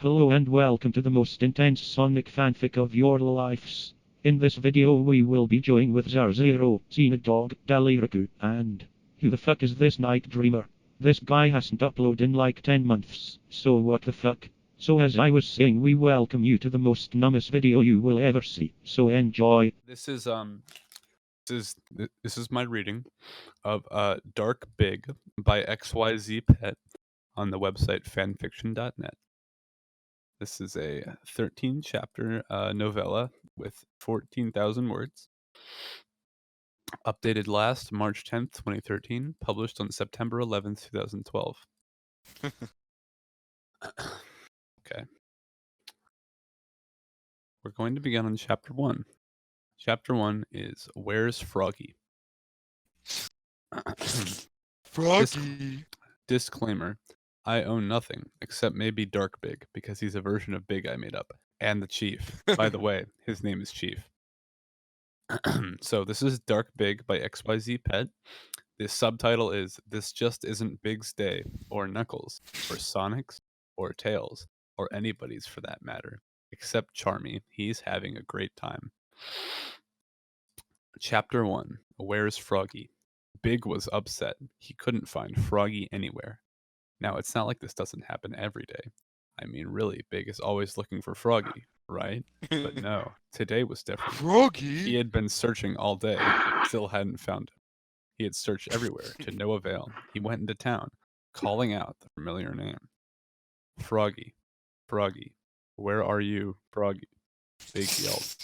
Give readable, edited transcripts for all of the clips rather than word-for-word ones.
Hello and welcome to the most intense Sonic fanfic of your lives. In this video we will be joined with Zarzero, Sienadog, Deli Mango, and... Who the fuck is this night dreamer? This guy hasn't uploaded in like 10 months, so what the fuck? So as I was saying, we welcome you to the most numbest video you will ever see, so enjoy. This is my reading of Dark Big by XYZ Pet on the website fanfiction.net. This is a 13 chapter novella with 14,000 words. Updated last March 10th, 2013, published on September 11th, 2012. Okay. We're going to begin on chapter 1. Chapter 1 is Where's Froggy? Froggy. Disclaimer. I own nothing, except maybe Dark Big, because he's a version of Big I made up. And the Chief. By the way, his name is Chief. So this is Dark Big by XYZ Pet. The subtitle is This Just Isn't Big's Day, or Knuckles, or Sonic's, or Tails, or anybody's for that matter. Except Charmy. He's having a great time. Chapter 1. Where's Froggy? Big was upset. He couldn't find Froggy anywhere. Now, it's not like this doesn't happen every day. I mean, really, Big is always looking for Froggy, right? But no, today was different. He Froggy. had been searching all day, still hadn't found him. He had searched everywhere, to no avail. He went into town, calling out the familiar name. Froggy, Froggy, where are you, Froggy? Big yelled.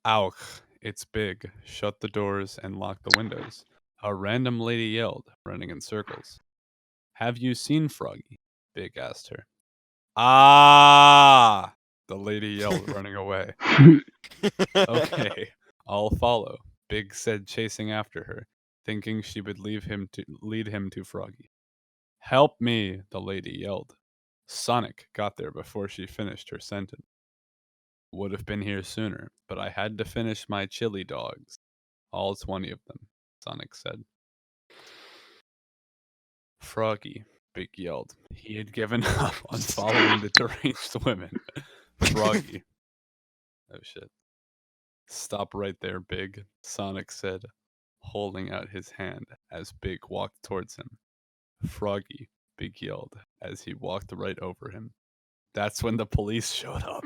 Ouch, it's Big. Shut the doors and lock the windows. A random lady yelled, running in circles. Have you seen Froggy? Big asked her. Ah! The lady yelled, running away. Okay, I'll follow, Big said, chasing after her, thinking she would lead him to Froggy. Help me, the lady yelled. Sonic got there before she finished her sentence. Would have been here sooner, but I had to finish my chili dogs. All 20 of them, Sonic said. Froggy, Big yelled. He had given up on following the deranged women. Froggy. Oh shit. Stop right there, Big, Sonic said, holding out his hand as Big walked towards him. Froggy, Big yelled as he walked right over him. That's when the police showed up.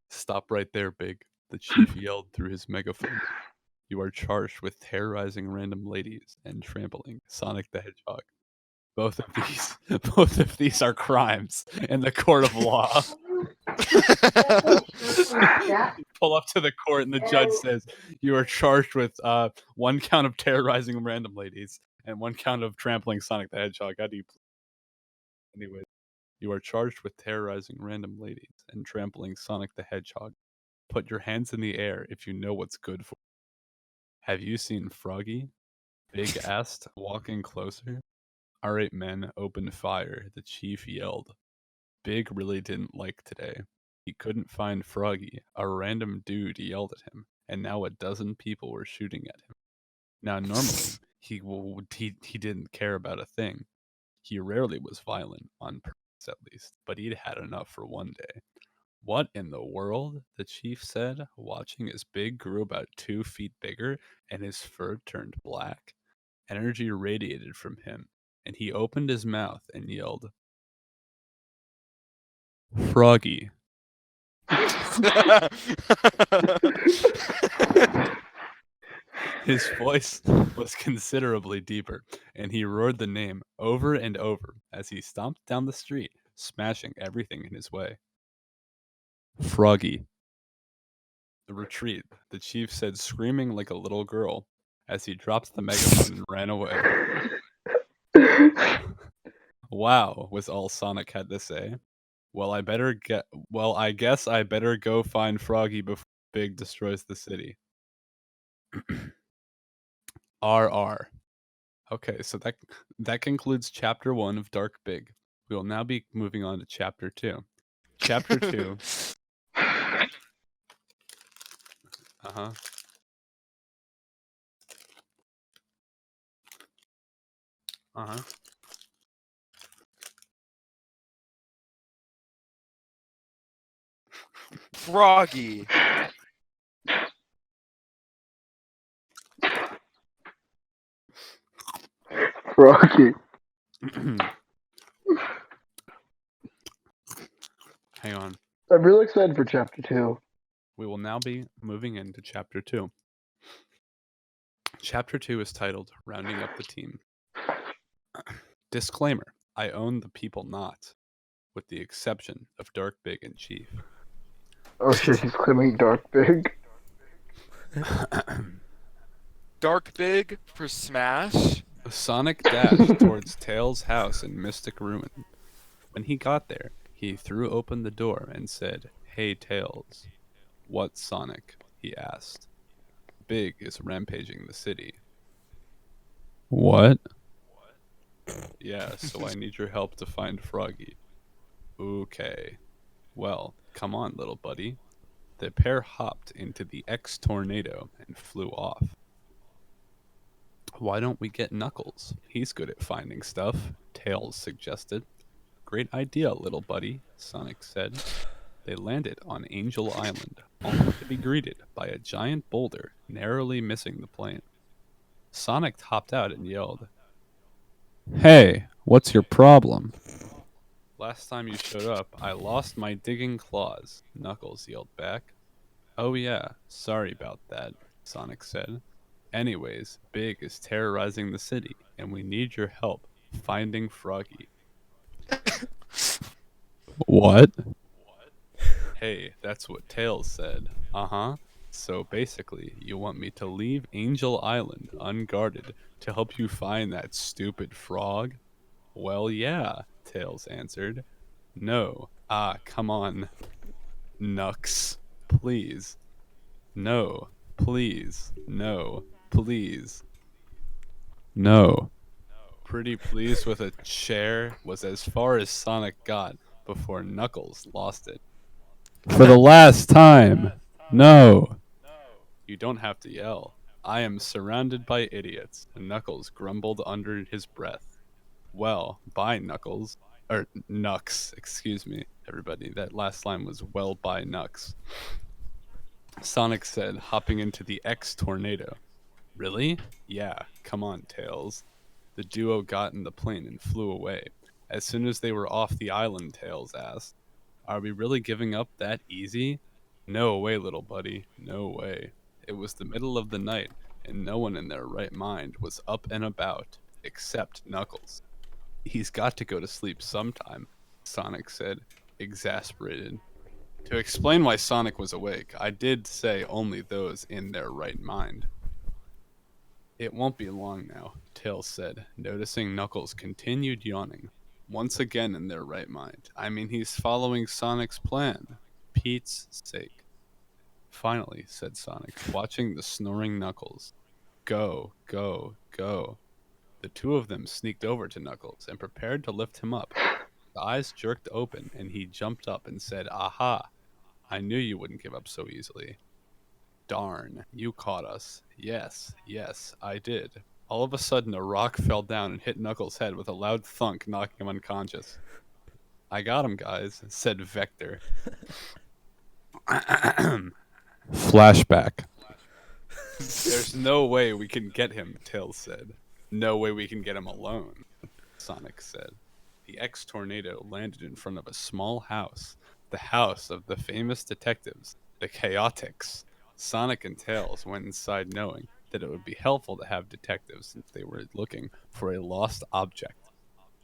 Stop right there, Big, the chief yelled through his megaphone. You are charged with terrorizing random ladies and trampling Sonic the Hedgehog. Both of these are crimes in the court of law. You pull up to the court and the judge says you are charged with one count of terrorizing random ladies and one count of trampling Sonic the Hedgehog. How do you? Anyway, you are charged with terrorizing random ladies and trampling Sonic the Hedgehog. Put your hands in the air if you know what's good for you. Have you seen Froggy? Big asked, walking closer. All right, men, open fire, the chief yelled. Big really didn't like today. He couldn't find Froggy. A random dude yelled at him, and now a dozen people were shooting at him. Now, normally, he didn't care about a thing. He rarely was violent, on purpose at least, but he'd had enough for one day. What in the world? The chief said, watching as Big grew about 2 feet bigger and his fur turned black. Energy radiated from him, and he opened his mouth and yelled, Froggy. His voice was considerably deeper, and he roared the name over and over as he stomped down the street, smashing everything in his way. Froggy. The retreat, the chief said, screaming like a little girl as he dropped the megaphone and ran away. Wow, was all Sonic had to say. Well, I guess I better go find Froggy before Big destroys the city. RR. Okay, so that concludes chapter 1 of Dark Big. We will now be moving on to chapter 2. Chapter 2. Uh-huh. Froggy. Rocky. Hang on. I'm really excited for chapter 2. We will now be moving into Chapter 2. Chapter 2 is titled Rounding Up the Team. Disclaimer. I own the people not, with the exception of Dark Big and Chief. Oh shit, he's claiming Dark Big. Dark Big for Smash. Sonic dashed towards Tails' house in Mystic Ruin. When he got there, he threw open the door and said, "Hey Tails." "What, Sonic?" he asked. "Big is rampaging the city." "What?" "Yeah, so I need your help to find Froggy." "Okay. Well, come on, little buddy." The pair hopped into the X-Tornado and flew off. "Why don't we get Knuckles? He's good at finding stuff," Tails suggested. "Great idea, little buddy," Sonic said. They landed on Angel Island, only to be greeted by a giant boulder narrowly missing the plane. Sonic hopped out and yelled, "Hey, what's your problem?" "Last time you showed up, I lost my digging claws," Knuckles yelled back. "Oh yeah, sorry about that," Sonic said. "Anyways, Big is terrorizing the city, and we need your help finding Froggy." "What?" "Hey, that's what Tails said." "Uh-huh. So basically, you want me to leave Angel Island unguarded to help you find that stupid frog?" "Well, yeah," Tails answered. "No. Come on, Nux. Please. No. Please. No. Please. No." Pretty pleased with a chair was as far as Sonic got before Knuckles lost it. "For the last time. No." "You don't have to yell. I am surrounded by idiots," Knuckles grumbled under his breath. "Well, bye, Knuckles. Or Nux, excuse me, everybody. That last line was well by Nux," Sonic said, hopping into the X-Tornado. "Really?" "Yeah, come on, Tails." The duo got in the plane and flew away. As soon as they were off the island, Tails asked, "Are we really giving up that easy?" "No way, little buddy. No way." It was the middle of the night, and no one in their right mind was up and about, except Knuckles. "He's got to go to sleep sometime," Sonic said, exasperated. To explain why Sonic was awake, I did say only those in their right mind. "It won't be long now," Tails said, noticing Knuckles continued yawning. "Once again in their right mind. I mean, he's following Sonic's plan. Pete's sake." "Finally," said Sonic, watching the snoring Knuckles. "Go, go, go." The two of them sneaked over to Knuckles and prepared to lift him up. The eyes jerked open, and he jumped up and said, "Aha! I knew you wouldn't give up so easily." "Darn, you caught us." "Yes, yes, I did." All of a sudden, a rock fell down and hit Knuckles' head with a loud thunk, knocking him unconscious. "I got him, guys," said Vector. Flashback. "There's no way we can get him," Tails said. "No way we can get him alone," Sonic said. The X-Tornado landed in front of a small house, the house of the famous detectives, the Chaotix. Sonic and Tails went inside knowing that it would be helpful to have detectives since they were looking for a lost object.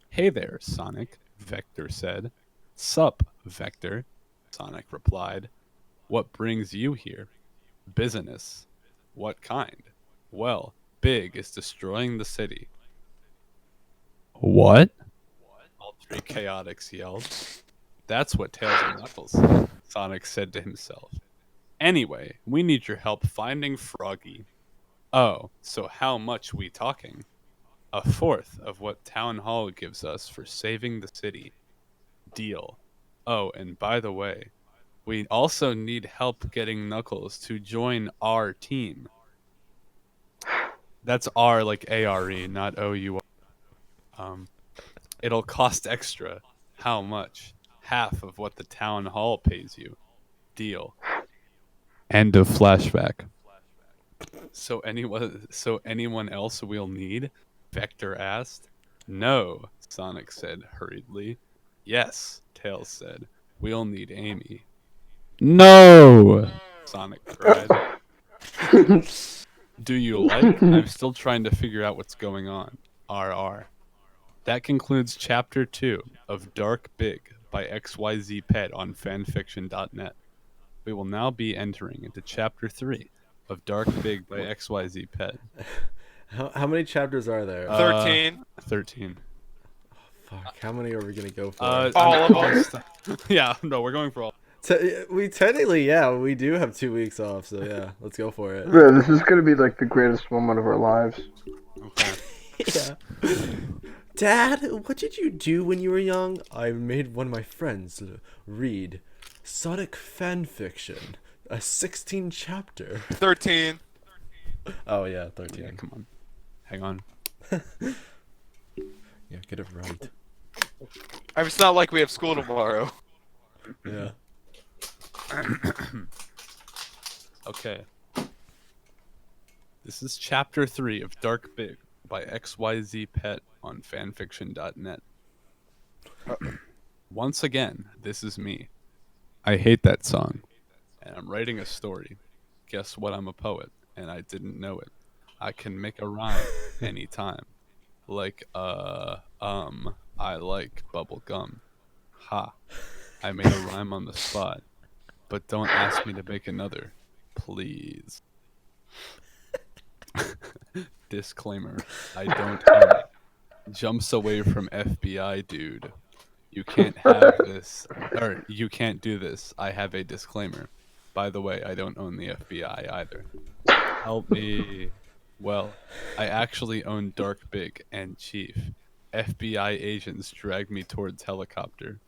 "Hey there, Sonic," Vector said. "Sup, Vector," Sonic replied. "What brings you here?" "Business." "What kind?" "Well, Big is destroying the city." "What?" all three Chaotix yelled. "That's what Tails and Knuckles said," Sonic said to himself. "Anyway, we need your help finding Froggy." "Oh, so how much we talking?" "A fourth of what Town Hall gives us for saving the city." "Deal." "Oh, and by the way, we also need help getting Knuckles to join our team." That's R like ARE, not OUR. It'll cost extra. How much? Half of what the town hall pays you. Deal. End of flashback. So anyone else we'll need? Vector asked. No, Sonic said hurriedly. Yes, Tails said. We'll need Amy. No, Sonic cried. Do you like? I'm still trying to figure out what's going on. RR. That concludes Chapter 2 of Dark Big by XYZ Pet on fanfiction.net. We will now be entering into Chapter 3 of Dark Big by XYZ Pet. How many chapters are there? 13. 13. Fuck, how many are we gonna go for? All of them. Yeah, no, we're going for all. We technically, we do have 2 weeks off, so yeah, let's go for it. Bro, this is gonna be like the greatest moment of our lives. Okay. Yeah. Dad, what did you do when you were young? I made one of my friends read Sonic fanfiction, a 16 chapter. 13. Oh yeah, 13. Yeah, come on. Hang on. Yeah, get it right. I mean, it's not like we have school tomorrow. Yeah. Okay. This is Chapter 3 of Dark Big by XYZ Pet on fanfiction.net. Once again, this is me. I hate that song. And I'm writing a story. Guess what? I'm a poet, and I didn't know it. I can make a rhyme anytime. Like, I like bubble gum. Ha. I made a rhyme on the spot. But don't ask me to make another. Please. Disclaimer. I don't own it. Jumps away from FBI dude. You can't have this. Or, you can't do this. I have a disclaimer. By the way, I don't own the FBI either. Help me. Well, I actually own Dark Big and Chief. FBI agents dragged me towards helicopter.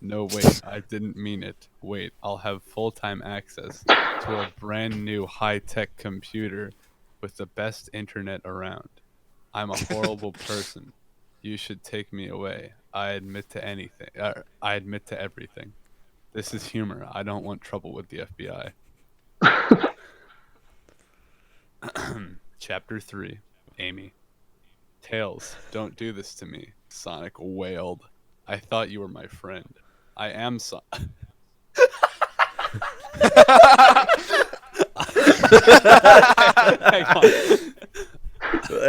No, wait, I didn't mean it. Wait, I'll have full-time access to a brand new high-tech computer with the best internet around. I'm a horrible person. You should take me away. I admit to anything. I admit to everything. This is humor. I don't want trouble with the FBI. Chapter 3. Amy. Tails, don't do this to me. Sonic wailed. I thought you were my friend. I am Hang on.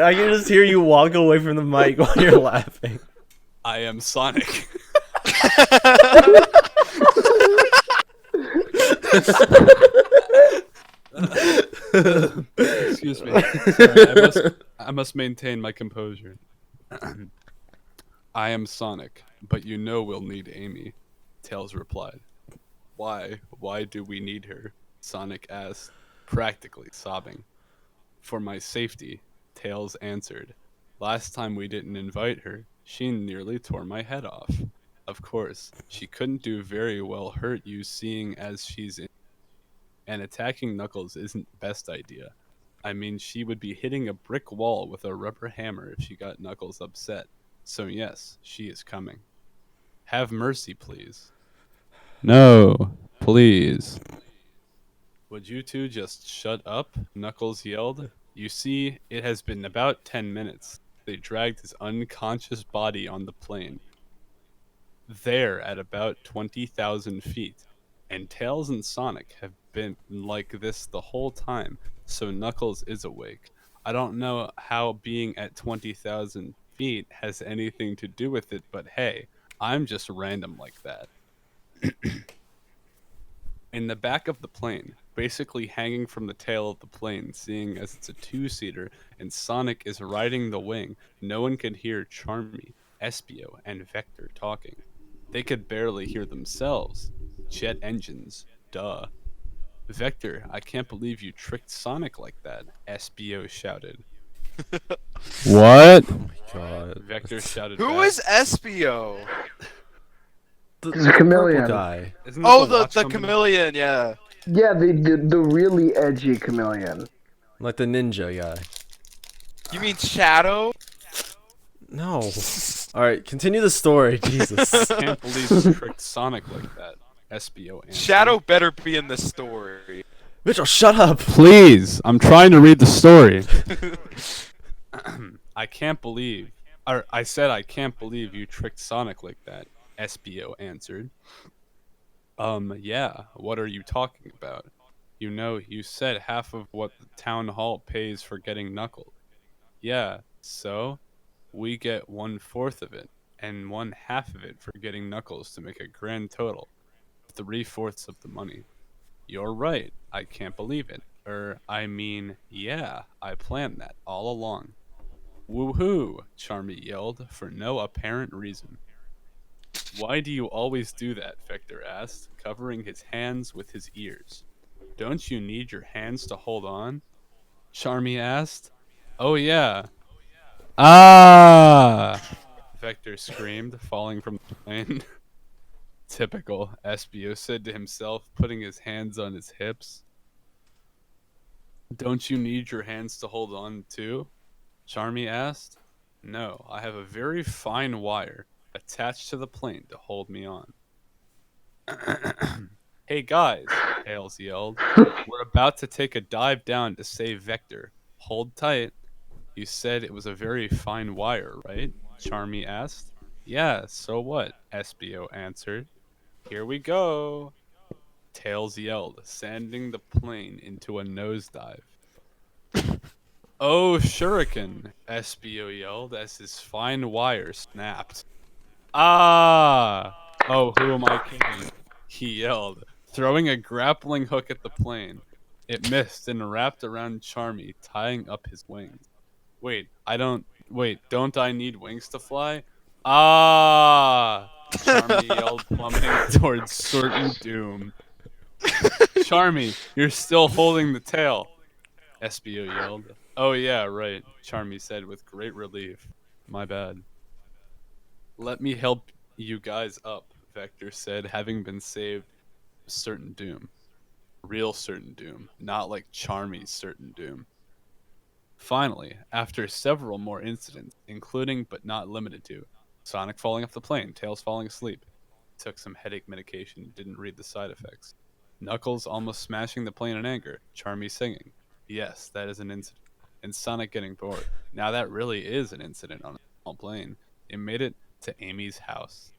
I can just hear you walk away from the mic while you're laughing. I am Sonic. Excuse me. Sorry, I must maintain my composure. I am Sonic, but you know we'll need Amy. Tails replied. Why? Why do we need her? Sonic asked, practically sobbing. For my safety, Tails answered. Last time we didn't invite her, she nearly tore my head off. Of course, she couldn't do very well hurt you seeing as she's in. And attacking Knuckles isn't the best idea. I mean, she would be hitting a brick wall with a rubber hammer if she got Knuckles upset. So yes, she is coming. Have mercy, please. No, please. Would you two just shut up? Knuckles yelled. You see, it has been about 10 minutes. They dragged his unconscious body on the plane. There at about 20,000 feet. And Tails and Sonic have been like this the whole time, so Knuckles is awake. I don't know how being at 20,000 feet has anything to do with it, but hey, I'm just random like that. In the back of the plane, basically hanging from the tail of the plane, seeing as it's a two-seater and Sonic is riding the wing, no one could hear Charmy, Espio, and Vector talking. They could barely hear themselves. Jet engines, duh. Vector, I can't believe you tricked Sonic like that, Espio shouted. What? Oh my god. Vector shouted Who back. is Espio? The chameleon purple guy. Isn't that Oh, the watch company? chameleon, yeah. Yeah, the really edgy chameleon. Like the ninja guy. You mean Shadow? No. All right, continue the story. Jesus. I can't believe you tricked Sonic like that. SBO answered. Shadow better be in this story. Mitchell, shut up. Please, I'm trying to read the story. I can't believe, or I said I can't believe you tricked Sonic like that. SBO answered. Yeah, what are you talking about? You know, you said half of what the town hall pays for getting Knuckles. Yeah, so we get 1/4 of it, and 1/2 of it for getting Knuckles to make a grand total of 3/4 of the money. You're right, I can't believe it. I mean, yeah, I planned that all along. Woohoo! Charmy yelled, for no apparent reason. Why do you always do that? Vector asked, covering his hands with his ears. Don't you need your hands to hold on? Charmy asked. Oh yeah. Ah! Vector screamed, falling from the plane. Typical, Espio said to himself, putting his hands on his hips. Don't you need your hands to hold on too? Charmy asked. No, I have a very fine wire attached to the plane to hold me on. Hey guys, Tails yelled. We're about to take a dive down to save Vector. Hold tight. You said it was a very fine wire, right? Charmy asked. Yeah, so what? Espio answered. Here we go. Tails yelled, sending the plane into a nosedive. Oh, shuriken, Espio yelled as his fine wire snapped. Ah! Oh, who am I kidding? He yelled, throwing a grappling hook at the plane. It missed and wrapped around Charmy, tying up his wings. Wait, don't I need wings to fly? Ah! Charmy yelled, plummeting towards certain doom. Charmy, you're still holding the tail, Espio yelled. Oh yeah, right, Charmy said with great relief. My bad. Let me help you guys up, Vector said, having been saved certain doom. Real certain doom, not like Charmy's certain doom. Finally, after several more incidents, including but not limited to Sonic falling off the plane, Tails falling asleep, took some headache medication, didn't read the side effects. Knuckles almost smashing the plane in anger, Charmy singing. Yes, that is an incident. And Sonic getting bored. Now that really is an incident on a small plane. It made it to Amy's house.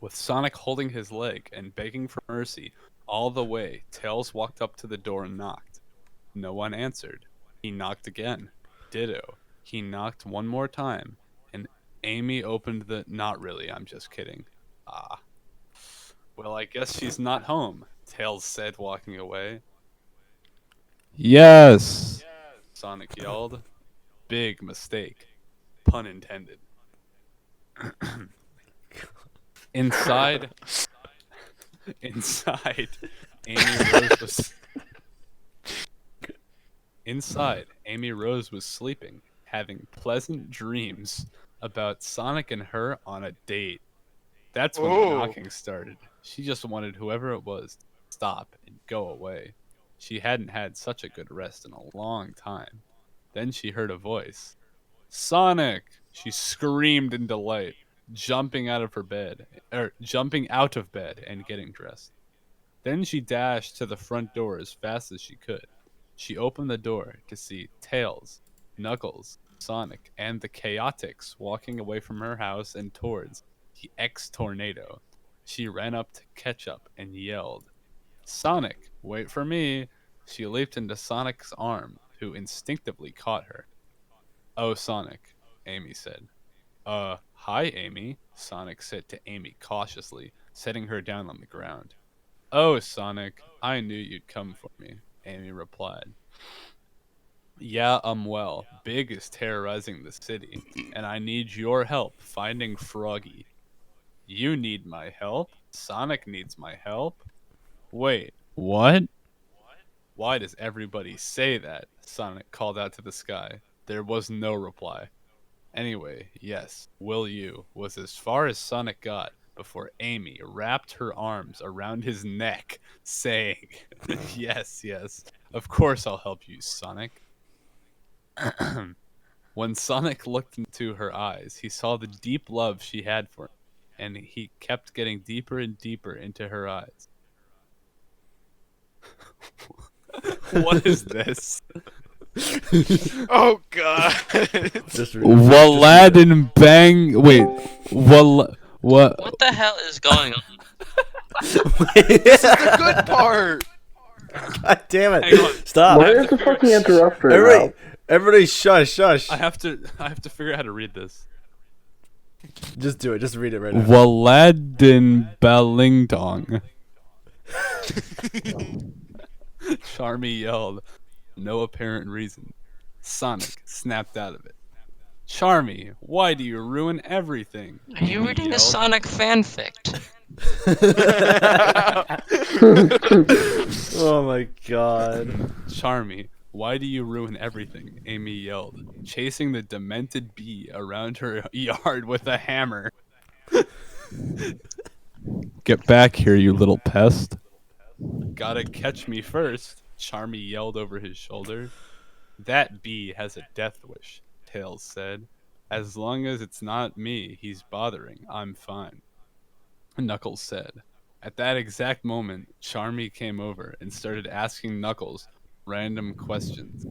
With Sonic holding his leg and begging for mercy all the way, Tails walked up to the door and knocked. No one answered. He knocked again. Ditto. He knocked one more time, and Amy opened the... Not really, I'm just kidding. Ah. Well, I guess she's not home, Tails said, walking away. Yes, Sonic yelled. Big mistake. Pun intended. Inside, Amy Rose was sleeping, having pleasant dreams about Sonic and her on a date. That's when the knocking started. She just wanted whoever it was to stop and go away. She hadn't had such a good rest in a long time. Then she heard a voice. Sonic! She screamed in delight, jumping out of bed and getting dressed. Then she dashed to the front door as fast as she could. She opened the door to see Tails, Knuckles, Sonic, and the Chaotix walking away from her house and towards the X-Tornado. She ran up to catch up and yelled, Sonic, wait for me! She leaped into Sonic's arms, who instinctively caught her. Oh, Sonic, Amy said. Hi, Amy, Sonic said to Amy cautiously, setting her down on the ground. Oh, Sonic, I knew you'd come for me, Amy replied. Yeah, well, Big is terrorizing the city, and I need your help finding Froggy. You need my help? Sonic needs my help? Wait, what? Why does everybody say that? Sonic called out to the sky. There was no reply. Anyway, yes, will you was as far as Sonic got before Amy wrapped her arms around his neck, saying, yes, of course I'll help you, Sonic. When Sonic looked into her eyes, he saw the deep love she had for him, and he kept getting deeper and deeper into her eyes. What is this? Oh god. Just read it. Waladin Bang. Wait. What? What the hell is going on? This is the good part. God damn it! Hang on. Stop! Why do you have to fucking interrupt right Everybody, now? everybody, shush! I have to figure out how to read this. Just do it. Just read it right now. Waladin Balingdong. Charmy yelled, no apparent reason. Sonic snapped out of it. Charmy, why do you ruin everything? Are you Amy reading a yelled. Sonic fanfic? Oh my god! Charmy, why do you ruin everything? Amy yelled, chasing the demented bee around her yard with a hammer. Get back here, you little pest. Gotta catch me first, Charmy yelled over his shoulder. That bee has a death wish, Tails said. As long as it's not me he's bothering, I'm fine. Knuckles said. At that exact moment, Charmy came over and started asking Knuckles random questions.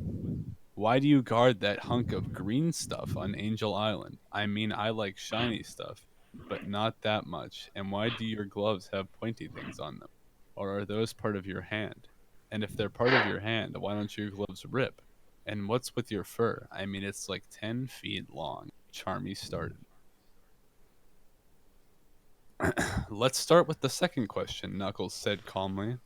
Why do you guard that hunk of green stuff on Angel Island? I mean, I like shiny stuff, but not that much. And why do your gloves have pointy things on them? Or are those part of your hand? And if they're part of your hand, why don't your gloves rip? And what's with your fur? I mean, it's like 10 feet long. Charmy started. Let's start with the second question, Knuckles said calmly.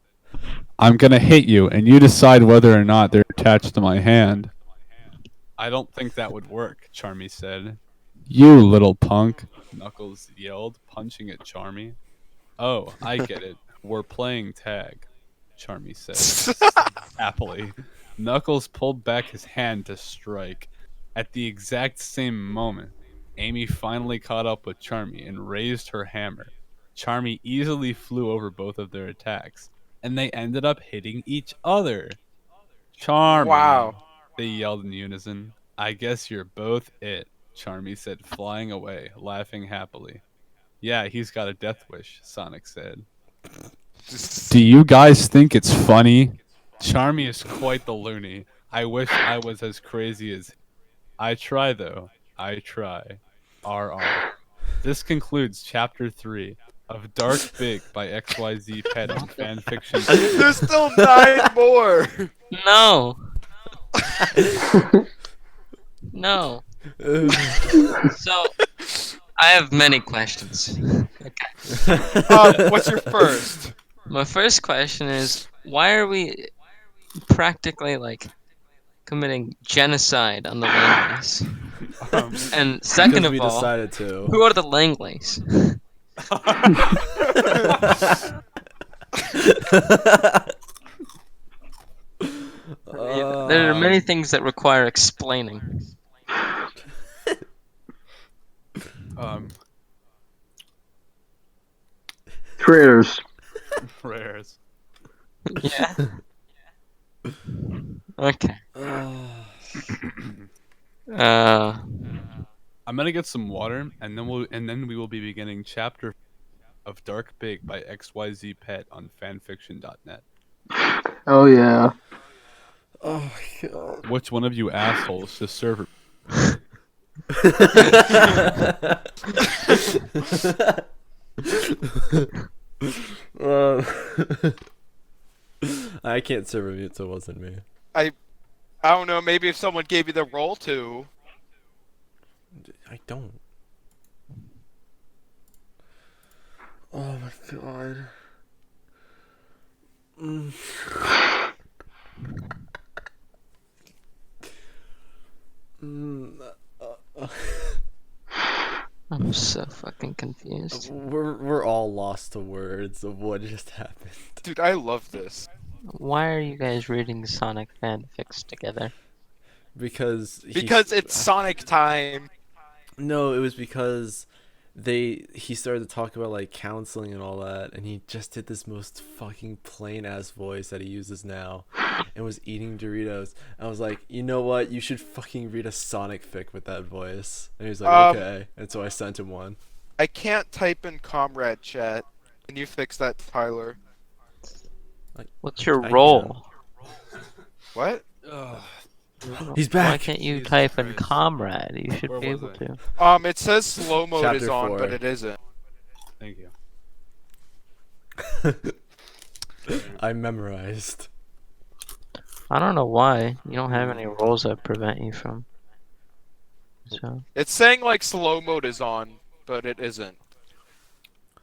I'm gonna hit you, and you decide whether or not they're attached to my hand. I don't think that would work, Charmy said. You little punk, Knuckles yelled, punching at Charmy. Oh, I get it. We're playing tag, Charmy said, happily. Knuckles pulled back his hand to strike. At the exact same moment, Amy finally caught up with Charmy and raised her hammer. Charmy easily flew over both of their attacks, and they ended up hitting each other. Charmy, Wow. they yelled in unison. I guess you're both it, Charmy said, flying away, laughing happily. Yeah, he's got a death wish, Sonic said. Do you guys think it's funny? Charmy is quite the loony. I wish I was as crazy as him. I try, though. I try. RR. This concludes Chapter 3 of Dark Big by XYZ Pet on fanfiction. There's still 9 more. No. No. So, I have many questions. Okay. What's your first? My first question is, why are we practically, like, committing genocide on the Langleys? And second Because of we all, decided to. who are the Langleys? There are many things that require explaining. Traitors. Prayers. Yeah. Okay. I'm gonna get some water, and then we will be beginning Chapter of Dark Big by XYZ Pet on fanfiction.net. Oh yeah. Oh my god. Which one of you assholes just serve? I can't serve a mute, so it wasn't me. I don't know. Maybe if someone gave you the role to. I don't. Oh my god. I'm so fucking confused. We're all lost to words of what just happened. Dude, I love this. Why are you guys reading Sonic fanfics together? Because Because it's Sonic time. No, it was because he started to talk about like counseling and all that, and he just did this most fucking plain ass voice that he uses now, and was eating Doritos. I was like, you know what? You should fucking read a Sonic fic with that voice. And he's like, okay. And so I sent him one. I can't type in comrade chat. Can you fix that, Tyler? What's your I role? What? He's back. Why can't you Jesus type in Christ. comrade? You should Where be was able I? to. It says slow mode Chapter is on, 4. but it isn't. Thank you. I memorized. I don't know why. You don't have any roles that prevent you from. So It's saying like slow mode is on, but it isn't.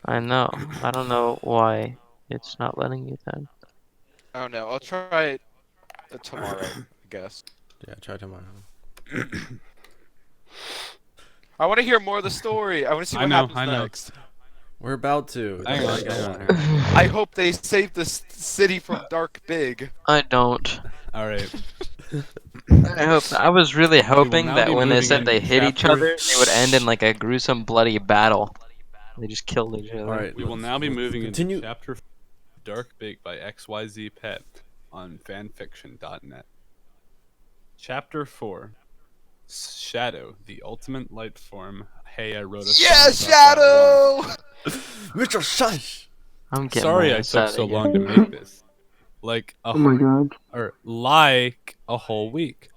I know. I don't know why it's not letting you then. I don't know. I'll try it tomorrow, I guess. Yeah, try tomorrow. I want to hear more of the story. I want to see what happens next. We're about to. Hang That's on, all I gotta hang on. want here. I hope they save this city from Dark Big. I don't. All right. I was really hoping now that be when they moving said they into hit each chapter- other, they would end in like a gruesome, bloody battle. They just killed each other. All right. We will now be moving continue. into chapter Dark Big by XYZ Pet on fanfiction.net. Chapter 4. Shadow, the ultimate light form. Hey, I wrote a song Yes, about that once. Shadow! Mitchell, shush! I'm getting Sorry my I ass took outta so here. long to make this. Like a Oh my god. like a whole week.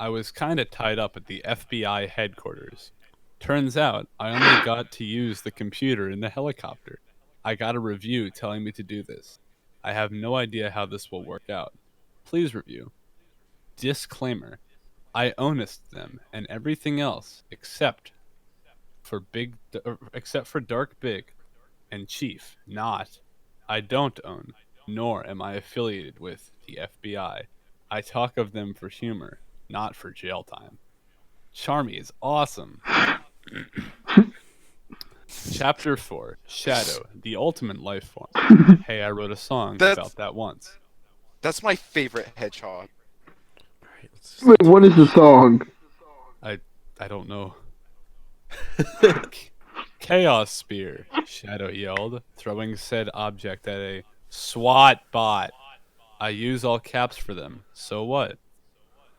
I was kind of tied up at the FBI headquarters. Turns out I only got to use the computer in the helicopter. I got a review telling me to do this. I have no idea how this will work out. Please review. Disclaimer. I ownest them and everything else except for Dark Big and Chief. Not. I don't own, nor am I affiliated with the FBI. I talk of them for humor, not for jail time. Charmy is awesome. Chapter 4. Shadow, the ultimate life form. Hey, I wrote a song about that once. That's my favorite hedgehog. Alright, let's just Wait, what is the song? I don't know. Chaos Spear, Shadow yelled, throwing said object at a SWAT bot. I use all caps for them. So what?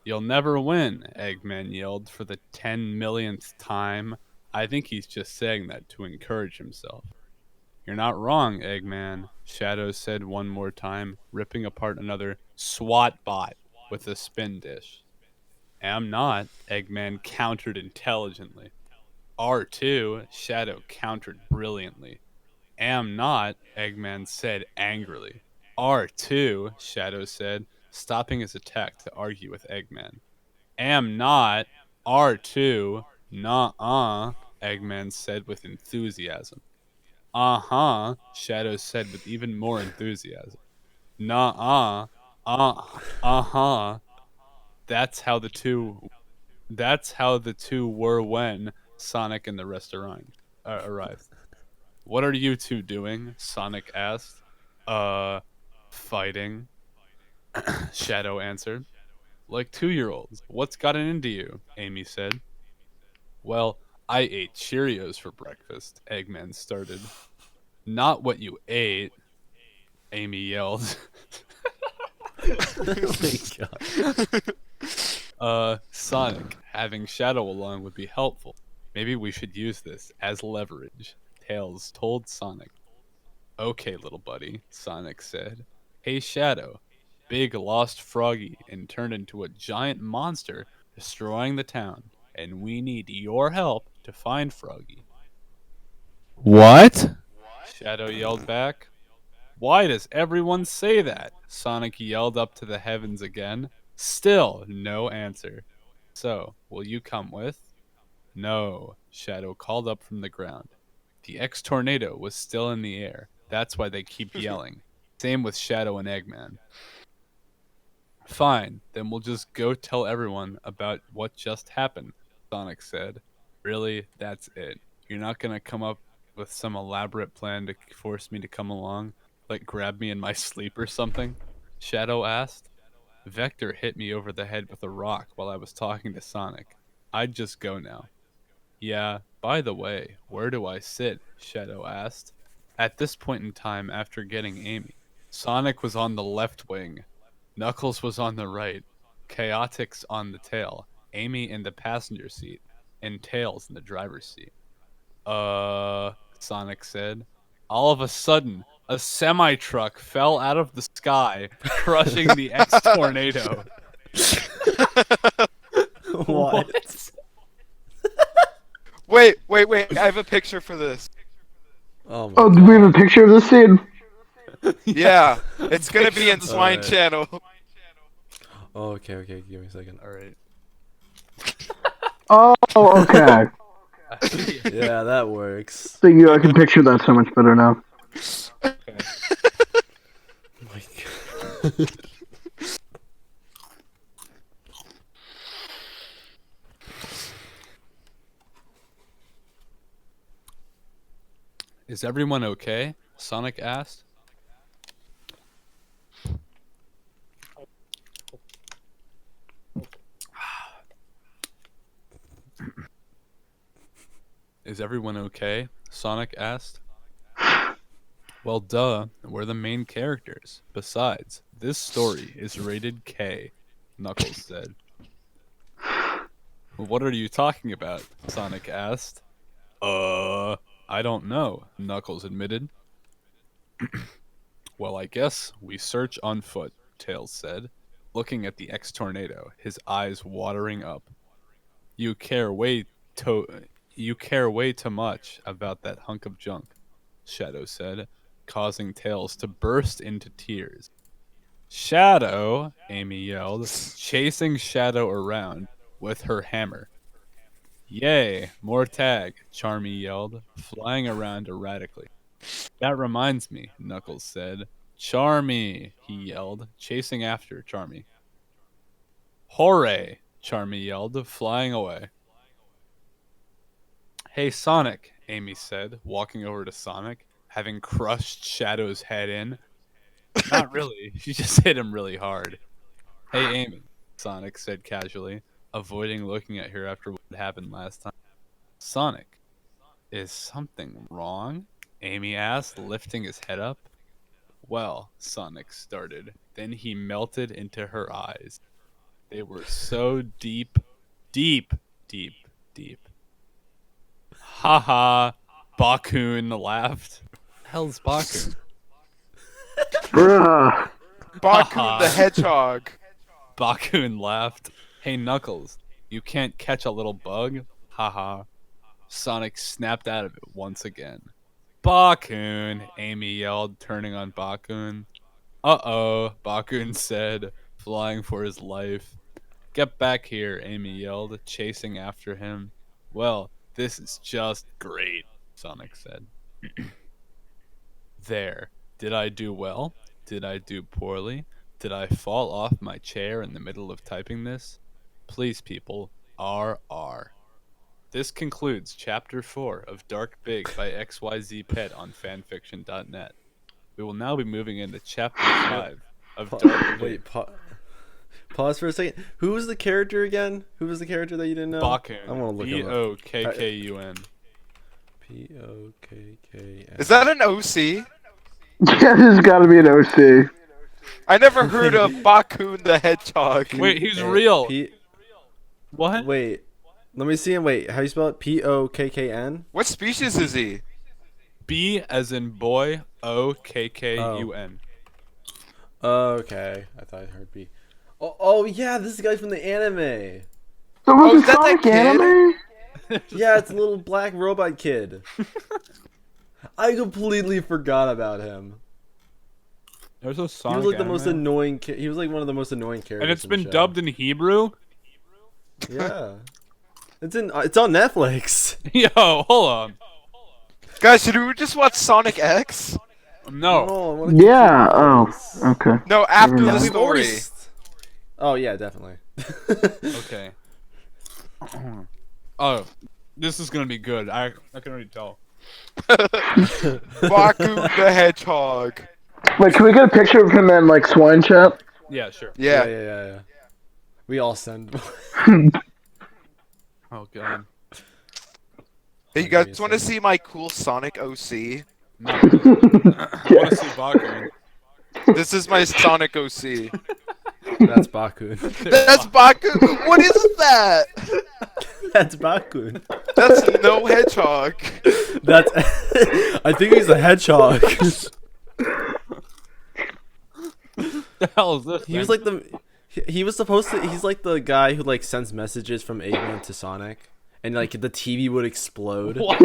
You'll never win, Eggman yelled for the 10 millionth time. I think he's just saying that to encourage himself. You're not wrong, Eggman, Shadow said one more time, ripping apart another SWAT bot with a spin dish. Am not, Eggman countered intelligently. R2, Shadow countered brilliantly. Am not, Eggman said angrily. R2, Shadow said, stopping his attack to argue with Eggman. Am not, R2, nuh-uh, Eggman said with enthusiasm. Uh-huh, Shadow said with even more enthusiasm. Nuh-uh, uh-huh. That's how the two were when Sonic and the rest arrived. What are you two doing? Sonic asked. Fighting. Shadow answered. Like 2-year-olds. What's gotten into you? Amy said. Well, I ate Cheerios for breakfast, Eggman started. Not what you ate, Amy yelled. Oh my god. Sonic, having Shadow along would be helpful. Maybe we should use this as leverage, Tails told Sonic. Okay, little buddy, Sonic said. Hey, Shadow. Big lost Froggy and turned into a giant monster, destroying the town, and we need your help to find Froggy. What? Shadow yelled back. Why does everyone say that? Sonic yelled up to the heavens again. Still no answer. So, will you come with? No, Shadow called up from the ground. The X-Tornado was still in the air. That's why they keep yelling. Same with Shadow and Eggman. Fine, then we'll just go tell everyone about what just happened, Sonic said. Really, that's it. You're not gonna come up with some elaborate plan to force me to come along? Like grab me in my sleep or something? Shadow asked. Vector hit me over the head with a rock while I was talking to Sonic. I'd just go now. Yeah, by the way, where do I sit? Shadow asked. At this point in time, after getting Amy, Sonic was on the left wing, Knuckles was on the right, Chaotix on the tail, Amy in the passenger seat, and Tails in the driver's seat. Sonic said. All of a sudden, a semi-truck fell out of the sky, crushing the X-Tornado. What? Wait. I have a picture for this. Oh my Oh, god. do we have a picture of this scene? Yeah, it's gonna be in Swine Alright. Channel. Oh, okay. Give me a second. Alright. Oh, okay. Yeah, that works. So I can picture that so much better now. Oh my god. Is everyone okay? Sonic asked. Is everyone okay? Sonic asked. Well, duh, we're the main characters. Besides, this story is rated K, Knuckles said. What are you talking about? Sonic asked. I don't know, Knuckles admitted. Well, I guess we search on foot, Tails said, looking at the X-Tornado, his eyes watering up. You care way too much about that hunk of junk, Shadow said, causing Tails to burst into tears. Shadow, Amy yelled, chasing Shadow around with her hammer. Yay, more tag, Charmy yelled, flying around erratically. That reminds me, Knuckles said. Charmy, he yelled, chasing after Charmy. Hooray, Charmy yelled, flying away. Hey, Sonic, Amy said, walking over to Sonic, having crushed Shadow's head in. Not really, she just hit him really hard. Hey, Amy, Sonic said casually, avoiding looking at her after what happened last time. Sonic, is something wrong? Amy asked, lifting his head up. Well, Sonic started. Then he melted into her eyes. They were so deep. Haha, Bakun laughed. Hell's Bakun? Bruh. Baku the Hedgehog. Bakun laughed. Hey, Knuckles, you can't catch a little bug? Haha. Sonic snapped out of it once again. Bakun, Amy yelled, turning on Bakun. Uh-oh, Bakun said, flying for his life. Get back here, Amy yelled, chasing after him. Well, this is just great, Sonic said. There. Did I do well? Did I do poorly? Did I fall off my chair in the middle of typing this? Please, people, RR. This concludes Chapter 4 of Dark Big by XYZ Pet on fanfiction.net. We will now be moving into Chapter 5 of Dark Big. Wait, pause for a second. Who was the character again? Who was the character that you didn't know? Bakun. I want to look him up. Bokkun. P-O-K-K-N. Is that an OC? Yeah, there's gotta be an OC. I never heard of Bakun the Hedgehog. Wait, he's real. P- What? Wait. Let me see him. Wait, how do you spell it? P-O-K-K-N? What species is he? B as in boy, O-K-K-U-N. Okay. I thought I heard B. Oh yeah, this is the guy from the anime. So Oh, was is the that that Sonic kid? anime? Yeah, it's a little black robot kid. I completely forgot about him. There's a He Sonic was like the most anime? annoying. He was like one of the most annoying characters. And it's in the been show. dubbed in Hebrew? Yeah, it's on Netflix. Yo, hold on. Guys, should we just watch Sonic X? No. Oh, I wanna Yeah, continue oh, this. okay. No, after Never the mind. We've already story. Oh yeah, definitely. Okay. Oh, this is gonna be good. I can already tell. Baku the Hedgehog. Wait, can we get a picture of him in, like, Swine Chat? Yeah, sure. Yeah. Yeah. We all send. Oh god. Hey, you guys want to see my cool Sonic OC? No. I want to see Baku. This is my Sonic OC. That's Bakun. That's Baku. What is that? That's Bakun. That's no hedgehog. That's. I think he's a hedgehog. The hell is this? He was like the. He was supposed to. He's like the guy who like sends messages from Eggman to Sonic, and like the TV would explode. What?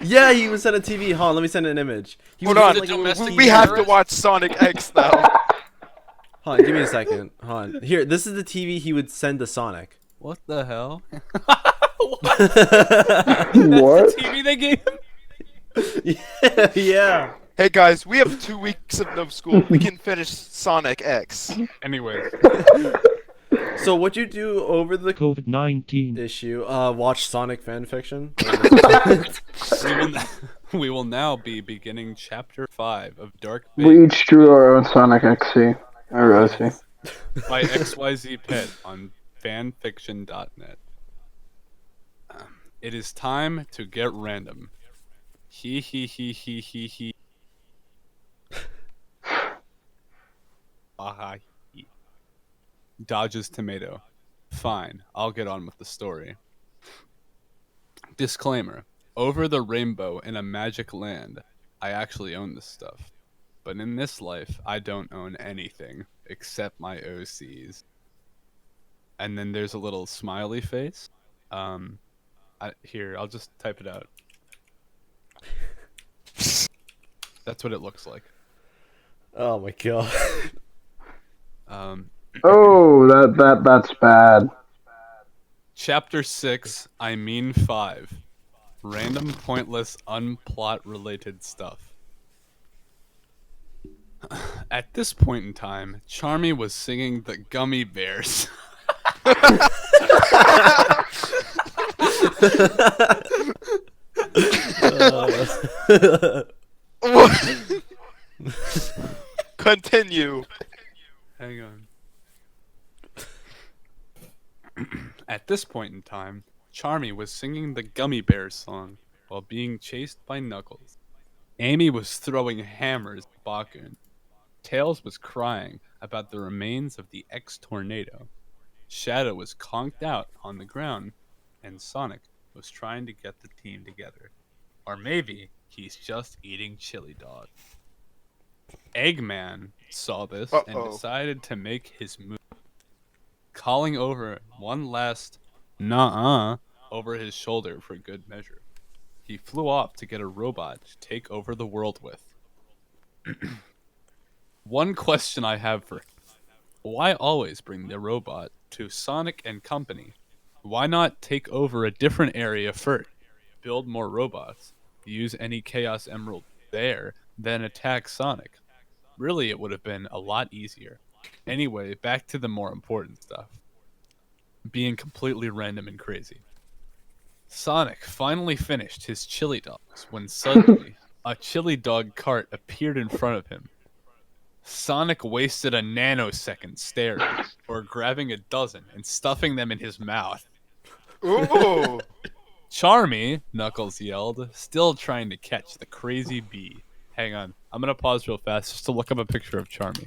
Yeah, he was sent a TV. Hold on, let me send an image. He Hold was on, sent, like, a little domestic TV. we have to terrorist? watch Sonic X now. Hold on, give me a second. Hold on. Here, this is the TV he would send to Sonic. What the hell? What? TV they gave him? Yeah. Hey guys, we have 2 weeks of no school. We can finish Sonic X. Anyways, So what'd you do over the COVID-19. issue? Watch Sonic fanfiction? we will now be beginning Chapter 5 of Dark We Fate each drew our own Sonic XC. Or OC. by XYZ Pet on fanfiction.net. It is time to get random. He. Aha. Dodges tomato. Fine, I'll get on with the story. Disclaimer. Over the rainbow in a magic land, I actually own this stuff. But in this life, I don't own anything except my OCs. And then there's a little smiley face. Here, I'll just type it out. That's what it looks like. Oh my god. Oh, that's bad. Chapter 6, I mean 5. Random, pointless, unplot related stuff. At this point in time, Charmy was singing the Gummy Bears. Continue. Hang on. At this point in time, Charmy was singing the Gummy Bears song while being chased by Knuckles. Amy was throwing hammers at Bakun. Tails was crying about the remains of the X-Tornado. Shadow was conked out on the ground, and Sonic was trying to get the team together. Or maybe he's just eating chili dog. Eggman saw this and Uh-oh. decided to make his move, calling over one last "nuh-uh" over his shoulder for good measure. He flew off to get a robot to take over the world with. One question I have for him: why always bring the robot to Sonic and Company? Why not take over a different area first, build more robots, use any Chaos Emerald there, then attack Sonic? Really, it would have been a lot easier. Anyway, back to the more important stuff. Being completely random and crazy. Sonic finally finished his chili dogs when suddenly a chili dog cart appeared in front of him. Sonic wasted a nanosecond staring, or grabbing a dozen and stuffing them in his mouth. Ooh. Charmy, Knuckles yelled, still trying to catch the crazy bee. Hang on, I'm gonna pause real fast just to look up a picture of Charmy,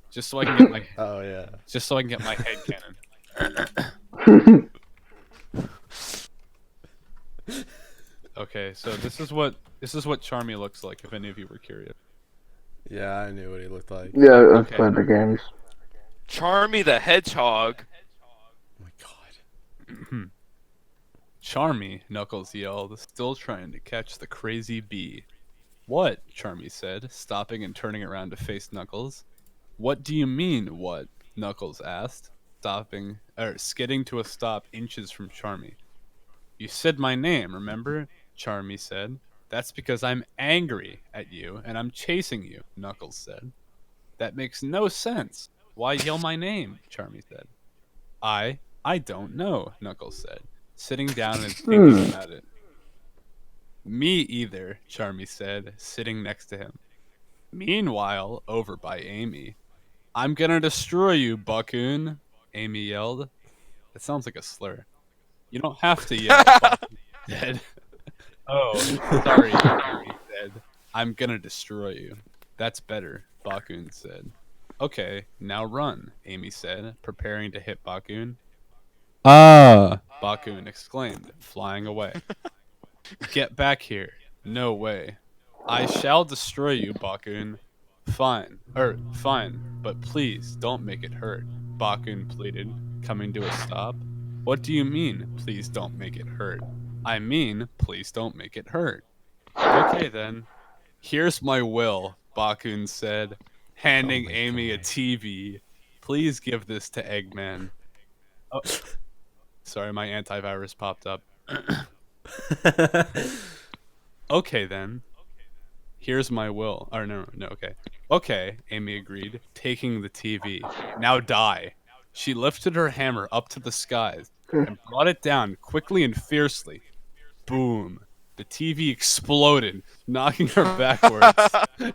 just so I can get my Oh yeah. head canon. Okay, so this is what Charmy looks like. If any of you were curious. Yeah, I knew what he looked like. Yeah, I've Okay. played the games. Charmy the Hedgehog. Oh my god. Charmy, Knuckles yelled, still trying to catch the crazy bee. What? Charmy said, stopping and turning around to face Knuckles. What do you mean, what? Knuckles asked, skidding to a stop inches from Charmy. You said my name, remember? Charmy said. That's because I'm angry at you and I'm chasing you, Knuckles said. That makes no sense. Why yell my name? Charmy said. I don't know, Knuckles said, sitting down and thinking about it. Me either, Charmy said, sitting next to him. Meanwhile, over by Amy. I'm gonna destroy you, Bakun, Amy yelled. That sounds like a slur. You don't have to yell, Bakun said. Oh, sorry, Amy said. I'm gonna destroy you. That's better, Bakun said. Okay, now run, Amy said, preparing to hit Bakun. Ah! Bakun exclaimed, flying away. Get back here. No way. I shall destroy you, Bakun. Fine. Fine. But please, don't make it hurt, Bakun pleaded, coming to a stop. What do you mean, please don't make it hurt? I mean, please don't make it hurt. Okay, then. Here's my will, Bakun said, handing Oh my Amy a God. TV. Please give this to Eggman. Oh, sorry, my antivirus popped up. Okay, then. Here's my will. Or no, okay. Okay, Amy agreed, taking the TV. Now die. She lifted her hammer up to the skies and brought it down quickly and fiercely. Boom. The TV exploded, knocking her backwards.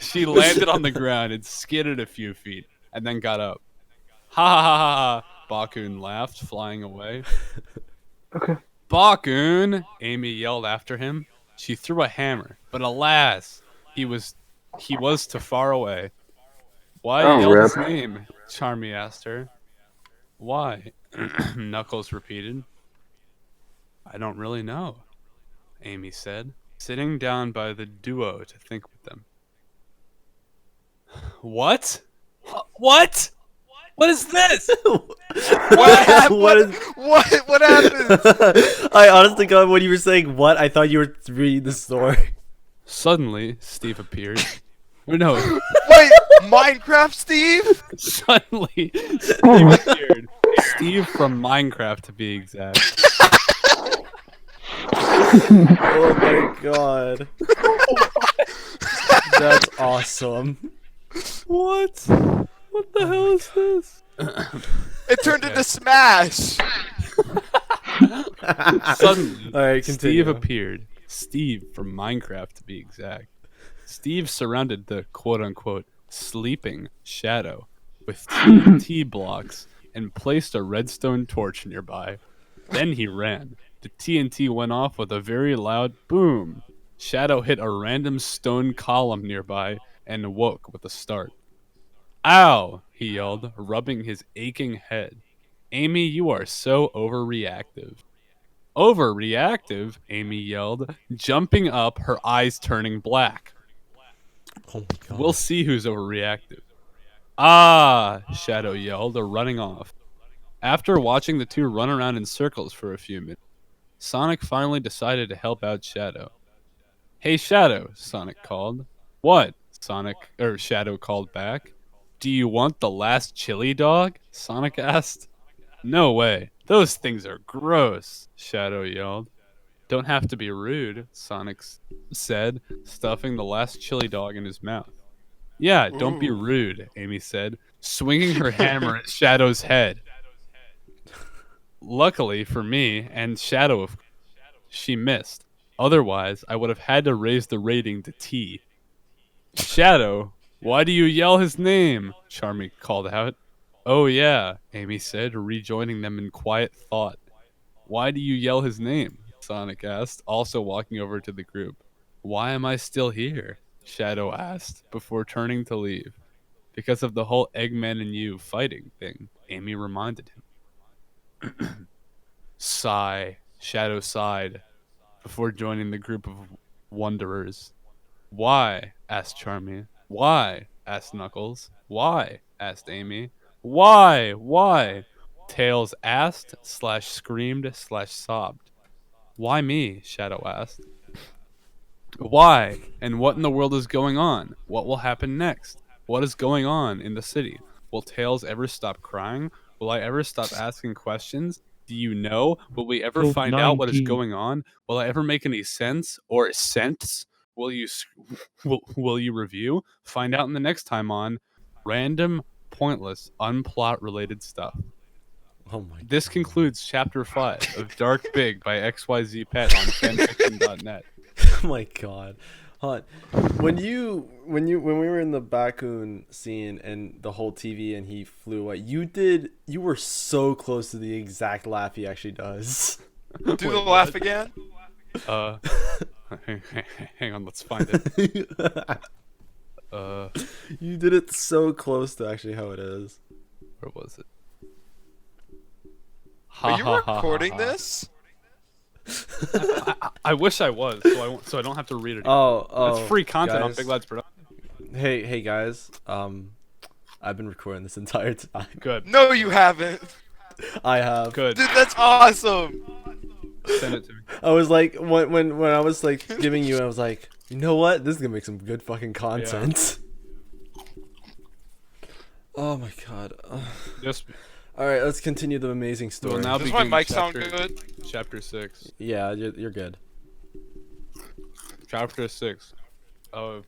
She landed on the ground and skidded a few feet, and then got up. Ha ha ha ha ha! Bakun laughed, flying away. Okay. Bakun! Amy yelled after him. She threw a hammer, but alas, he was too far away. Why Oh, yell his rip. name? Charmy asked her. Why? Knuckles repeated. I don't really know, Amy said, sitting down by the duo to think with them. What? What? What is this? What happened? What is- What happened? I honestly God, when you were saying what, I thought you were reading the story. Suddenly, Steve appeared. Or no, Wait, Minecraft Steve? suddenly, Steve appeared. Steve from Minecraft, to be exact. Oh my God. That's awesome. What? What the hell is this? It turned into Smash. Suddenly, All right, Steve continue. appeared. Steve from Minecraft, to be exact. Steve surrounded the quote-unquote sleeping Shadow with TNT blocks and placed a redstone torch nearby. Then he ran. The TNT went off with a very loud boom. Shadow hit a random stone column nearby and awoke with a start. Ow! He yelled, rubbing his aching head. Amy, you are so overreactive. Overreactive? Amy yelled, jumping up, her eyes turning black. Oh my God. We'll see who's overreactive. Ah! Shadow yelled, running off. After watching the two run around in circles for a few minutes, Sonic finally decided to help out Shadow. Hey Shadow, Sonic called. What? Shadow called back. Do you want the last chili dog? Sonic asked. No way. Those things are gross, Shadow yelled. Don't have to be rude, Sonic said, stuffing the last chili dog in his mouth. Yeah, don't be rude, Amy said, swinging her hammer at Shadow's head. Luckily for me and Shadow, she missed. Otherwise, I would have had to raise the rating to T. Shadow, why do you yell his name? Charmy called out. Oh yeah, Amy said, rejoining them in quiet thought. Why do you yell his name? Sonic asked, also walking over to the group. Why am I still here? Shadow asked, before turning to leave. Because of the whole Eggman and you fighting thing, Amy reminded him. Sigh. Shadow sighed, before joining the group of wanderers. Why? Asked Charmy. Why? Asked Knuckles. Why? Asked Amy. Why? Why? Tails asked, /screamed, /sobbed. Why me? Shadow asked. Why? And what in the world is going on? What will happen next? What is going on in the city? Will Tails ever stop crying? Will I ever stop asking questions? Do you know? Will we ever Code find out what is 19. going on? Will I ever make any sense or sense? Will you review? Find out in the next time on Random, Pointless, Unplot Related Stuff. Oh my God. This concludes Chapter 5 of Dark Big by XYZ Pet on fanfiction.net. Oh my God. Hold on. When we were in the Bakun scene and the whole TV and he flew away, you were so close to the exact laugh he actually does. Do the laugh again. Hang on, let's find it. You did it so close to actually how it is. Where was it? Are you recording this? I wish I was, so I don't have to read it. Oh, It's free content on guys. Big Lads Production. Hey guys. I've been recording this entire time. Good. No, you haven't. I have. Good. Dude, that's awesome. Send it to me. I was like, when I was like giving you, I was like, you know what? This is gonna make some good fucking content. Oh my god. Just All right, let's continue the amazing story. Well, now Does my begin mic sound chapter- good? Chapter 6. Yeah, you're good. Chapter 6 of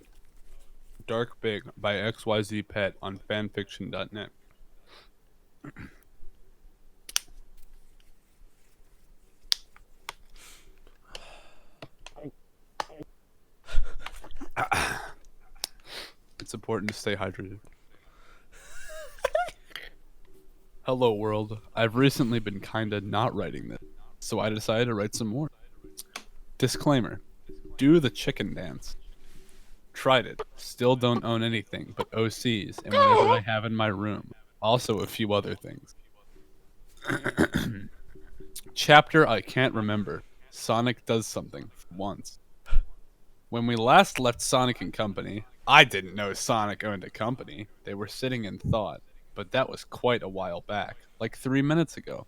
Dark Big by XYZ Pet on fanfiction.net. It's important to stay hydrated. Hello world. I've recently been kinda not writing this, so I decided to write some more. Disclaimer. Do the chicken dance. Tried it. Still don't own anything but OCs and whatever I have in my room. Also a few other things. Chapter I can't remember. Sonic does something once. When we last left Sonic and Company, I didn't know Sonic owned a company. They were sitting in thought, but that was quite a while back, like 3 minutes ago.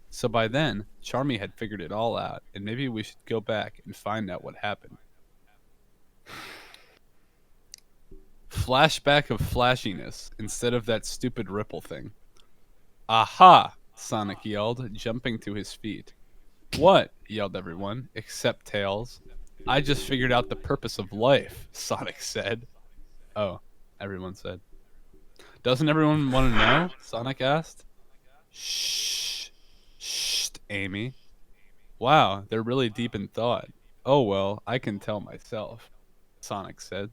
So by then, Charmy had figured it all out, and maybe we should go back and find out what happened. Flashback of flashiness instead of that stupid ripple thing. Aha! Sonic yelled, jumping to his feet. What? Yelled everyone, except Tails. I just figured out the purpose of life, Sonic said. Oh, everyone said. Doesn't everyone want to know? Sonic asked. Shh. Shh, Amy. Wow, they're really deep in thought. Oh well, I can tell myself, Sonic said.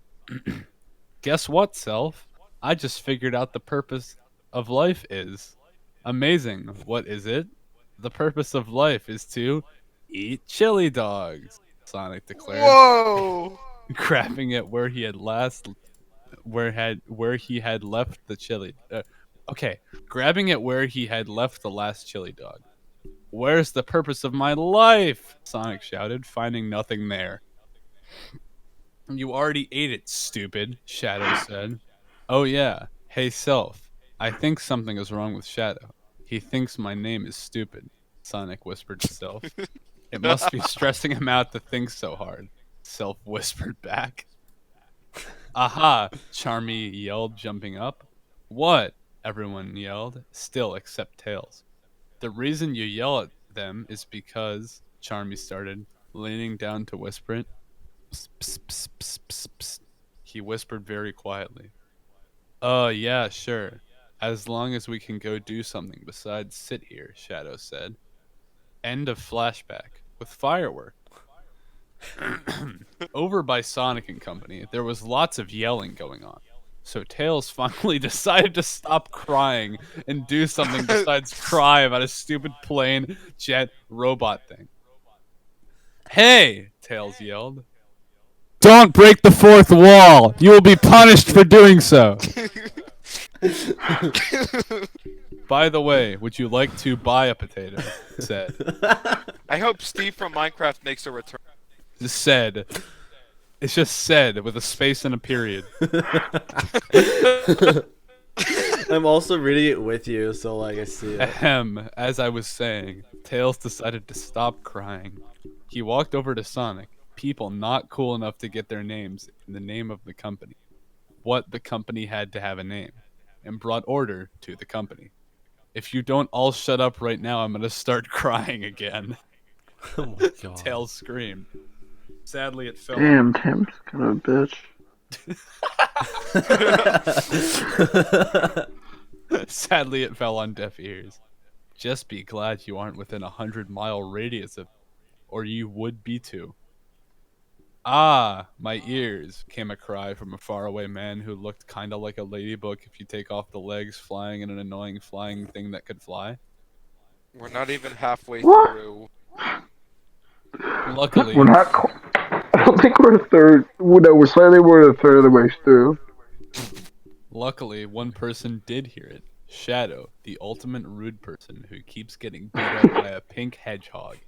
Guess what, Self? I just figured out the purpose of life is. Amazing. What is it? The purpose of life is to eat chili dogs, Sonic declared. Whoa! Grabbing at where he had left the chili. Grabbing at where he had left the last chili dog. Where's the purpose of my life? Sonic shouted, finding nothing there. You already ate it, stupid, Shadow said. Oh yeah. Hey, Self. I think something is wrong with Shadow. He thinks my name is stupid, Sonic whispered to Self. It must be stressing him out to think so hard, Self whispered back. Aha! Charmy yelled, jumping up. What? Everyone yelled, still except Tails. The reason you yell at them is because, Charmy started, leaning down to whisper it. Psst, psst, psst, psst, psst, psst. He whispered very quietly. Yeah, sure. As long as we can go do something besides sit here, Shadow said. End of flashback. With fireworks. Over by Sonic and Company, there was lots of yelling going on. So Tails finally decided to stop crying and do something besides cry about a stupid plane, jet, robot thing. Hey! Tails yelled. Don't break the fourth wall! You will be punished for doing so! By the way, would you like to buy a potato? Said. I hope Steve from Minecraft makes a return. Said. It's just said with a space and a period. I'm also reading it with you, so like I see it. Ahem. As I was saying, Tails decided to stop crying. He walked over to Sonic, people not cool enough to get their names in the name of the company. What the company had to have a name, and brought order to the company. If you don't all shut up right now, I'm gonna start crying again. Oh my god. Tails screamed. Sadly, it fell. Damn, Tim's kind of a bitch. Sadly, it fell on deaf ears. Just be glad you aren't within 100-mile radius of, or you would be too. Ah, my ears, came a cry from a faraway man who looked kinda like a ladybug if you take off the legs, flying in an annoying flying thing that could fly. We're not even halfway What? through. Luckily, We're not. don't think we're a third. No, we're slightly more than a third of the way through. Luckily, one person did hear it. Shadow, the ultimate rude person who keeps getting beat up by a pink hedgehog.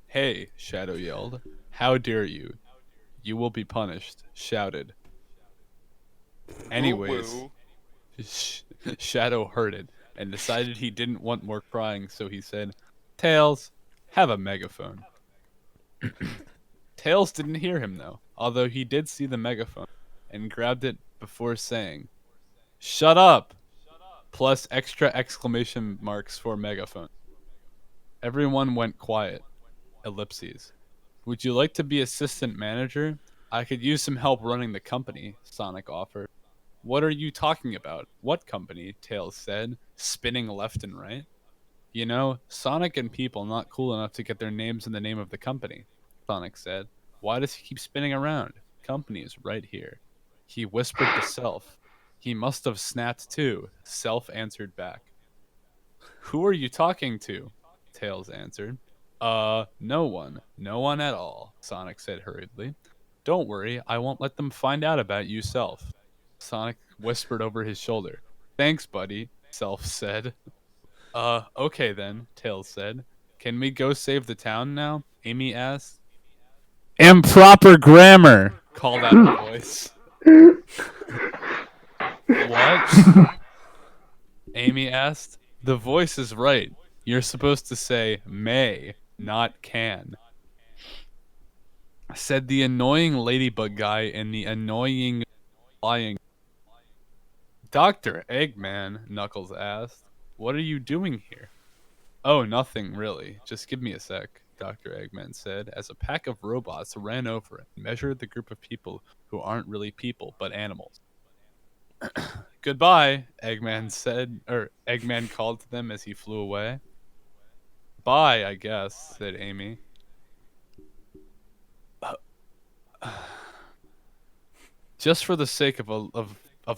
Hey, Shadow yelled. How dare you? You will be punished, shouted. Anyways, Woo-woo. Shadow heard it and decided he didn't want more crying, so he said, Tails, have a megaphone. Tails didn't hear him, though, although he did see the megaphone and grabbed it before saying, Shut up! Plus extra exclamation marks for megaphone. Everyone went quiet. Ellipses. Would you like to be assistant manager? I could use some help running the company, Sonic offered. What are you talking about? What company? Tails said, spinning left and right. You know, Sonic and people not cool enough to get their names in the name of the company, Sonic said. Why does he keep spinning around? Company is right here. He whispered to Self. He must have snapped too, Self answered back. Who are you talking to? Tails answered. No one. No one at all, Sonic said hurriedly. Don't worry, I won't let them find out about you, Self. Sonic whispered over his shoulder. Thanks, buddy, Self said. Okay then, Tails said. Can we go save the town now? Amy asked. Improper grammar, called out a voice. What? Amy asked. The voice is right. You're supposed to say may, not can, said the annoying ladybug guy in the annoying lying. Dr. Eggman, Knuckles asked. What are you doing here? Oh, nothing really. Just give me a sec, Dr. Eggman said, as a pack of robots ran over and measured the group of people who aren't really people, but animals. Goodbye, Eggman said, or Eggman called to them as he flew away. Bye, I guess, said Amy. Just for the sake of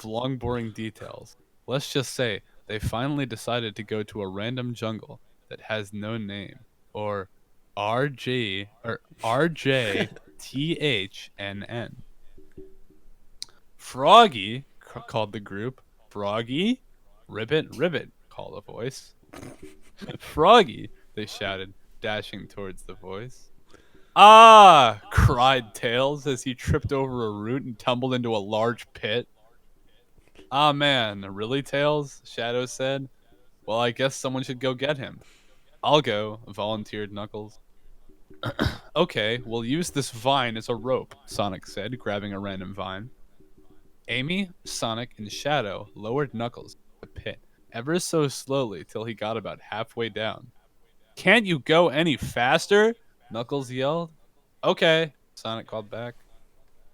long, boring details, let's just say they finally decided to go to a random jungle that has no name, or RJTHNN. Froggy, called the group. Froggy? Ribbit, ribbit, called a voice. Froggy, they shouted, dashing towards the voice. Ah! Cried Tails as he tripped over a root and tumbled into a large pit. Ah man, really, Tails? Shadow said. Well, I guess someone should go get him. I'll go, volunteered Knuckles. Okay, we'll use this vine as a rope, Sonic said, grabbing a random vine. Amy, Sonic, and Shadow lowered Knuckles into the pit ever so slowly till he got about halfway down. Can't you go any faster? Knuckles yelled. Okay, Sonic called back.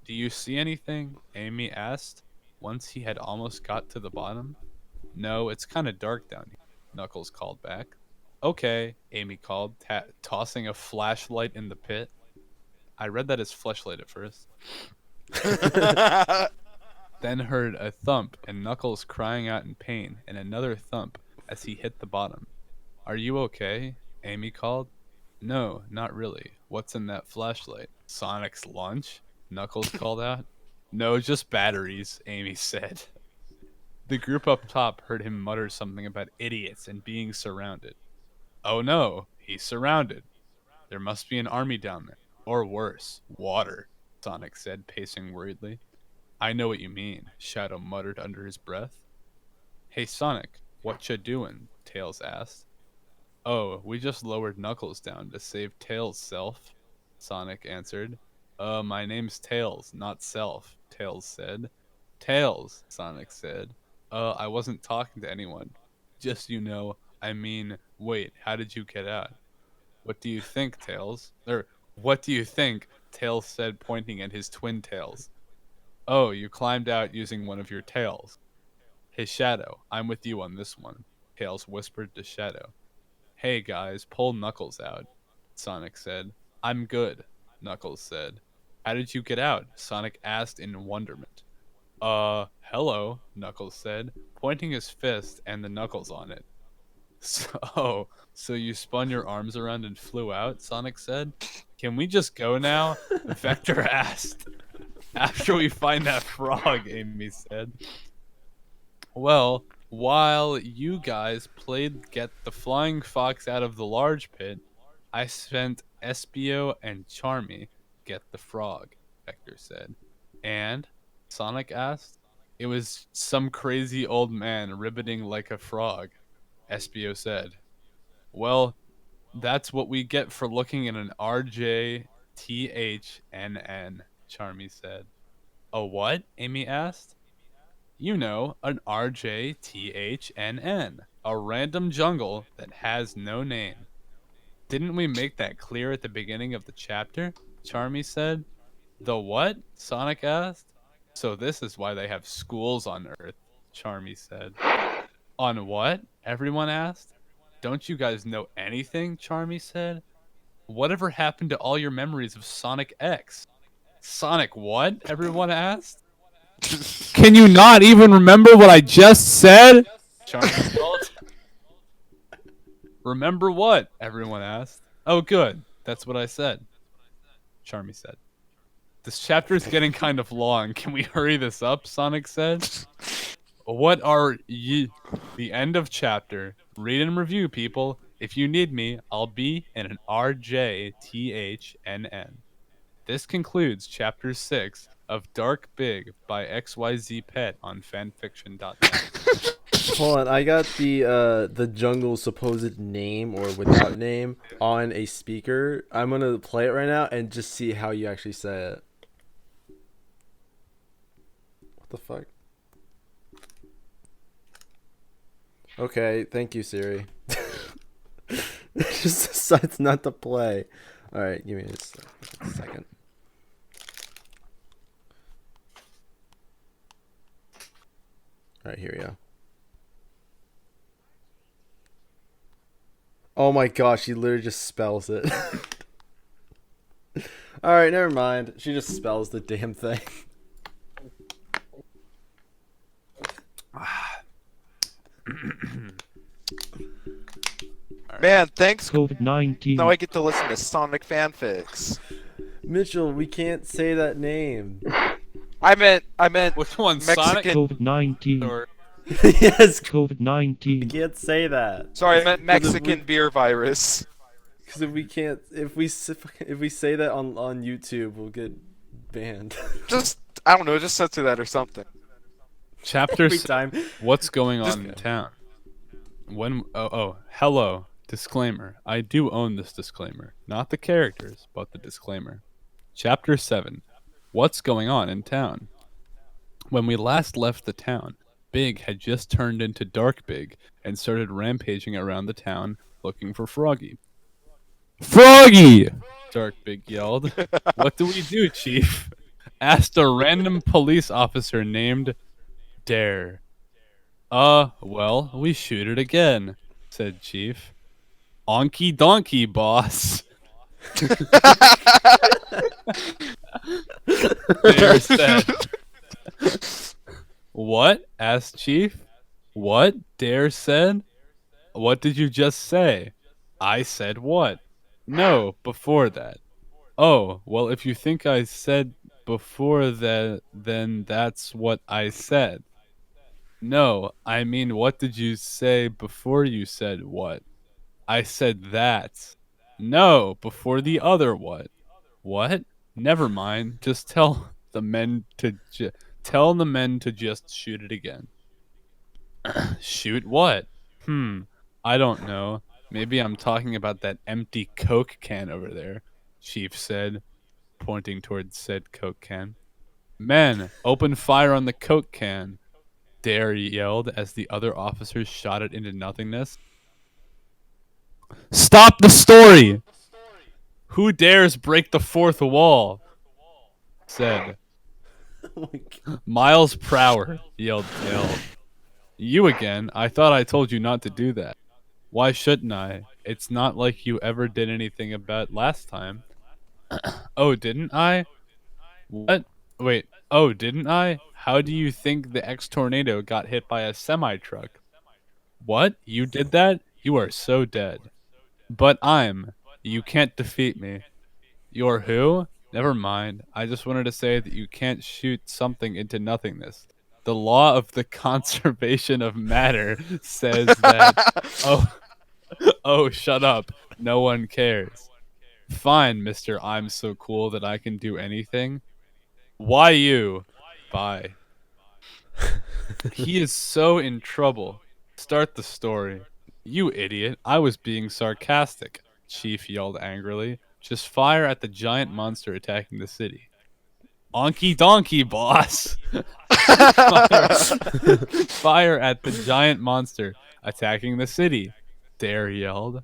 Do you see anything? Amy asked, once he had almost got to the bottom. No, it's kind of dark down here, Knuckles called back. Okay, Amy called, tossing a flashlight in the pit. I read that as fleshlight at first. Then heard a thump and Knuckles crying out in pain, and another thump as he hit the bottom. Are you okay? Amy called. No, not really. What's in that flashlight? Sonic's lunch? Knuckles called out. No, just batteries, Amy said. The group up top heard him mutter something about idiots and being surrounded. Oh no, he's surrounded. There must be an army down there. Or worse, water, Sonic said, pacing worriedly. I know what you mean, Shadow muttered under his breath. Hey Sonic, what ya doing? Tails asked. Oh, we just lowered Knuckles down to save Tails' self, Sonic answered. My name's Tails, not Self, Tails said. Tails, Sonic said. I wasn't talking to anyone. Just, I mean, wait, how did you get out? What do you think, Tails? What do you think? Tails said, pointing at his twin tails. Oh, you climbed out using one of your tails. Hey, Shadow, I'm with you on this one, Tails whispered to Shadow. Hey, guys, pull Knuckles out, Sonic said. I'm good, Knuckles said. How did you get out? Sonic asked in wonderment. Hello, Knuckles said, pointing his fist and the knuckles on it. So, So you spun your arms around and flew out, Sonic said. Can we just go now? Vector asked. After we find that frog, Amy said. Well, while you guys played Get the Flying Fox Out of the Large Pit, I spent Espio and Charmy get the frog, Vector said. And? Sonic asked. It was some crazy old man ribbiting like a frog, Espio said. Well, that's what we get for looking at an RJTHNN, Charmy said. A what? Amy asked. You know, an RJTHNN, a random jungle that has no name. Didn't we make that clear at the beginning of the chapter? Charmy said. The what? Sonic asked. So this is why they have schools on Earth, Charmy said. On what? Everyone asked. Don't you guys know anything? Charmy said. Whatever happened to all your memories of Sonic X? Sonic what? Everyone asked. Can you not even remember what I just said? Charmy called. Remember what? Everyone asked. Oh, good. That's what I said. Charmy said. This chapter is getting kind of long. Can we hurry this up? Sonic said. What are ye? The end of chapter. Read and review, people. If you need me, I'll be in an RJTHNN. This concludes chapter 6 of Dark Big by XYZ Pet on fanfiction.net. Hold on, I got the jungle's supposed name or without name on a speaker. I'm gonna play it right now and just see how you actually say it. What the fuck? Okay, thank you, Siri. It just decides not to play. Alright, give me just a second. Alright, here we go. Oh my gosh, she literally just spells it. Alright, never mind. She just spells the damn thing. Man, thanks. COVID-19. Now I get to listen to Sonic fanfics. Mitchell, we can't say that name. I meant Which one, Mexican. Sonic COVID-19. or Yes, we COVID-19. can't say that. Sorry, I meant Mexican beer virus. Because if we can't, if we say that on YouTube, we'll get banned. Just, I don't know, just censor that or something. chapter Every 6? time. What's going on in town? Hello. Disclaimer. I do own this disclaimer. Not the characters, but the disclaimer. Chapter 7. What's going on in town? When we last left the town, Big had just turned into Dark Big and started rampaging around the town looking for Froggy. Froggy! Dark Big yelled. What do we do, Chief? Asked a random police officer named Dare. Well, we shoot it again, said Chief. Onky donkey, boss. Dare said. What? Asked Chief. What? Dare said. What did you just say? I said what? No, before that. Oh, well, if you think I said before that, then that's what I said. No, I mean, what did you say before you said what? I said that. No, before the other what? What? Never mind. Just tell the men to just shoot it again. Shoot what? I don't know. Maybe I'm talking about that empty Coke can over there, Chief said, pointing towards said Coke can. Men, open fire on the Coke can, Dare yelled as the other officers shot it into nothingness. Stop the story! Who dares break the fourth wall? Said. Oh my God. Miles Prower, yelled Dale. You again? I thought I told you not to do that. Why shouldn't I? It's not like you ever did anything about last time. Oh, didn't I? What? Wait, oh, didn't I? How do you think the X-Tornado got hit by a semi-truck? What? You did that? You are so dead. But you can't defeat me. You're who? Never mind. I just wanted to say that you can't shoot something into nothingness. The law of the conservation of matter says that. Oh, oh, shut up. No one cares. Fine, Mr. I'm so cool that I can do anything. Why you? Bye. He is so in trouble. Start the story. You idiot. I was being sarcastic, Chief yelled angrily. Just fire at the giant monster attacking the city. Onky donkey, boss! Fire at the giant monster attacking the city, Dare yelled.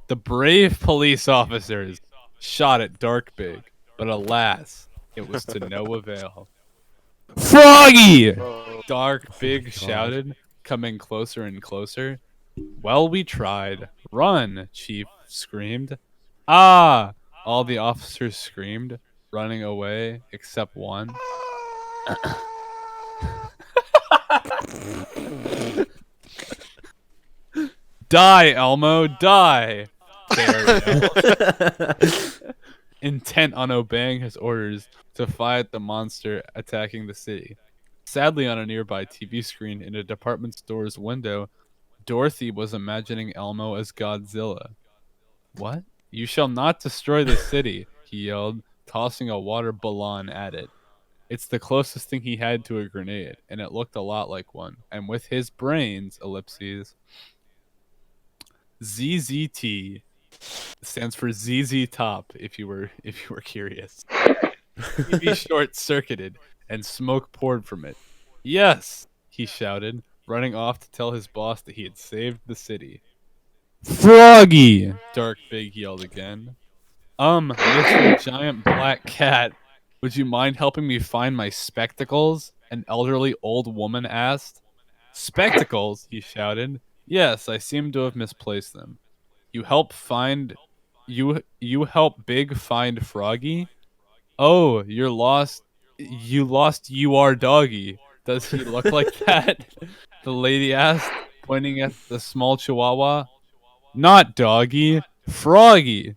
The brave police officers shot at Dark Big, but alas, it was to no avail. Froggy! Dark Big shouted, coming closer and closer. Well, we tried. Run, Chief screamed. Ah! All the officers screamed, running away except one. Die, Elmo, die! Bear yelled, intent on obeying his orders to fight the monster attacking the city. Sadly, on a nearby TV screen in a department store's window, Dorothy was imagining Elmo as Godzilla. What? You shall not destroy the city, he yelled, tossing a water balloon at it. It's the closest thing he had to a grenade, and it looked a lot like one. And with his brains, ellipses, ZZT stands for ZZ Top. If you were curious, TV short circuited and smoke poured from it. Yes, he shouted, running off to tell his boss that he had saved the city. Froggy! Dark Big yelled again. Mr. Giant Black Cat, would you mind helping me find my spectacles? An elderly old woman asked. Spectacles? He shouted. Yes, I seem to have misplaced them. You help Big find Froggy? Oh, you're lost. You lost Doggy. Does he look like that? The lady asked, pointing at the small chihuahua. Not Doggy, Froggy.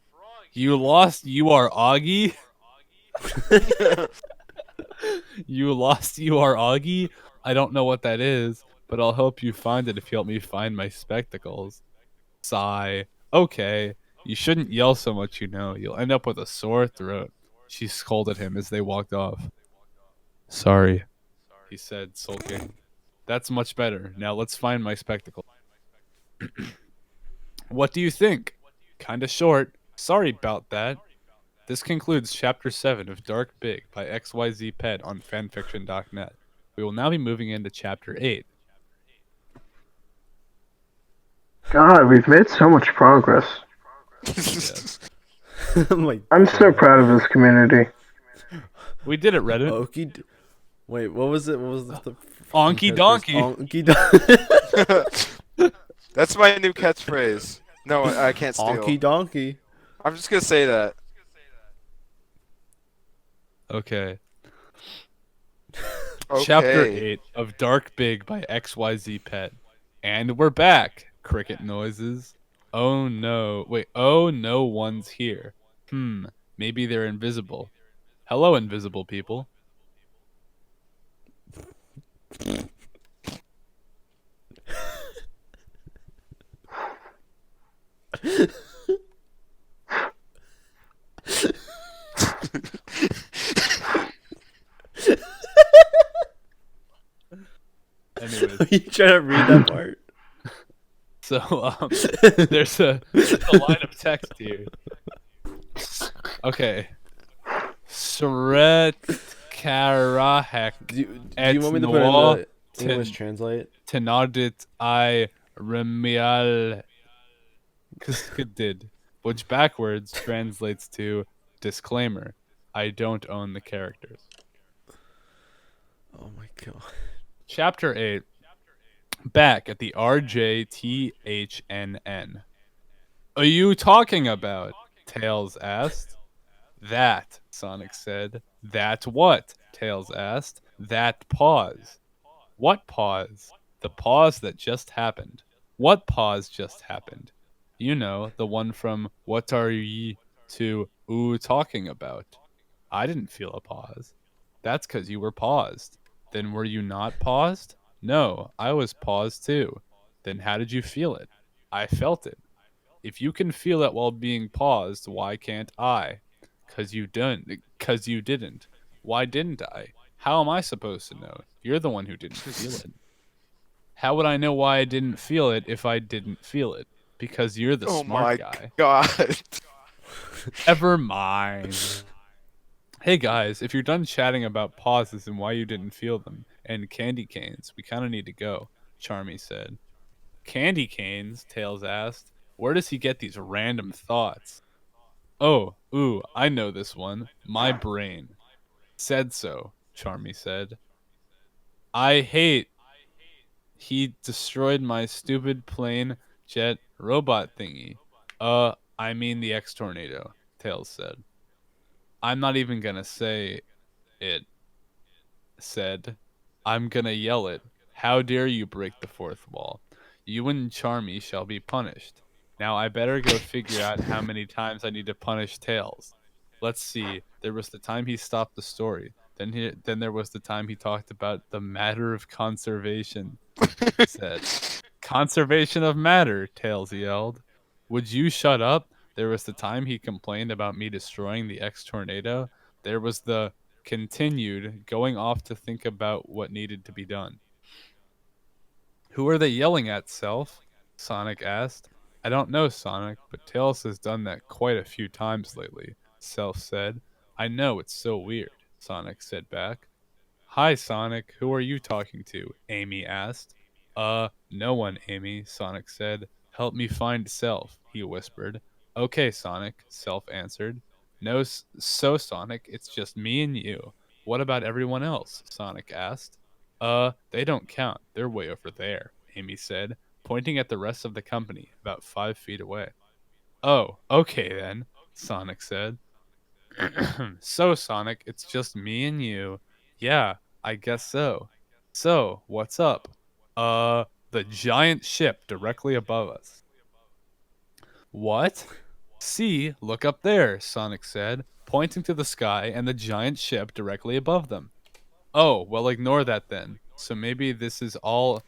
You lost Augie? You lost Augie? I don't know what that is, but I'll help you find it if you help me find my spectacles. Sigh. Okay. You shouldn't yell so much, you know. You'll end up with a sore throat. She scolded him as they walked off. Sorry, he said, sulking. That's much better. Now let's find my spectacles. What do you think? Kinda short. Sorry about that. This concludes Chapter 7 of Dark Big by XYZ Pet on fanfiction.net. We will now be moving into Chapter 8. God, we've made so much progress. Yes. I'm so proud of this community. We did it, Reddit. Wait, what was it? What was the Onky donkey. Onky donkey. That's my new catchphrase. No, I can't steal. Onky donkey. I'm just gonna say that. Okay. Okay. Chapter 8 of Dark Big by XYZ Pet. And we're back. Cricket noises. Oh no. Wait, oh no one's here. Maybe they're invisible. Hello, invisible people. Anyways. Are you trying to read that part? So, there's a line of text here. Okay. Sret Karahek. Do you want me to put in the English translate? Tenardit I Remial Kuskadid, which backwards translates to disclaimer. I don't own the characters. Oh my god. Chapter 8. Back at the RJTHNN. Are you talking about? Tails asked. That, Sonic said. That what? Tails asked. That pause. What pause? The pause that just happened. What pause just happened? You know, the one from "What are ye to ooh talking about?" I didn't feel a pause. That's 'cause you were paused. Then were you not paused? No, I was paused too. Then how did you feel it? I felt it. If you can feel it while being paused, why can't I? 'Cause you didn't. 'Cause you didn't. Why didn't I? How am I supposed to know? You're the one who didn't feel it. How would I know why I didn't feel it if I didn't feel it? Because you're the Oh smart my guy. god. Never mind. Hey guys, if you're done chatting about pauses and why you didn't feel them, and candy canes, we kind of need to go, Charmy said. Candy canes? Tails asked. Where does he get these random thoughts? Oh, ooh, I know this one. My brain. Said so, Charmy said. I hate. He destroyed my stupid plane jet robot thingy. I mean the X-Tornado, Tails said. I'm not even gonna say it, said. I'm gonna yell it. How dare you break the fourth wall? You and Charmy shall be punished. Now I better go figure out how many times I need to punish Tails. Let's see. There was the time he stopped the story. Then there was the time he talked about the matter of conservation. Said. Conservation of matter, Tails yelled. Would you shut up? There was the time he complained about me destroying the X-Tornado. There was the continued going off to think about what needed to be done. Who are they yelling at, Self? Sonic asked. I don't know, Sonic, but Tails has done that quite a few times lately, Self said. I know, it's so weird, Sonic said back. Hi, Sonic. Who are you talking to? Amy asked. No one, Amy, Sonic said. Help me find Self, he whispered. Okay, Sonic, Self answered. No, so Sonic, it's just me and you. What about everyone else? Sonic asked. They don't count. They're way over there, Amy said, pointing at the rest of the company, about 5 feet away. Oh, okay then, Sonic said. So, Sonic, it's just me and you. Yeah, I guess so. So, what's up? The giant ship directly above us. What? See, look up there, Sonic said, pointing to the sky and the giant ship directly above them. Oh, well, ignore that then. So maybe when this is all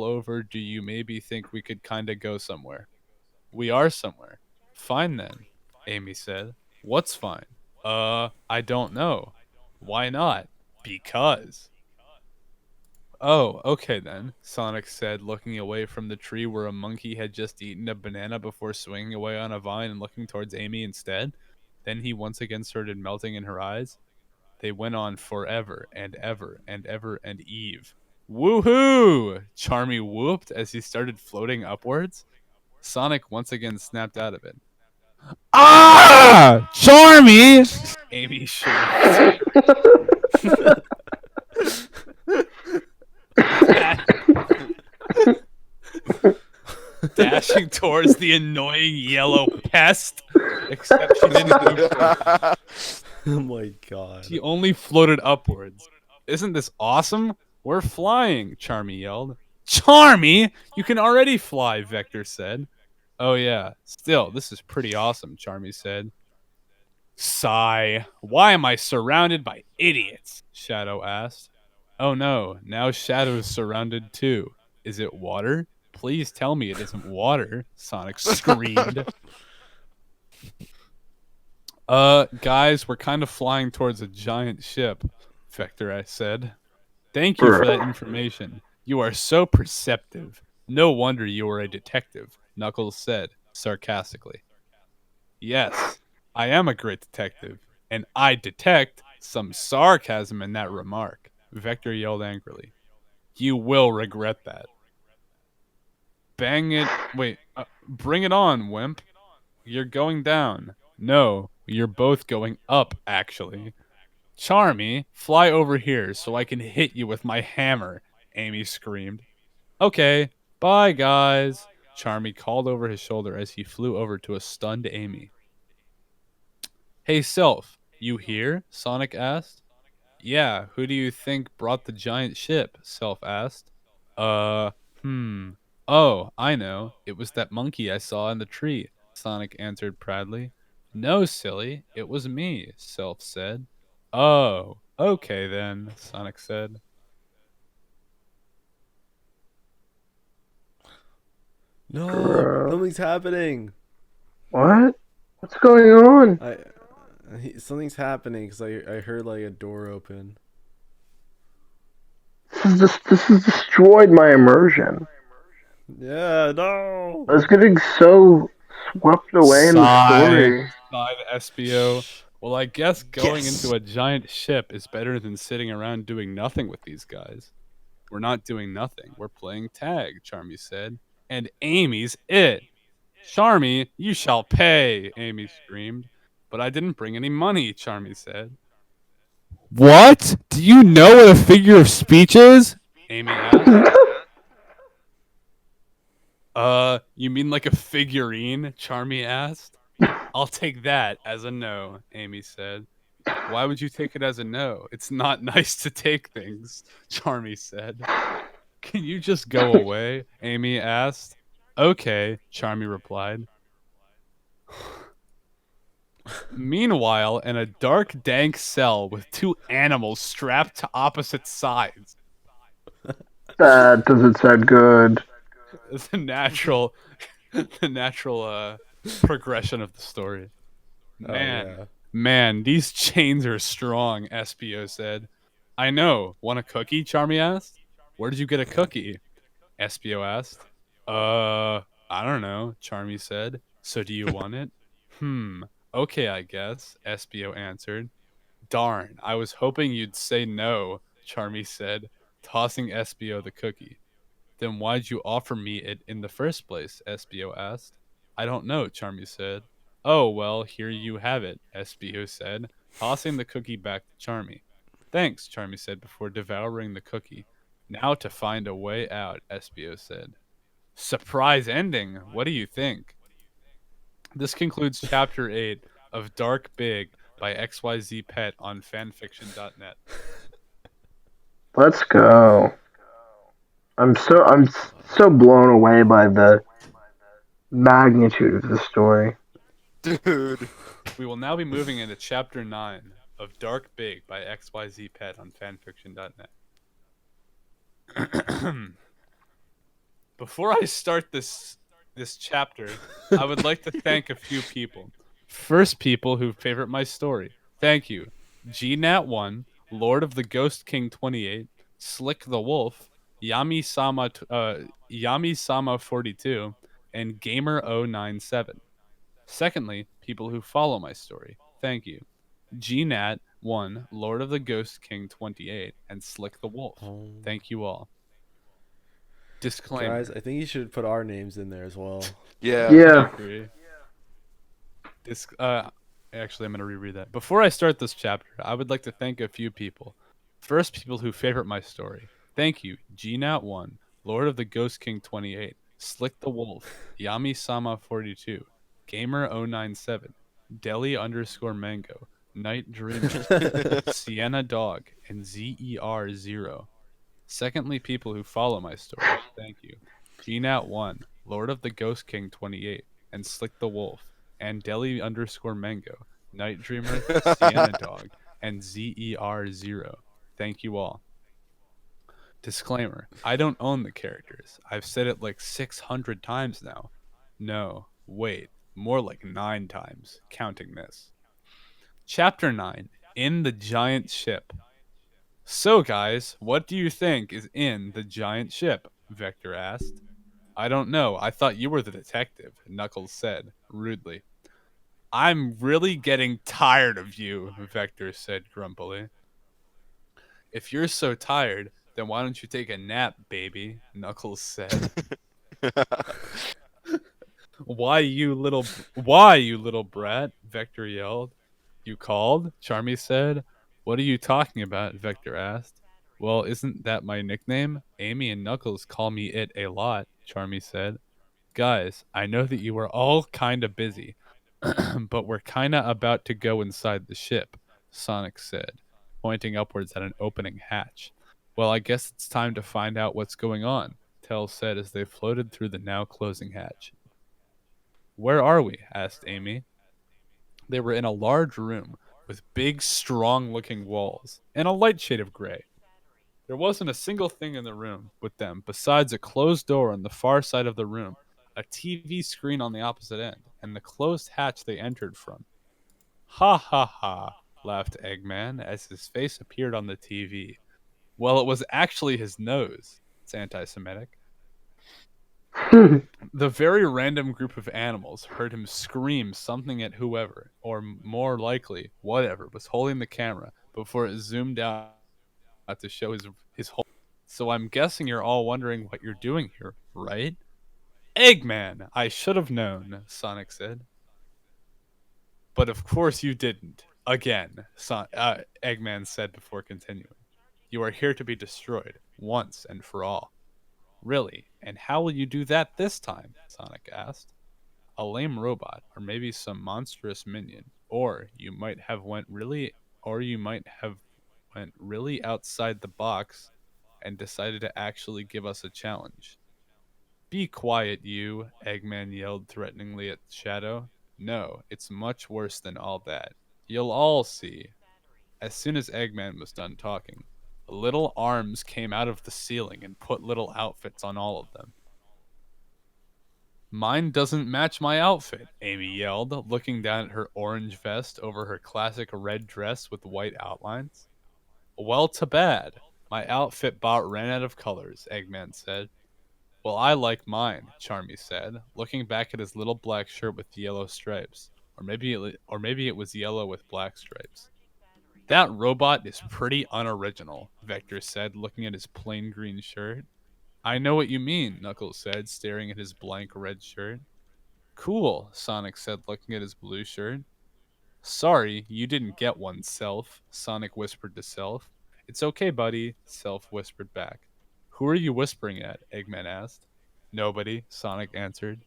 over, do you maybe think we could kinda go somewhere? We are somewhere. Fine then, Amy said. What's fine? I don't know. Why not? Because. Oh, okay then, Sonic said, looking away from the tree where a monkey had just eaten a banana before swinging away on a vine and looking towards Amy instead. Then he once again started melting in her eyes. They went on forever and ever and ever and Eve. Woohoo! Charmy whooped as he started floating upwards. Sonic once again snapped out of it. Ah! Charmy! Amy shrieked. Dashing towards the annoying yellow pest. Except she didn't move. Oh my god. She only floated upwards. Isn't this awesome? We're flying, Charmy yelled. Charmy? You can already fly, Vector said. Oh yeah, still, this is pretty awesome, Charmy said. Sigh. Why am I surrounded by idiots? Shadow asked. Oh no, now Shadow's surrounded too. Is it water? Please tell me it isn't water, Sonic screamed. Guys, we're kind of flying towards a giant ship, Vector, I said. Thank you for that information. You are so perceptive. No wonder you are a detective, Knuckles said, sarcastically. Yes, I am a great detective, and I detect some sarcasm in that remark, Vector yelled angrily. You will regret that. Bring it on, wimp. You're going down. No, you're both going up, actually. Charmy, fly over here so I can hit you with my hammer, Amy screamed. Okay, bye guys, Charmy called over his shoulder as he flew over to a stunned Amy. Hey Self, you here? Sonic asked. Yeah, who do you think brought the giant ship? Self asked. Oh, Oh, I know. It was that monkey I saw in the tree, Sonic answered proudly. No, silly. It was me, Self said. Oh, okay then, Sonic said. No, something's happening. What? What's going on? Something's happening because I heard like a door open. This has destroyed my immersion. Yeah, no. I was getting so swept away in the story. Sighed SBO. Well, I guess going into a giant ship is better than sitting around doing nothing with these guys. We're not doing nothing. We're playing tag, Charmy said. And Amy's it. Charmy, you shall pay, Amy screamed. But I didn't bring any money, Charmy said. What? Do you know what a figure of speech is? Amy asked. You mean like a figurine? Charmy asked. I'll take that as a no, Amy said. Why would you take it as a no? It's not nice to take things, Charmy said. Can you just go away? Amy asked. Okay, Charmy replied. Meanwhile, in a dark, dank cell with two animals strapped to opposite sides. That doesn't sound good. The natural progression of the story. Man, these chains are strong, SBO said. I know. Want a cookie? Charmy asked. Where did you get a cookie? SBO asked. I don't know, Charmy said. So do you want it? Okay, I guess, SBO answered. Darn, I was hoping you'd say no, Charmy said, tossing SBO the cookie. Then why'd you offer me it in the first place? SBO asked. I don't know, Charmy said. Oh, well, here you have it, SBO said, tossing the cookie back to Charmy. Thanks, Charmy said before devouring the cookie. Now to find a way out, SBO said. Surprise ending. What do you think? This concludes Chapter 8 of Dark Big by XYZ Pet on fanfiction.net. Let's go. I'm so blown away by the magnitude of the story. Dude. We will now be moving into Chapter 9 of Dark Big by XYZ Pet on fanfiction.net. Before I start this chapter, I would like to thank a few people. First, people who favorite my story. Thank you. GNat1, Lord of the Ghost King 28, Slick the Wolf, Yami-sama 42, and Gamer097. Secondly, people who follow my story. Thank you. GNat1, Lord of the Ghost King 28, and Slick the Wolf. Thank you all. Disclaimer. Guys, I think you should put our names in there as well. Yeah. I agree. Actually, I'm going to reread that. Before I start this chapter, I would like to thank a few people. First, people who favorite my story. Thank you, GNat1, Lord of the Ghost King 28, Slick the Wolf, Yami-sama 42, Gamer097, Deli_Mango, Night Dreamer, Sienadog, and ZER0. Secondly, people who follow my story. Thank you. GNat1, Lord of the Ghost King 28, and Slick the Wolf, and Deli_Mango, Night Dreamer, Sienadog, and ZER0. Thank you all. Disclaimer. I don't own the characters. I've said it like 600 times now. No, wait. More like 9 times, counting this. Chapter 9. In the Giant Ship. So, guys, what do you think is in the giant ship? Vector asked. I don't know. I thought you were the detective, Knuckles said, rudely. I'm really getting tired of you, Vector said grumpily. If you're so tired, then why don't you take a nap, baby? Knuckles said. Why, you little brat? Vector yelled. You called? Charmy said. What are you talking about? Vector asked. Well, isn't that my nickname? Amy and Knuckles call me it a lot, Charmy said. Guys, I know that you are all kinda busy, but we're kinda about to go inside the ship, Sonic said, pointing upwards at an opening hatch. Well, I guess it's time to find out what's going on, hotel said as they floated through the now closing hatch. "Where are we?" asked Amy. They were in a large room with big, strong-looking walls and a light shade of gray. There wasn't a single thing in the room with them besides a closed door on the far side of the room, a TV screen on the opposite end, and the closed hatch they entered from. "Ha ha ha," laughed Eggman as his face appeared on the TV. Well, it was actually his nose. It's anti-Semitic. The very random group of animals heard him scream something at whoever, or more likely, whatever, was holding the camera before it zoomed out to show his whole. "So I'm guessing you're all wondering what you're doing here, right?" "Eggman, I should have known," Sonic said. "But of course you didn't. Again," Eggman said before continuing. "You are here to be destroyed, once and for all." "Really? And how will you do that this time?" Sonic asked. "A lame robot, or maybe some monstrous minion, or you might have went really outside the box and decided to actually give us a challenge." "Be quiet, you," Eggman yelled threateningly at Shadow. "No, it's much worse than all that. You'll all see." As soon as Eggman was done talking, little arms came out of the ceiling and put little outfits on all of them. "Mine doesn't match my outfit," Amy yelled, looking down at her orange vest over her classic red dress with white outlines. "Well, too bad. My outfit bot ran out of colors," Eggman said. "Well, I like mine," Charmy said, looking back at his little black shirt with yellow stripes. Or maybe it was yellow with black stripes. "That robot is pretty unoriginal," Vector said, looking at his plain green shirt. "I know what you mean," Knuckles said, staring at his blank red shirt. "Cool," Sonic said, looking at his blue shirt. "Sorry, you didn't get one, Self," Sonic whispered to Self. "It's okay, buddy," Self whispered back. "Who are you whispering at?" Eggman asked. "Nobody," Sonic answered.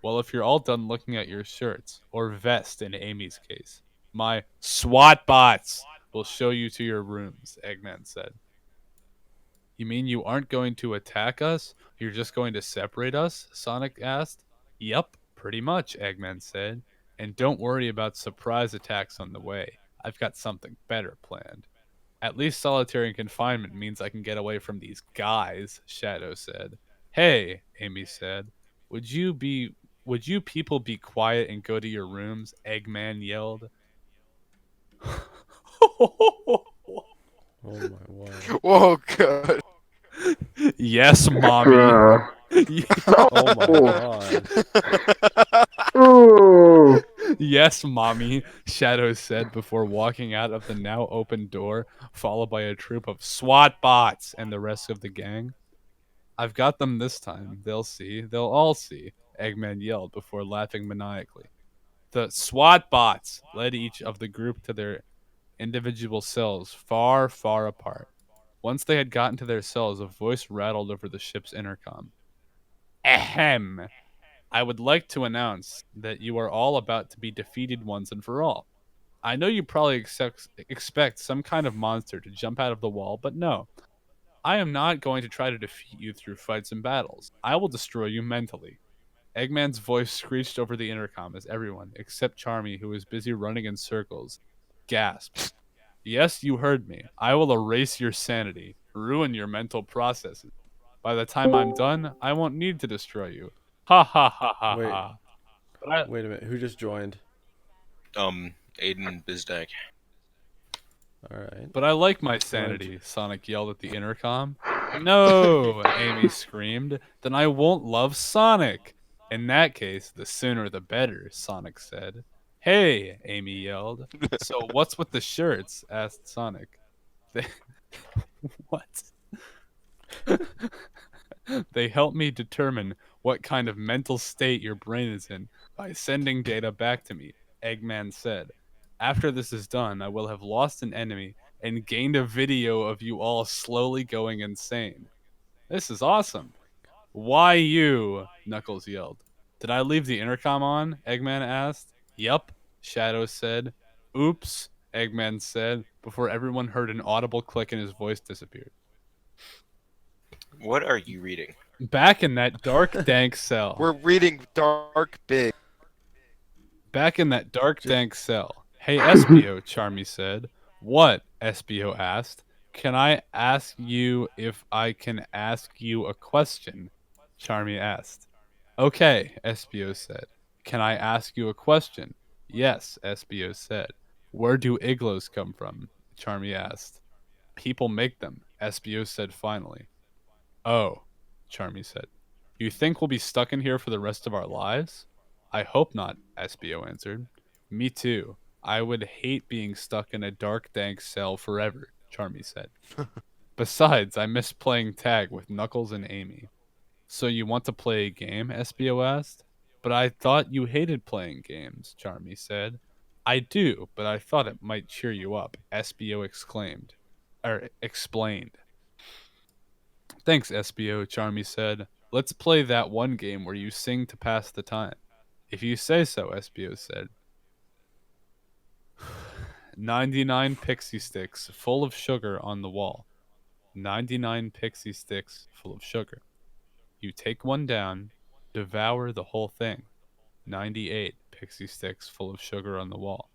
"Well, if you're all done looking at your shirts, or vest in Amy's case, my SWAT bots will show you to your rooms," Eggman said. "You mean you aren't going to attack us? You're just going to separate us?" Sonic asked. "Yep, pretty much," Eggman said. "And don't worry about surprise attacks on the way. I've got something better planned." "At least solitary confinement means I can get away from these guys," Shadow said. "Hey," Amy said. Would you people be quiet and go to your rooms?" Eggman yelled. Oh my word. Whoa, God. "Yes, mommy." Bruh. Oh my god. Ooh. "Yes, mommy," Shadow said before walking out of the now open door, followed by a troop of SWAT bots and the rest of the gang. "I've got them this time. They'll see. They'll all see," Eggman yelled before laughing maniacally. The SWAT bots led each of the group to their individual cells far, far apart. Once they had gotten to their cells, a voice rattled over the ship's intercom. "Ahem. I would like to announce that you are all about to be defeated once and for all. I know you probably expect some kind of monster to jump out of the wall, but no. I am not going to try to defeat you through fights and battles. I will destroy you mentally." Eggman's voice screeched over the intercom as everyone, except Charmy, who was busy running in circles, gasped. "Yes, you heard me. I will erase your sanity, ruin your mental processes. By the time I'm done, I won't need to destroy you. Ha ha ha ha Wait. ha." But Wait a minute. Who just joined? Aiden Bizdak. Alright. I like my sanity, Sonic yelled at the intercom. "No," Amy screamed. "Then I won't love Sonic." "In that case, the sooner the better," Sonic said. "Hey," Amy yelled. "So what's with the shirts?" asked Sonic. They... What? "They help me determine what kind of mental state your brain is in by sending data back to me," Eggman said. "After this is done, I will have lost an enemy and gained a video of you all slowly going insane. This is awesome." "Why you?" Knuckles yelled. "Did I leave the intercom on?" Eggman asked. "Yup," Shadow said. "Oops," Eggman said, before everyone heard an audible click and his voice disappeared. What are you reading? Back in that dark, dank cell. We're reading Dark Big. Back in that dark, dank cell. Hey, Espio, Charmy said. What? Espio asked. Can I ask you if I can ask you a question? Charmy asked. Okay, Espio said. Can I ask you a question? Yes, Espio said. Where do igloos come from? Charmy asked. People make them, Espio said finally. Oh, Charmy said. You think we'll be stuck in here for the rest of our lives? I hope not, Espio answered. Me too. I would hate being stuck in a dark, dank cell forever, Charmy said. Besides, I miss playing tag with Knuckles and Amy. So you want to play a game? Espio asked. But I thought you hated playing games, Charmy said. I do, but I thought it might cheer you up, Espio explained. Thanks, Espio, Charmy said. Let's play that one game where you sing to pass the time. If you say so, Espio said. 99 pixie sticks full of sugar on the wall. 99 pixie sticks full of sugar. You take one down, devour the whole thing. 98 pixie sticks full of sugar on the wall.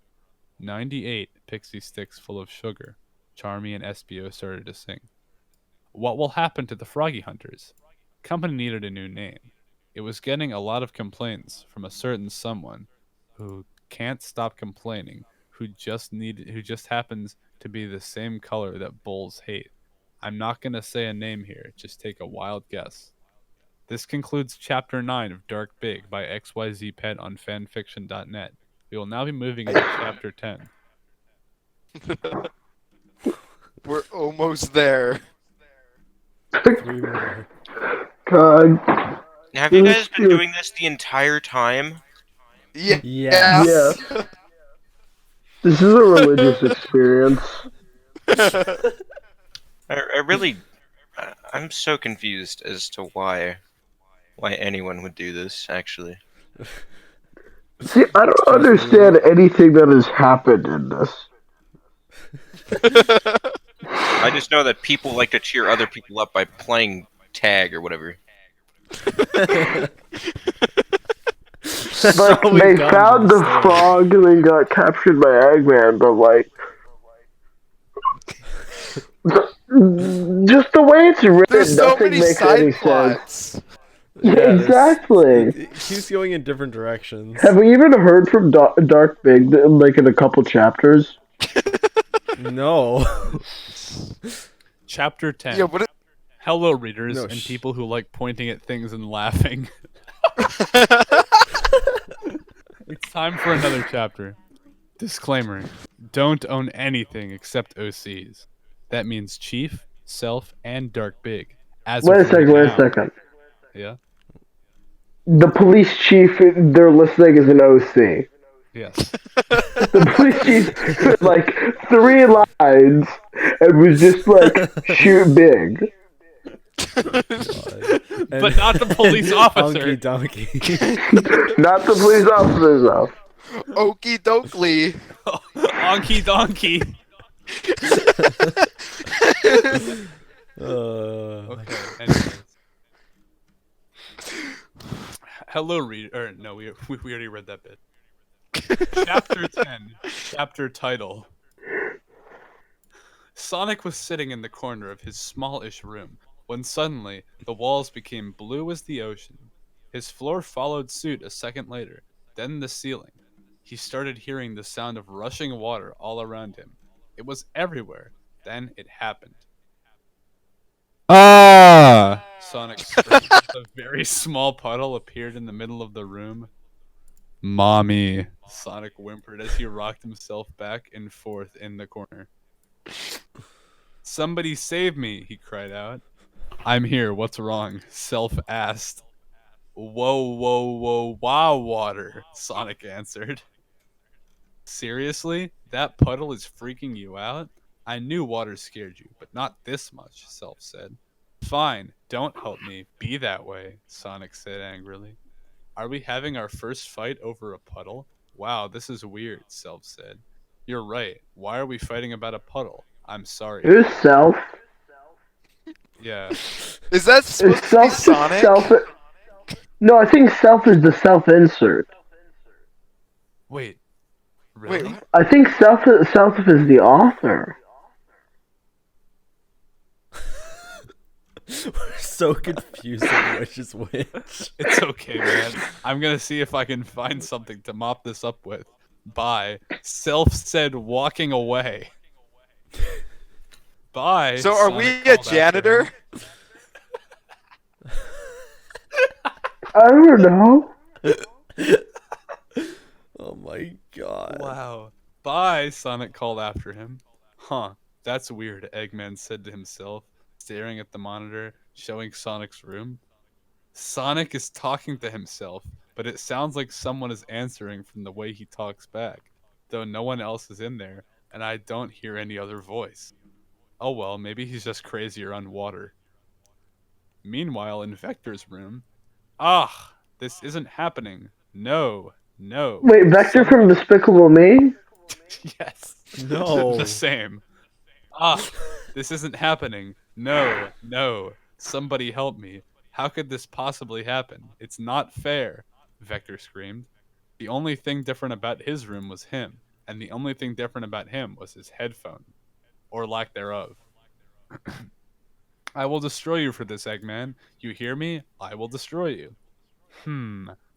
98 pixie sticks full of sugar. Charmy and Espio started to sing. What will happen to the Froggy Hunters? Company needed a new name. It was getting a lot of complaints from a certain someone who can't stop complaining, who just happens to be the same color that bulls hate. I'm not going to say a name here, just take a wild guess. This concludes Chapter 9 of Dark Big by XYZ Pet on fanfiction.net. We will now be moving into Chapter 10. We're almost there. 3 more. God. Have you guys been doing this the entire time? Yeah. Yes. Yeah. This is a religious experience. I'm so confused as to why anyone would do this, actually. See, I don't understand anything that has happened in this. I just know that people like to cheer other people up by playing tag or whatever. Like, they found the frog and then got captured by Eggman, but like... just the way it's written, There's so nothing many makes side any plots. sense. Yeah, exactly. It keeps going in different directions. Have we even heard from Dark Big, like, in a couple chapters? No. Chapter 10. Yeah, what? Hello, readers No, and people who like pointing at things and laughing. It's time for another chapter. Disclaimer. Don't own anything except OCs. That means Chief, Self, and Dark Big. Wait a second. Yeah? The police chief they're listening is an OC. Yes. The police chief, like, 3 lines and was just like, shoot big. But not the police officer. Honky donkey. Not the police officers, though. Okie dokley. Onky donkey. Okay, anyways. Hello, reader. No, we already read that bit. Chapter 10. Chapter title. Sonic was sitting in the corner of his smallish room when suddenly the walls became blue as the ocean. His floor followed suit a second later, then the ceiling. He started hearing the sound of rushing water all around him. It was everywhere. Then it happened. Ah! Sonic screamed. A very small puddle appeared in the middle of the room. Mommy, Sonic whimpered as he rocked himself back and forth in the corner. Somebody save me, he cried out. I'm here, what's wrong? Self asked. Whoa, wow, water, Sonic answered. Seriously? That puddle is freaking you out? I knew water scared you, but not this much, Self said. Fine, don't help me. Be that way, Sonic said angrily. Are we having our first fight over a puddle? Wow, this is weird, Self said. You're right. Why are we fighting about a puddle? I'm sorry. Who's Self? Yeah. Is that supposed Is to be self just Sonic? self? No, I think self is the self insert. Wait, really? Wait, what? I think self is the author. We're so confused on which is which. It's okay, man. I'm gonna see if I can find something to mop this up with. By Self said walking away. By So are Sonic we a called after janitor? him. I don't know. Oh my god. Wow. Bye, Sonic called after him. Huh, that's weird, Eggman said to himself, staring at the monitor showing Sonic's room. Sonic is talking to himself, but it sounds like someone is answering from the way he talks back, though no one else is in there, and I don't hear any other voice. Oh well, maybe he's just crazier on water. Meanwhile, in Vector's room, ah, this isn't happening. No, no. Wait, Vector from Somebody... Despicable Me? Yes. No. The same. Ah, this isn't happening. No, no. Somebody help me. How could this possibly happen? It's not fair, Vector screamed. The only thing different about his room was him, and the only thing different about him was his headphone, or lack thereof. I will destroy you for this, Eggman. You hear me? I will destroy you.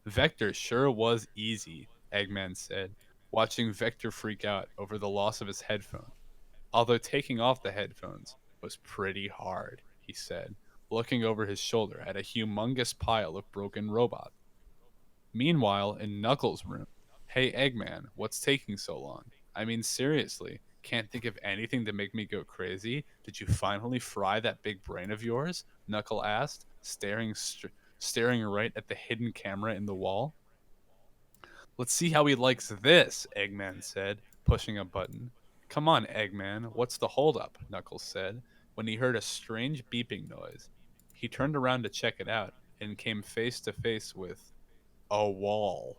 Vector sure was easy, Eggman said, watching Vector freak out over the loss of his headphone. Although taking off the headphones was pretty hard, he said, looking over his shoulder at a humongous pile of broken robot. Meanwhile, in Knuckles' room, hey Eggman, what's taking so long? I mean, seriously, can't think of anything to make me go crazy? Did you finally fry that big brain of yours? Knuckle asked, staring right at the hidden camera in the wall. Let's see how he likes this, Eggman said, pushing a button. Come on, Eggman, what's the holdup? Knuckles said, when he heard a strange beeping noise. He turned around to check it out and came face to face with a wall.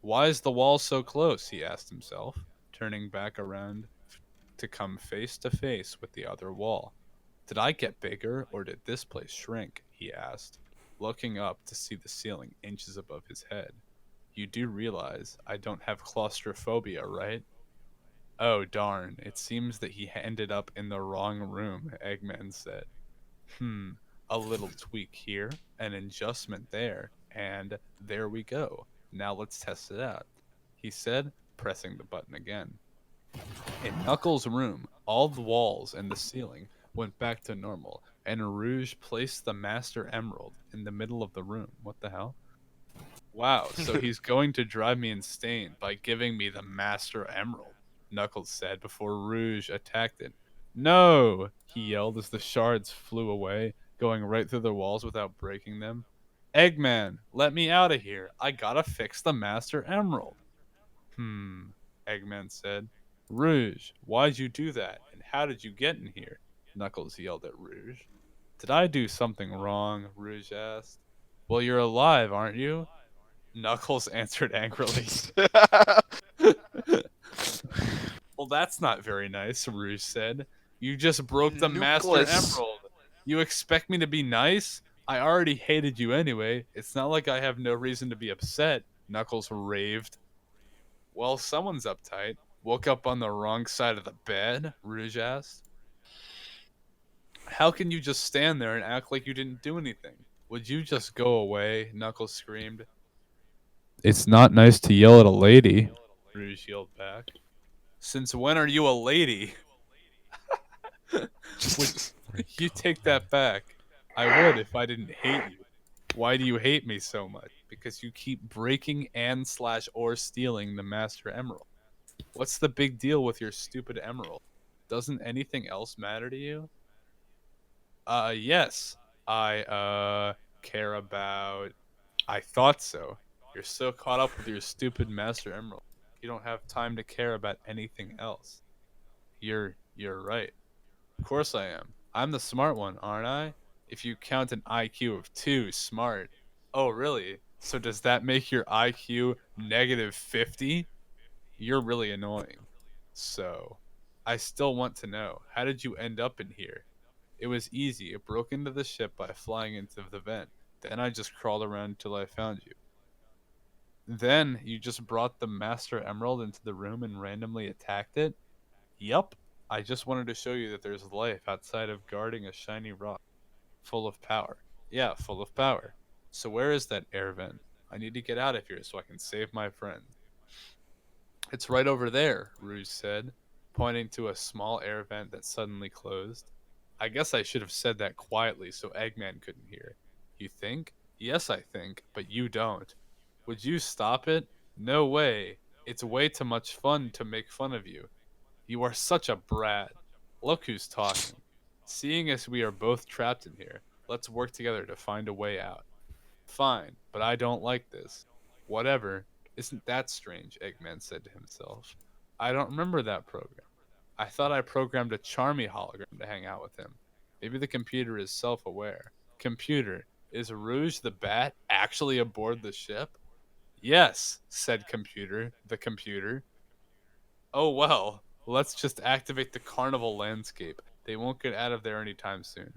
Why is the wall so close? He asked himself, turning back around to come face to face with the other wall. Did I get bigger or did this place shrink? He asked, looking up to see the ceiling inches above his head. You do realize I don't have claustrophobia, right? Oh, darn. It seems that he ended up in the wrong room, Eggman said. A little tweak here, an adjustment there, and there we go. Now let's test it out, he said, pressing the button again. In Knuckles' room, all the walls and the ceiling went back to normal, and Rouge placed the Master Emerald in the middle of the room. What the hell? Wow, so he's going to drive me insane by giving me the Master Emerald, Knuckles said before Rouge attacked it. No! He yelled as the shards flew away, going right through the walls without breaking them. Eggman, let me out of here. I gotta fix the Master Emerald. Eggman said. Rouge, why'd you do that? And how did you get in here? Knuckles yelled at Rouge. Did I do something wrong? Rouge asked. Well, you're alive, aren't you? Knuckles answered angrily. Well, that's not very nice, Rouge said. You just broke the Master Emerald. You expect me to be nice? I already hated you anyway. It's not like I have no reason to be upset, Knuckles raved. Well, someone's uptight. Woke up on the wrong side of the bed? Rouge asked. How can you just stand there and act like you didn't do anything? Would you just go away? Knuckles screamed. It's not nice to yell at a lady, Rouge yelled back. Since when are you a lady? You take that back. I would if I didn't hate you. Why do you hate me so much? Because you keep breaking and/or stealing the Master Emerald. What's the big deal with your stupid emerald? Doesn't anything else matter to you? Yes. I care about... I thought so. You're so caught up with your stupid Master Emerald. You don't have time to care about anything else. You're right. Of course I am. I'm the smart one, aren't I? If you count an IQ of 2, smart. Oh, really? So does that make your IQ negative 50? You're really annoying. So, I still want to know, how did you end up in here? It was easy. It broke into the ship by flying into the vent. Then I just crawled around till I found you. Then you just brought the Master Emerald into the room and randomly attacked it? Yup. I just wanted to show you that there's life outside of guarding a shiny rock. Full of power. Yeah, full of power. So where is that air vent? I need to get out of here so I can save my friends. It's right over there, Rouge said, pointing to a small air vent that suddenly closed. I guess I should have said that quietly so Eggman couldn't hear. You think? Yes, I think, but you don't. Would you stop it? No way. It's way too much fun to make fun of you. You are such a brat. Look who's talking. Seeing as we are both trapped in here, let's work together to find a way out. Fine, but I don't like this. Whatever. Isn't that strange, Eggman said to himself. I don't remember that program. I thought I programmed a Charmy hologram to hang out with him. Maybe the computer is self-aware. Computer, is Rouge the Bat actually aboard the ship? Yes, said the computer. Oh well, let's just activate the carnival landscape. They won't get out of there anytime soon.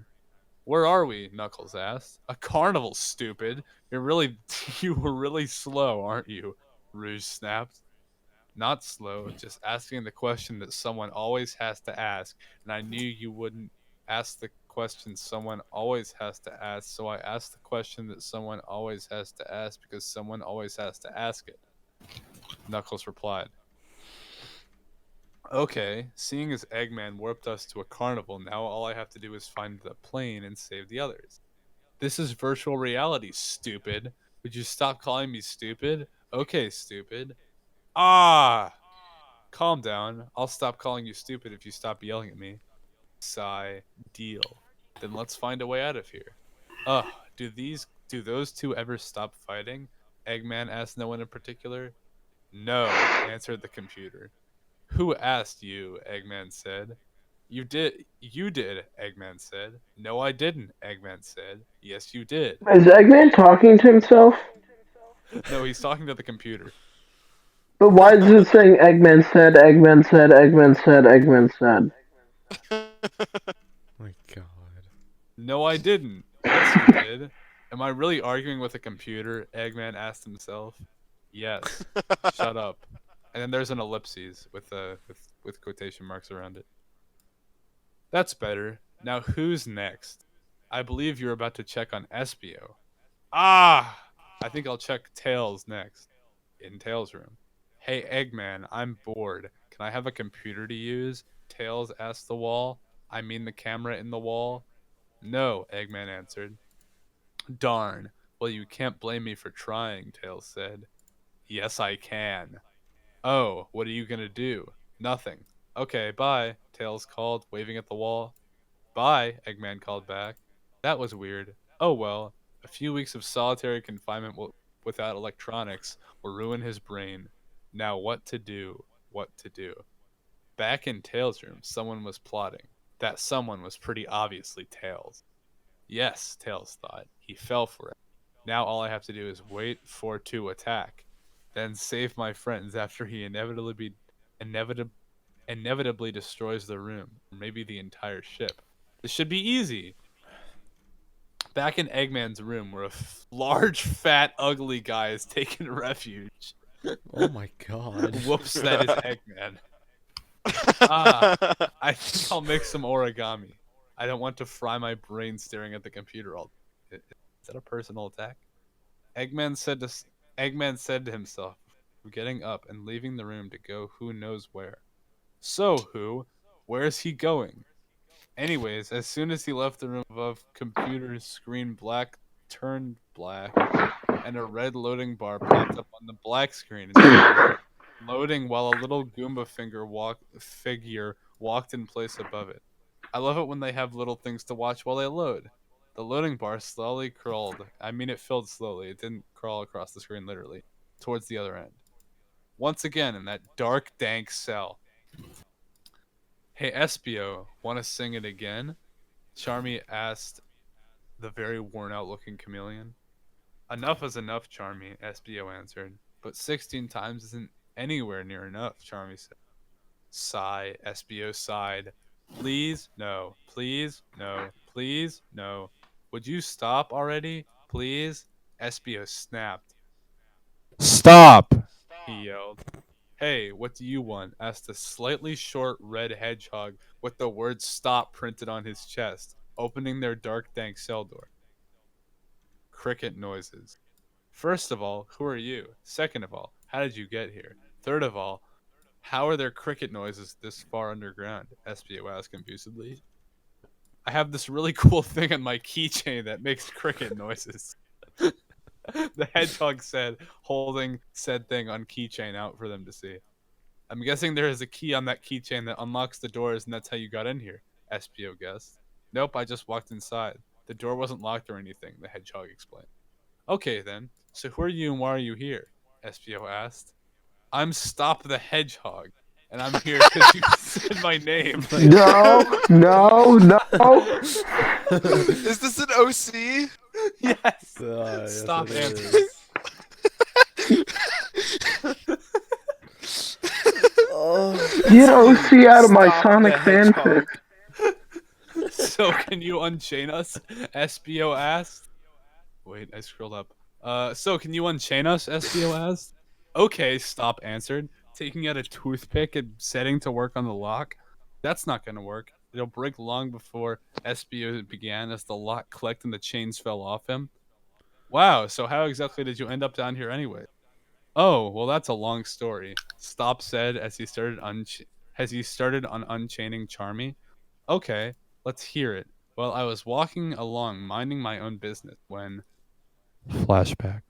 Where are we? Knuckles asked. A carnival, stupid. You were really slow, aren't you? Rouge snapped. Not slow, just asking the question that someone always has to ask, and I knew you wouldn't ask the question someone always has to ask, so I asked the question that someone always has to ask because someone always has to ask it. Knuckles replied. Okay, seeing as Eggman warped us to a carnival, now all I have to do is find the plane and save the others. This is virtual reality, stupid. Would you stop calling me stupid? Okay, stupid. Ah! Calm down. I'll stop calling you stupid if you stop yelling at me. Sigh. Deal. Then let's find a way out of here. Ugh, do those two ever stop fighting? Eggman asked no one in particular. No, answered the computer. Who asked you? Eggman said. You did, Eggman said. No, I didn't, Eggman said. Yes, you did. Is Eggman talking to himself? No, he's talking to the computer. But why is it saying Eggman said, Eggman said, Eggman said, Eggman said? My God. No, I didn't. Yes, you did. Am I really arguing with a computer? Eggman asked himself. Yes. Shut up. And then there's an ellipses with quotation marks around it. That's better. Now who's next? I believe you're about to check on Espio. Ah! I think I'll check Tails next. In Tails' room. Hey, Eggman, I'm bored. Can I have a computer to use? Tails asked the wall. I mean the camera in the wall. No, Eggman answered. Darn. Well, you can't blame me for trying, Tails said. Yes, I can. Oh, what are you gonna do? Nothing. Okay, bye, Tails called, waving at the wall. Bye, Eggman called back. That was weird. Oh well, a few weeks of solitary confinement without electronics will ruin his brain. Now what to do? What to do? Back in Tails' room, someone was plotting. That someone was pretty obviously Tails. Yes, Tails thought. He fell for it. Now all I have to do is wait for to attack, then save my friends after he inevitably destroys the room, or maybe the entire ship. This should be easy. Back in Eggman's room, where a large, fat, ugly guy is taking refuge. Oh my God. Whoops, that is Eggman. I think I'll make some origami. I don't want to fry my brain staring at the computer all. Is that a personal attack? Eggman said to himself, getting up and leaving the room to go who knows where. So, where's he going? Anyways, as soon as he left the room above, computer's screen turned black, and a red loading bar popped up on the black screen. Loading while a little Goomba figure walked in place above it. I love it when they have little things to watch while they load. The loading bar slowly crawled. I mean, it filled slowly. It didn't crawl across the screen literally. Towards the other end. Once again in that dark, dank cell. Hey, Espio, want to sing it again? Charmy asked the very worn-out looking chameleon. Enough is enough, Charmy, Espio answered. But 16 times isn't anywhere near enough, Charmy said. Sigh, Espio sighed. Please, no. Please, no. Please, no. Would you stop already? Please? Espio snapped. Stop! He yelled. Hey, what do you want? Asked a slightly short red hedgehog with the word stop printed on his chest, opening their dark, dank cell door. Cricket noises. First of all, who are you? Second of all, how did you get here? Third of all, how are there cricket noises this far underground? Espio asked confusedly. I have this really cool thing on my keychain that makes cricket noises. The hedgehog said, holding said thing on keychain out for them to see. I'm guessing there is a key on that keychain that unlocks the doors and that's how you got in here, Espio guessed. Nope, I just walked inside. The door wasn't locked or anything, the hedgehog explained. Okay then, so who are you and why are you here? Espio asked. I'm Stop the Hedgehog, and I'm here because you said my name. No. Is this an OC? Yes. Yes, Stop it answering. is. Oh. Get OC out of my Stop Sonic the Hedgehog. fanfic. So can you unchain us? Espio asked. Wait, I scrolled up. So can you unchain us? Espio asked. Okay, Stop answered, taking out a toothpick and setting to work on the lock. That's not gonna work. It'll break long before Espio began as the lock clicked and the chains fell off him. Wow, so how exactly did you end up down here anyway? Oh, well that's a long story, Stop said as he started on unchaining Charmy. Okay, let's hear it. Well, I was walking along minding my own business when flashback.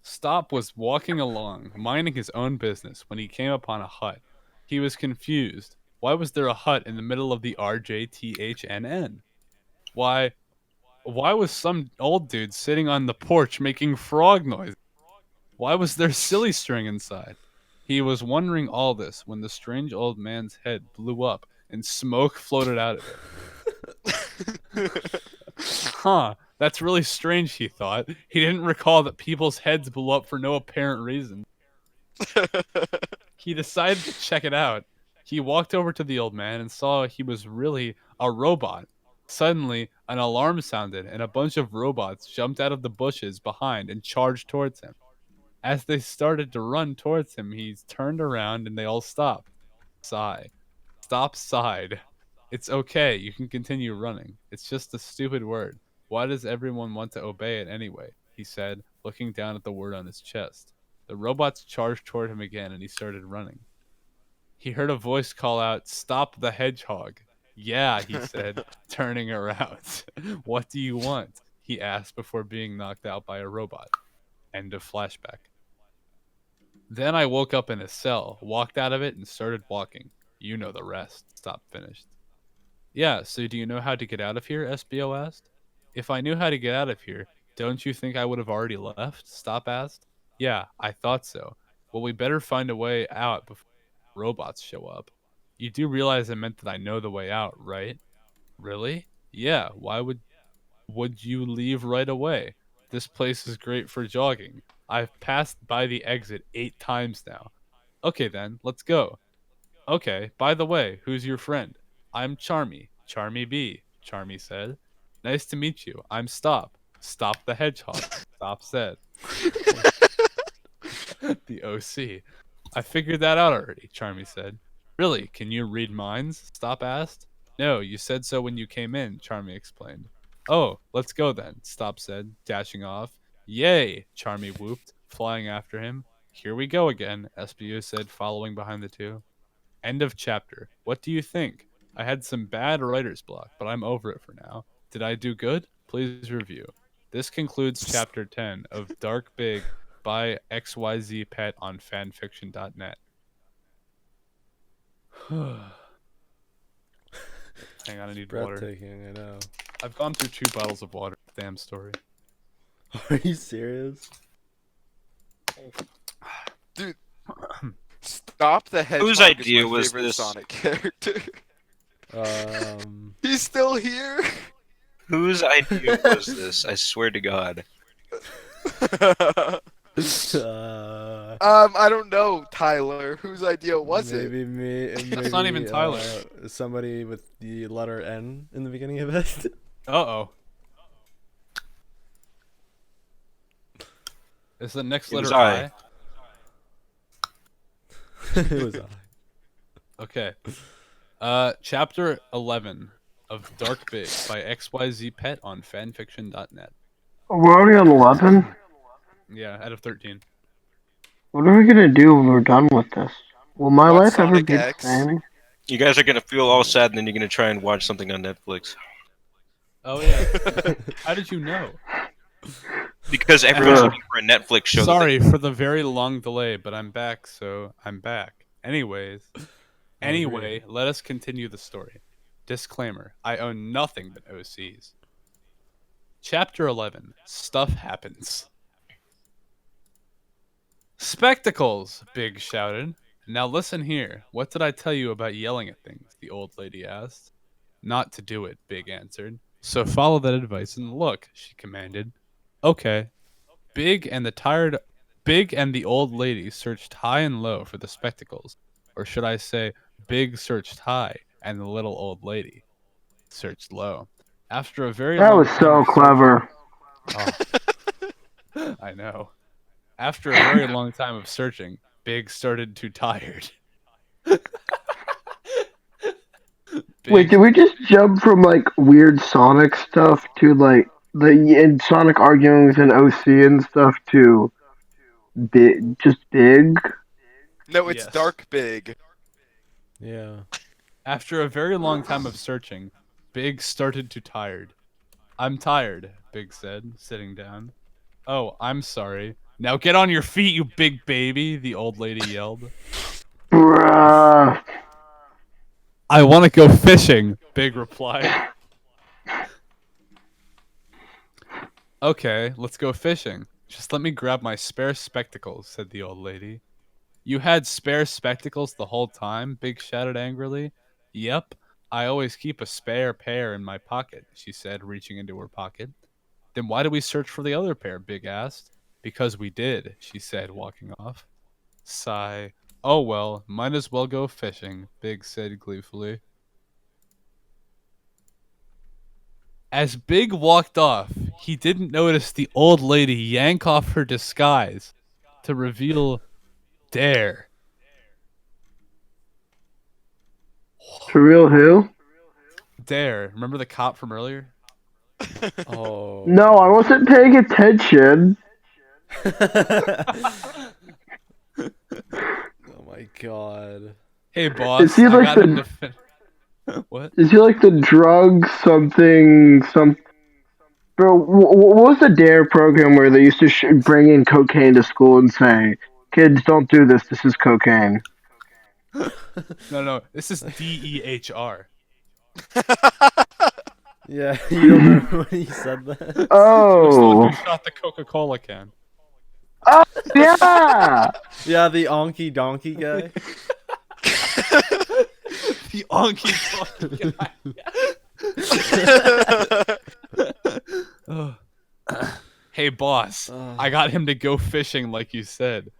Stop was walking along, minding his own business, when he came upon a hut. He was confused. Why was there a hut in the middle of the RJTHNN? Why was some old dude sitting on the porch making frog noises? Why was there silly string inside? He was wondering all this when the strange old man's head blew up and smoke floated out of it. Huh, that's really strange, he thought. He didn't recall that people's heads blew up for no apparent reason. He decided to check it out. He walked over to the old man and saw he was really a robot. Suddenly, an alarm sounded and a bunch of robots jumped out of the bushes behind and charged towards him. As they started to run towards him, he turned around and they all stopped. Sigh. Stop sighed. It's okay, you can continue running. It's just a stupid word. Why does everyone want to obey it anyway? He said, looking down at the word on his chest. The robots charged toward him again and he started running. He heard a voice call out, Stop the Hedgehog. Yeah, he said, turning around. What do you want? He asked before being knocked out by a robot. End of flashback. Then I woke up in a cell, walked out of it, and started walking. You know the rest. Stop finished. Yeah, so do you know how to get out of here? SBO asked. If I knew how to get out of here, don't you think I would have already left? Stop asked. Yeah, I thought so. Well, we better find a way out before robots show up. You do realize it meant that I know the way out, right? Really? Yeah, why would you leave right away? This place is great for jogging. I've passed by the exit 8 times now. Okay then, let's go. Okay, by the way, who's your friend? I'm Charmy. Charmy B, Charmy said. Nice to meet you. I'm Stop. Stop the Hedgehog. Stop said. The OC. I figured that out already, Charmy said. Really? Can you read minds? Stop asked. No, you said so when you came in, Charmy explained. Oh, let's go then, Stop said, dashing off. Yay, Charmy whooped, flying after him. Here we go again, SBU said, following behind the two. End of chapter. What do you think? I had some bad writer's block, but I'm over it for now. Did I do good? Please review. This concludes chapter 10 of Dark Big by XYZ Pet on fanfiction.net. Hang on, I need water. Breathtaking, I know. I've gone through 2 bottles of water. Damn story. Are you serious? Dude, Stop the Hedgehog. Whose idea is my was favorite this? Sonic character. Um, He's still here. Whose idea was this? I swear to God. uh, I don't know, Tyler. Whose idea was it? Maybe me. Maybe, not even Tyler. Somebody with the letter N in the beginning of it. Uh-oh. Is the next It was letter I. It was I. Okay. Chapter 11 of Dark Big by XYZ Pet on fanfiction.net. We're already on 11? Yeah, out of 13. What are we gonna do when we're done with this? Will my Watch life ever Sonic be the X. same? You guys are gonna feel all sad, and then you're gonna try and watch something on Netflix. Oh, yeah. How did you know? Because everyone's looking for a Netflix show. Sorry for the very long delay, but I'm back, so I'm back. Anyway, let us continue the story. Disclaimer, I own nothing but OCs. Chapter 11, Stuff Happens. Spectacles, Big shouted. Now listen here. What did I tell you about yelling at things? The old lady asked. Not to do it, Big answered. So follow that advice and look, she commanded. Okay. Big and the old lady searched high and low for the spectacles. Or should I say, Big searched high and the little old lady searched low. After a very That long was time so of clever. searching- I know. After a very long time of searching, Big started too tired. Wait, did we just jump from like weird Sonic stuff to like and Sonic arguing with an OC and stuff to just big? No, it's Yes. Dark Big. Yeah. After a very long time of searching, Big started to tired. I'm tired, Big said, sitting down. Oh, I'm sorry. Now get on your feet, you big baby, the old lady yelled. Bruh. I want to go fishing, Big replied. Okay, let's go fishing. Just let me grab my spare spectacles, said the old lady. You had spare spectacles the whole time? Big shouted angrily. Yep, I always keep a spare pair in my pocket, she said, reaching into her pocket. Then why do we search for the other pair? Big asked. Because we did, she said, walking off. Sigh. Oh well, might as well go fishing, Big said gleefully. As Big walked off, he didn't notice the old lady yank off her disguise to reveal Dare. For real, who? Dare. Remember the cop from earlier? Oh. No, I wasn't paying attention. Oh my god. Hey, boss. Is he I like got him to What? Is he like the drug something some? Bro, what was the Dare program where they used to bring in cocaine to school and say, "Kids, don't do this. This is cocaine." No. This is DEHR. Yeah, you don't remember when he said that? He was the Oh. one who shot the Coca-Cola can. Oh yeah. Yeah, the Onky Donkey guy. The Onky guy. Hey, boss. I got him to go fishing like you said.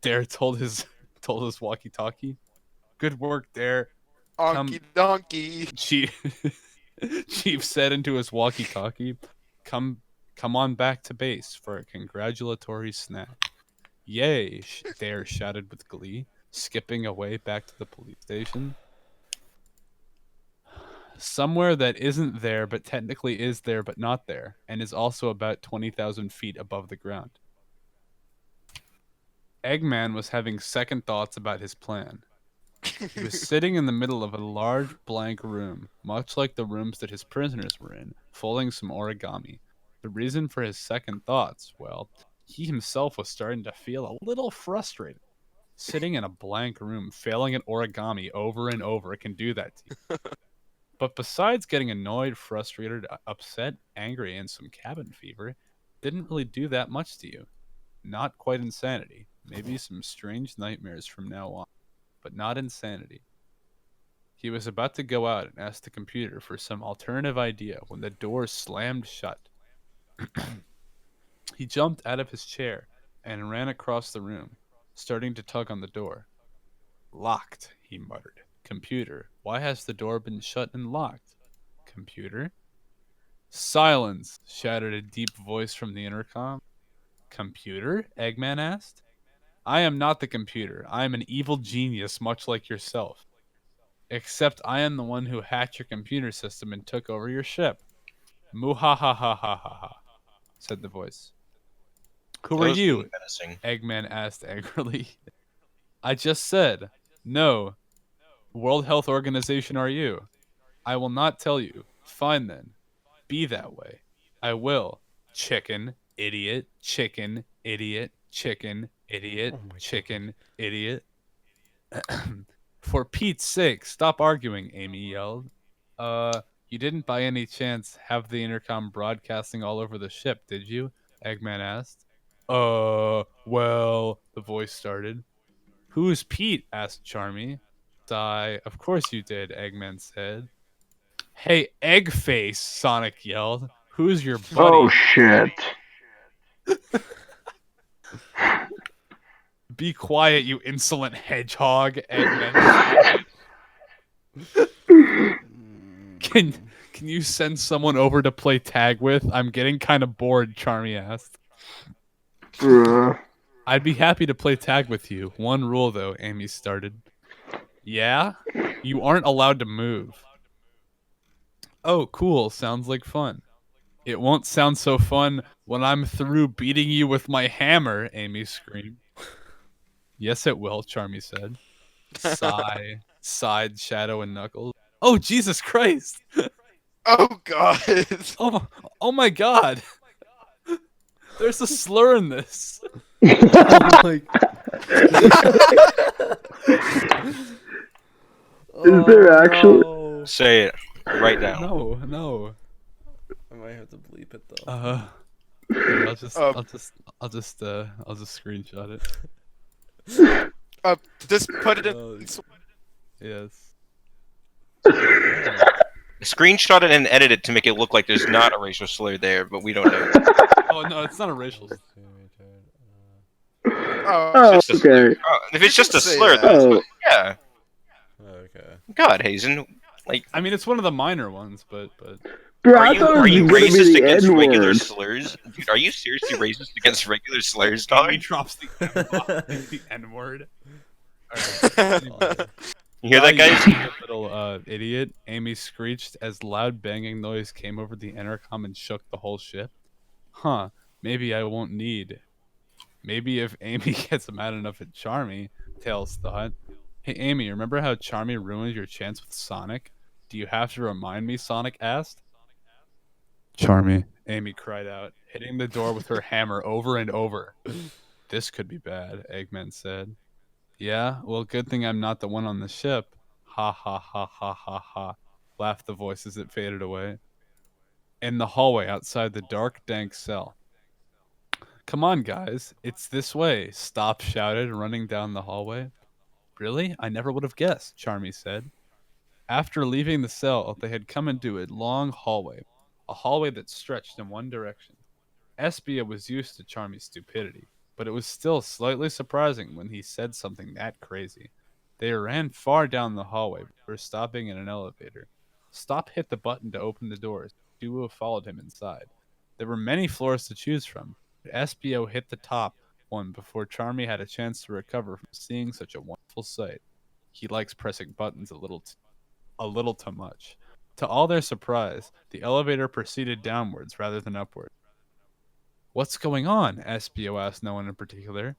Dare told his walkie-talkie. Good work, Dare. Onky donkey. Chief said into his walkie-talkie, Come on back to base for a congratulatory snack." Yay, Dare shouted with glee, skipping away back to the police station. Somewhere that isn't there but technically is there but not there, and is also about 20,000 feet above the ground. Eggman was having second thoughts about his plan. He was sitting in the middle of a large blank room, much like the rooms that his prisoners were in, folding some origami. The reason for his second thoughts, well, he himself was starting to feel a little frustrated. Sitting in a blank room, failing at origami over and over can do that to you. But besides getting annoyed, frustrated, upset, angry, and some cabin fever, didn't really do that much to you. Not quite insanity. Maybe some strange nightmares from now on, but not insanity. He was about to go out and ask the computer for some alternative idea when the door slammed shut. He jumped out of his chair and ran across the room. starting to tug on the door. Locked, he muttered. Computer, why has the door been shut and locked? Computer? Silence, shouted a deep voice from the intercom. Computer? Eggman asked. I am not the computer. I am an evil genius, much like yourself. Except I am the one who hacked your computer system and took over your ship. Muhahahahaha, said the voice. Who That are was you? really menacing. Eggman asked angrily. I just said, no. World Health Organization are you? I will not tell you. Fine then. Be that way. I will. Chicken, idiot, chicken, idiot, chicken, idiot, Oh my chicken, idiot. For Pete's sake, stop arguing, Amy yelled. You didn't by any chance have the intercom broadcasting all over the ship, did you? Eggman asked. Well, the voice started. Who's Pete? Asked Charmy. Sigh. Of course you did, Eggman said. Hey, Eggface, Sonic yelled. Who's your buddy? Oh shit. Be quiet, you insolent hedgehog, Eggman. Can you send someone over to play tag with? I'm getting kind of bored, Charmy asked. I'd be happy to play tag with you. One rule, though, Amy started. Yeah? You aren't allowed to move. Oh, cool. Sounds like fun. It won't sound so fun when I'm through beating you with my hammer, Amy screamed. Yes, it will, Charmy said. Sigh, sighed Shadow and Knuckles. Oh, Jesus Christ! Oh god. Oh my God! There's a slur in this. Oh my. Is there actually? No. Say it right now. No. I might have to bleep it though. Here, I'll just screenshot it. Just put it in. Yes. Screenshot it and edit it to make it look like there's not a racial slur there, but we don't know. Oh no, it's not a racial. Oh, It's just a okay. if it's just a Say slur, that. that's Oh. yeah. Okay. God, Hazen. Like, I mean, it's one of the minor ones, but Bro, are I you thought it was gonna be racist the against regular N-word. slurs? Dude, are you seriously racist against regular slurs, he dog? drops the M-bomb, the N-word. Alright, anyway. You hear that, guys? You little idiot. Amy screeched as loud banging noise came over the intercom and shook the whole ship. Huh, maybe I won't need. Maybe if Amy gets mad enough at Charmy, Tails thought. Hey Amy, remember how Charmy ruined your chance with Sonic? Do you have to remind me? Sonic asked. Charmy, Amy cried out, hitting the door with her hammer over and over. This could be bad, Eggman said. Yeah, well, good thing I'm not the one on the ship. Ha ha ha ha ha ha, laughed the voice as it faded away. In the hallway outside the dark, dank cell. Come on, guys, it's this way, Stop shouted, running down the hallway. Really? I never would have guessed, Charmy said. After leaving the cell, they had come into a long hallway, a hallway that stretched in one direction. Espia was used to Charmy's stupidity, but it was still slightly surprising when he said something that crazy. They ran far down the hallway before stopping in an elevator. Stop hit the button to open the doors. Duo followed him inside. There were many floors to choose from, but Espio hit the top one before Charmy had a chance to recover from seeing such a wonderful sight. He likes pressing buttons a little too much. To all their surprise, the elevator proceeded downwards rather than upwards. What's going on? Espio asked no one in particular.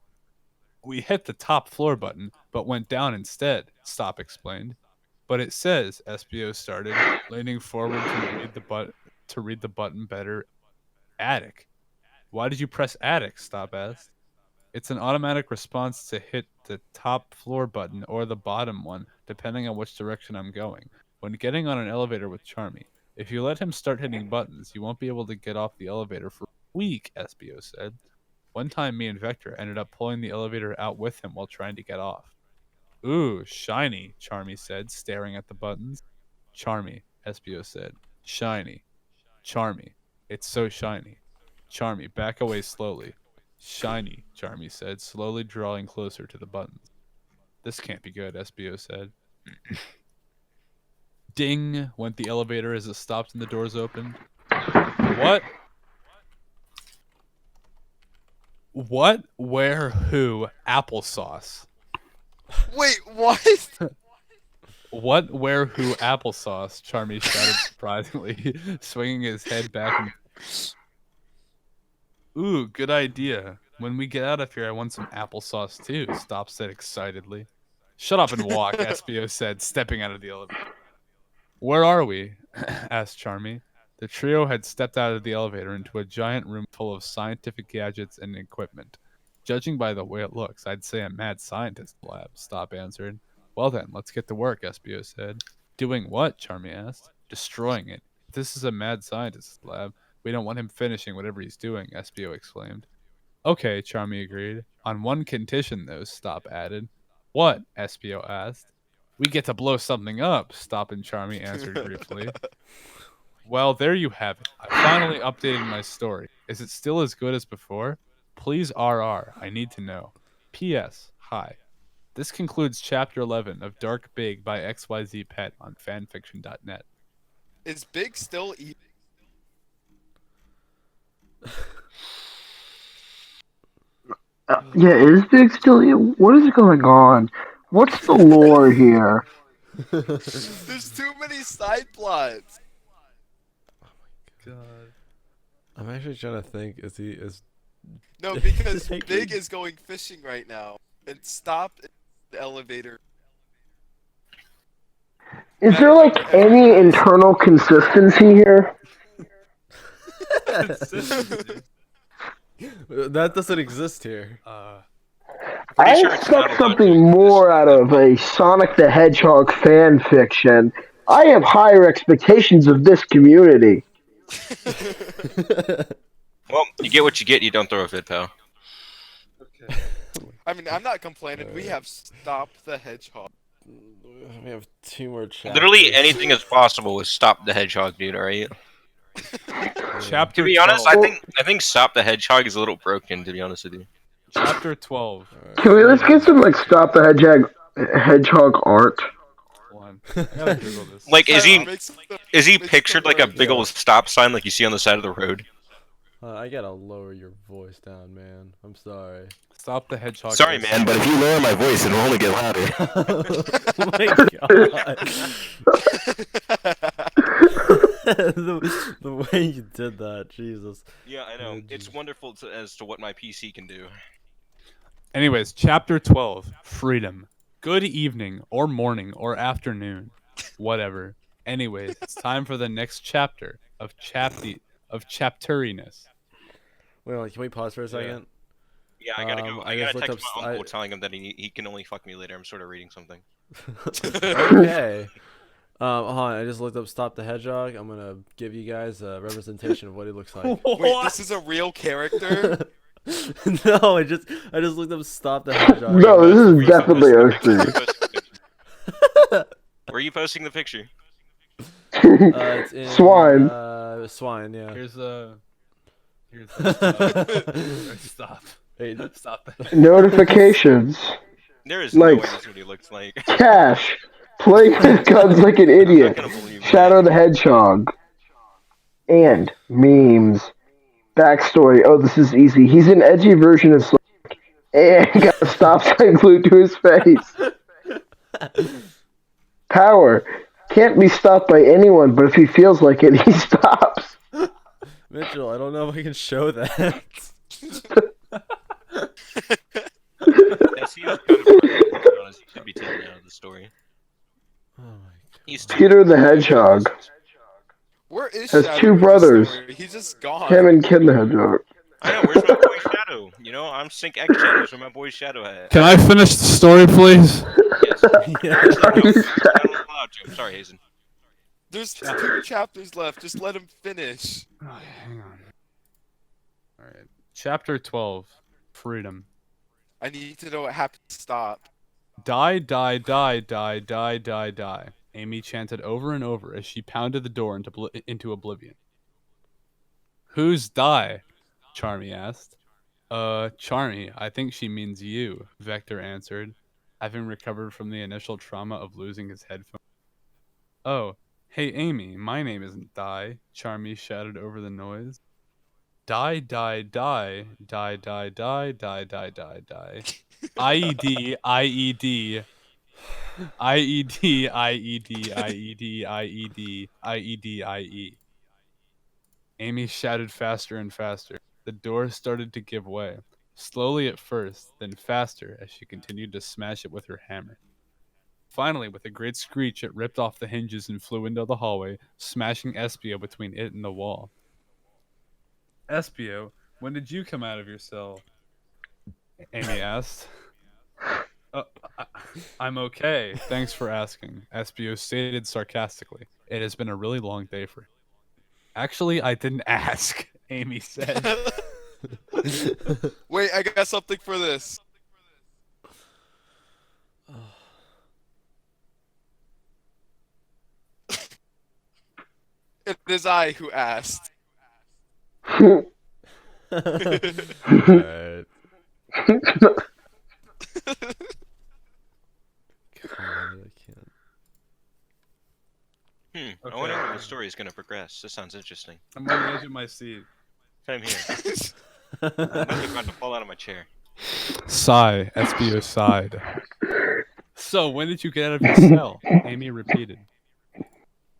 We hit the top floor button, but went down instead, Stop explained. But it says, Espio started, leaning forward to read the button better. Attic. Why did you press attic? Stop asked. It's an automatic response to hit the top floor button or the bottom one, depending on which direction I'm going. When getting on an elevator with Charmy, if you let him start hitting buttons, you won't be able to get off the elevator for a week, Espio said. One time me and Vector ended up pulling the elevator out with him while trying to get off. Ooh, shiny, Charmy said, staring at the buttons. Charmy, Espio said. Shiny. Charmy. It's so shiny. Charmy, back away slowly. Shiny, Charmy said, slowly drawing closer to the buttons. This can't be good, SBO said. Ding went the elevator as it stopped and the doors opened. What? What, where, who, applesauce? Wait, what? What, where, who, applesauce? Charmy shouted surprisingly, swinging his head back. Ooh, good idea. When we get out of here, I want some applesauce too, Stop said excitedly. Shut up and walk, SBO said, stepping out of the elevator. Where are we? Asked Charmy. The trio had stepped out of the elevator into a giant room full of scientific gadgets and equipment. Judging by the way it looks, I'd say a mad scientist lab, Stop answered. Well then, let's get to work, SBO said. Doing what? Charmy asked. Destroying it. If this is a mad scientist lab, we don't want him finishing whatever he's doing, SBO exclaimed. Okay, Charmy agreed. On one condition, though, Stop added. What? SBO asked. We get to blow something up, Stop and Charmy answered briefly. Well, there you have it. I finally updated my story. Is it still as good as before? Please RR. I need to know. P.S. Hi. This concludes Chapter 11 of Dark Big by XYZ Pet on fanfiction.net. Is Big still eating? Yeah, is Big still? What is going on? What's the lore here? There's too many side plots. God. I'm actually trying to think. Is No, because Big is going fishing right now, and Stop in the elevator. Is there like any internal consistency here? that doesn't exist here. I sure it's not expect allowed something to more out of a Sonic the Hedgehog fan fiction. I have higher expectations of this community. Well, you get what you get. You don't throw a fit, pal. Okay. I mean, I'm not complaining. We have Stop the Hedgehog. We have 2 more chapters. Literally anything is possible with Stop the Hedgehog, dude. Alright. Chapter To be honest, 12. I think Stop the Hedgehog is a little broken. To be honest with you. Chapter 12. Can we let's get some like Stop the Hedgehog art? Hold on. I gotta Google this. Like, is he Makes the- is he makes pictured the like a road- big old stop sign like you see on the side of the road? I gotta lower your voice down, man. I'm sorry. Stop the Hedgehog. Sorry, man, but if you lower my voice, it'll only get louder. Oh my god. the way you did that, Jesus. Yeah, I know. It's wonderful as to what my PC can do. Anyways, Chapter 12. Freedom. Good evening, or morning, or afternoon. Whatever. Anyways, it's time for the next chapter of chapteriness. Wait, can we pause for a second? Yeah, I gotta go. I just gotta looked text up my uncle telling him that he can only fuck me later. I'm sort of reading something. Okay. Hold on, I just looked up Stop the Hedgehog. I'm gonna give you guys a representation of what he looks like. Wait, this is a real character? No, I just looked up Stop the Hedgehog. No, this is definitely OC. Where are you posting the picture? It's in, Swine. Swine, yeah. Here's stop. Hey, Stop. Notifications. There is no way Likes. this is what he looks like. Cash. Playing with guns like an idiot. I'm not gonna believe that. Shadow the Hedgehog. And memes. Backstory. Oh, this is easy. He's an edgy version of Sonic. And got a stop sign glued to his face. Power. Can't be stopped by anyone, but if he feels like it, he stops. Mitchell, I don't know if I can show that. Yes, he is kind of funny, to be honest. He should be taken out of the story. Oh my god. He's Peter the Hedgehog. Where is Has Shadow 2 in the brothers. story? He's just gone. Him and Ken the Hedgehog. I know. Where's my boy Shadow? You know, I'm Sync X Shadows where my boy Shadow at. Can I finish the story, please? Yes. Actually, no, I'm not allowed to. I'm sorry, Hazen. There's 2 chapters left. Just let him finish. Oh, hang on. Alright. Chapter 12. Freedom. I need to know what happened to Stop. Die, die, die, die, die, die, die. Amy chanted over and over as she pounded the door into oblivion. Who's die? Charmy asked. Charmy, I think she means you, Vector answered, having recovered from the initial trauma of losing his headphones. Oh, hey Amy, my name isn't Di, Charmy shouted over the noise. Die, die, die, die, die, die, die, die, die, die. IED, IED, IED, IED, IED, IED, IED, IE. Amy shouted faster and faster. The door started to give way, slowly at first, then faster as she continued to smash it with her hammer. Finally, with a great screech, it ripped off the hinges and flew into the hallway, smashing Espio between it and the wall. Espio, when did you come out of your cell? Amy asked. I'm okay. Thanks for asking, Espio stated sarcastically. It has been a really long day for him. Actually, I didn't ask, Amy said. Wait, I got something for this. It is I who asked. Alright. God, I can't. I wonder how the story is going to progress. This sounds interesting. I'm on the edge of my seat. Same here. I'm about to fall out of my chair. Sigh, Espio sighed. So, when did you get out of your cell? Amy repeated.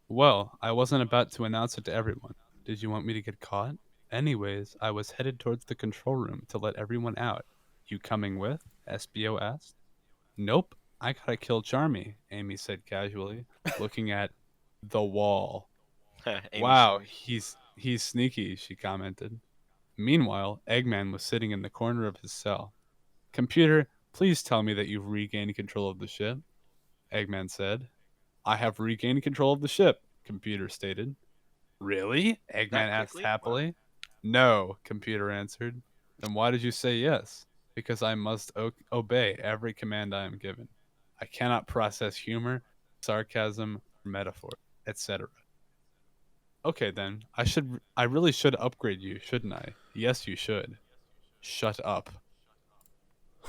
Well, I wasn't about to announce it to everyone. Did you want me to get caught? Anyways, I was headed towards the control room to let everyone out. You coming with? Espio asked. Nope, I gotta kill Charmy, Amy said casually, looking at the wall. Wow, he's sneaky, she commented. Meanwhile, Eggman was sitting in the corner of his cell. Computer, please tell me that you've regained control of the ship, Eggman said. I have regained control of the ship, Computer stated. Really? Eggman asked happily. Wow. No, Computer answered. Then why did you say yes? Because I must obey every command I am given. I cannot process humor, sarcasm, metaphor, etc. Okay then, I really should upgrade you, shouldn't I? Yes, you should. Shut up.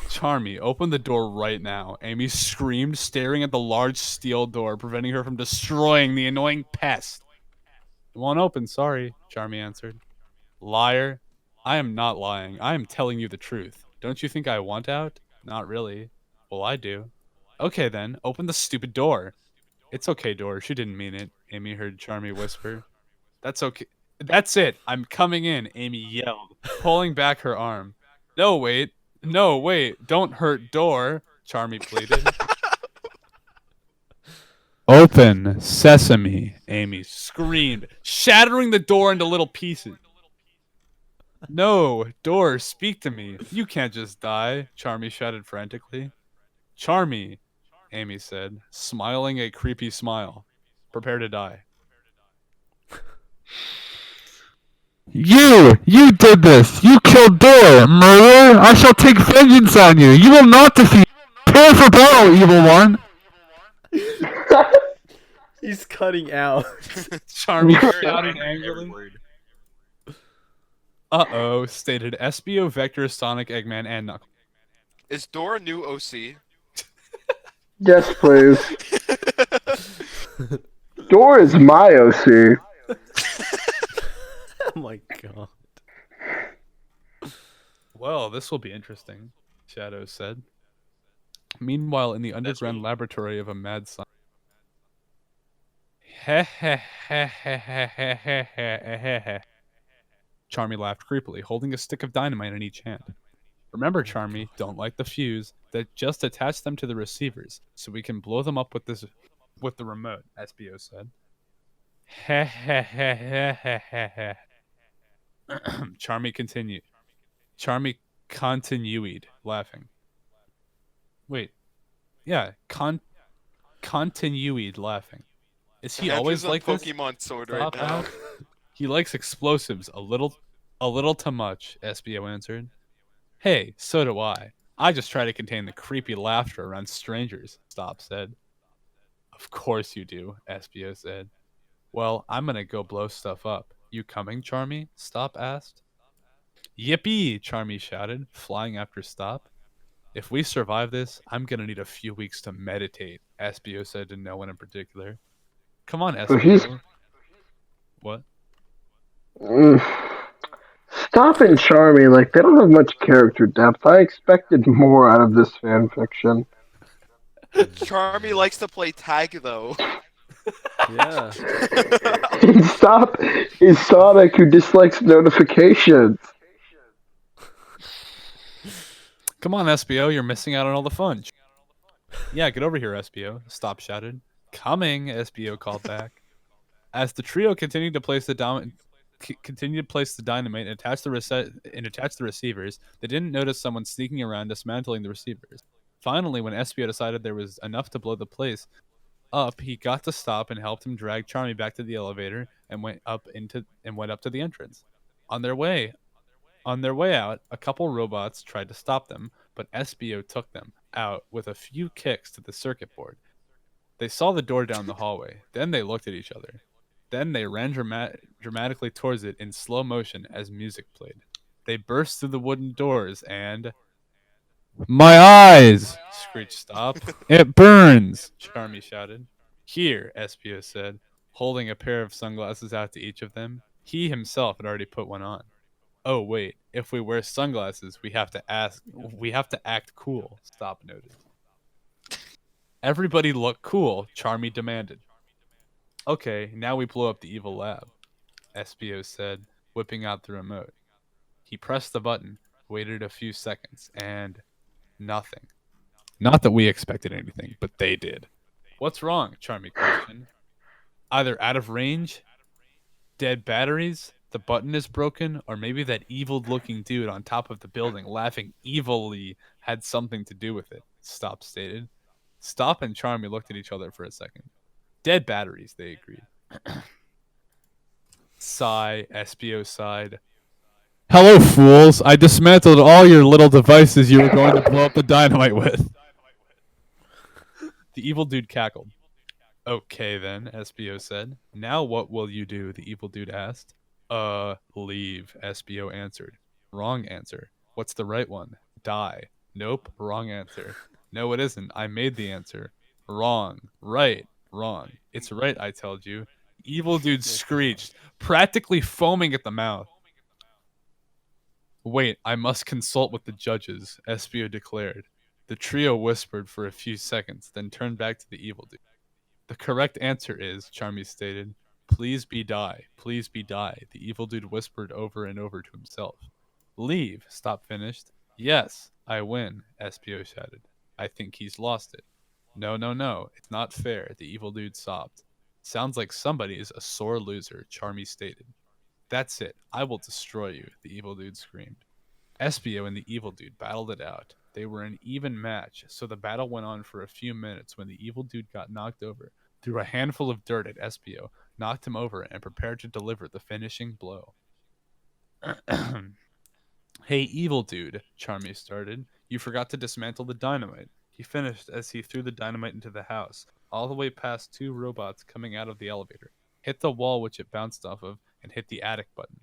Charmy, open the door right now, Amy screamed, staring at the large steel door, preventing her from destroying the annoying pest. It won't open, sorry, Charmy answered. Liar. I am not lying. I am telling you the truth. Don't you think I want out? Not really. Well, I do. Okay then, open the stupid door. It's okay, door. She didn't mean it, Amy heard Charmy whisper. That's okay. That's it. I'm coming in, Amy yelled, pulling back her arm. No, wait. No, wait. Don't hurt door, Charmy pleaded. Open sesame, Amy screamed, shattering the door into little pieces. No, door, speak to me. You can't just die, Charmy shouted frantically. Charmy, Amy said, smiling a creepy smile. Prepare to die. You did this! You killed Door! Murderer! I shall take vengeance on you! You will not defeat! Prepare for battle, evil one! He's cutting out. Charmy shouting angrily. Uh-oh, stated Espio, Vector, Sonic, Eggman, and Knuckles. Is Door a new OC? Yes, please. Door is my OC. Oh my god. Well, this will be interesting, Shadow said. Meanwhile, in the underground laboratory of a mad scientist. Charmy laughed creepily, holding a stick of dynamite in each hand. Remember, Charmy, don't light the fuse. That just attach them to the receivers, so we can blow them up with the remote, Espio said. Charmy continued. Charmy continued, laughing. Wait. Yeah, continued, laughing. Is he always like this? Pokemon Sword right now. He likes explosives a little too much, Espio answered. Hey, so do I. I just try to contain the creepy laughter around strangers, Stop said. Of course you do, Espio said. Well, I'm gonna go blow stuff up. You coming, Charmy? Stop asked. Yippee! Charmy shouted, flying after Stop. If we survive this, I'm gonna need a few weeks to meditate, Espio said to no one in particular. Come on, So he's Espio. What? Stop and Charmy, like they don't have much character depth. I expected more out of this fan fiction. Charmy likes to play tag though. Yeah. And Stop is Sonic who dislikes notifications. Come on, Espio, you're missing out on all the fun. Yeah, get over here, Espio, Stop shouted. Coming, Espio called back. As the trio continued to place the dynamite and attach the receivers, they didn't notice someone sneaking around dismantling the receivers. Finally, when Espio decided there was enough to blow the place up, he got to Stop and helped him drag Charmy back to the elevator and went up to the entrance. On their way out, a couple robots tried to stop them, but Espio took them out with a few kicks to the circuit board. They saw the door down the hallway. Then they looked at each other. Then they ran dramatically towards it in slow motion as music played. They burst through the wooden doors and... My eyes! Screeched Stop. It burns! Charmy shouted. Here, Espio said, holding a pair of sunglasses out to each of them. He himself had already put one on. Oh wait, if we wear sunglasses, we have to act cool, Stop noted. Everybody look cool, Charmy demanded. Okay, now we blow up the evil lab, Espio said, whipping out the remote. He pressed the button, waited a few seconds, and nothing. Not that we expected anything, but they did. What's wrong? Charmy questioned. Either out of range, dead batteries, the button is broken, or maybe that evil-looking dude on top of the building laughing evilly had something to do with it, Stop stated. Stop and Charmy looked at each other for a second. Dead batteries, they agreed. Sigh, Espio sighed. Hello, fools. I dismantled all your little devices you were going to blow up the dynamite with. The evil dude cackled. Okay, then, Espio said. Now what will you do? The evil dude asked. Leave, Espio answered. Wrong answer. What's the right one? Die. Nope, wrong answer. No, it isn't. I made the answer. Wrong. Right. Wrong. It's right, I told you. Evil dude screeched, practically foaming at the mouth. Wait, I must consult with the judges, Espio declared. The trio whispered for a few seconds, then turned back to the evil dude. The correct answer is, Charmy stated, please be die, the evil dude whispered over and over to himself. Leave, Stop finished. Yes, I win, Espio shouted. I think he's lost it. No, it's not fair, the evil dude sobbed. Sounds like somebody is a sore loser, Charmy stated. That's it, I will destroy you, the evil dude screamed. Espio and the evil dude battled it out. They were an even match, so the battle went on for a few minutes when the evil dude got knocked over, threw a handful of dirt at Espio, knocked him over, and prepared to deliver the finishing blow. Hey, evil dude, Charmy started. You forgot to dismantle the dynamite. He finished as he threw the dynamite into the house, all the way past two robots coming out of the elevator, hit the wall which it bounced off of, and hit the attic button.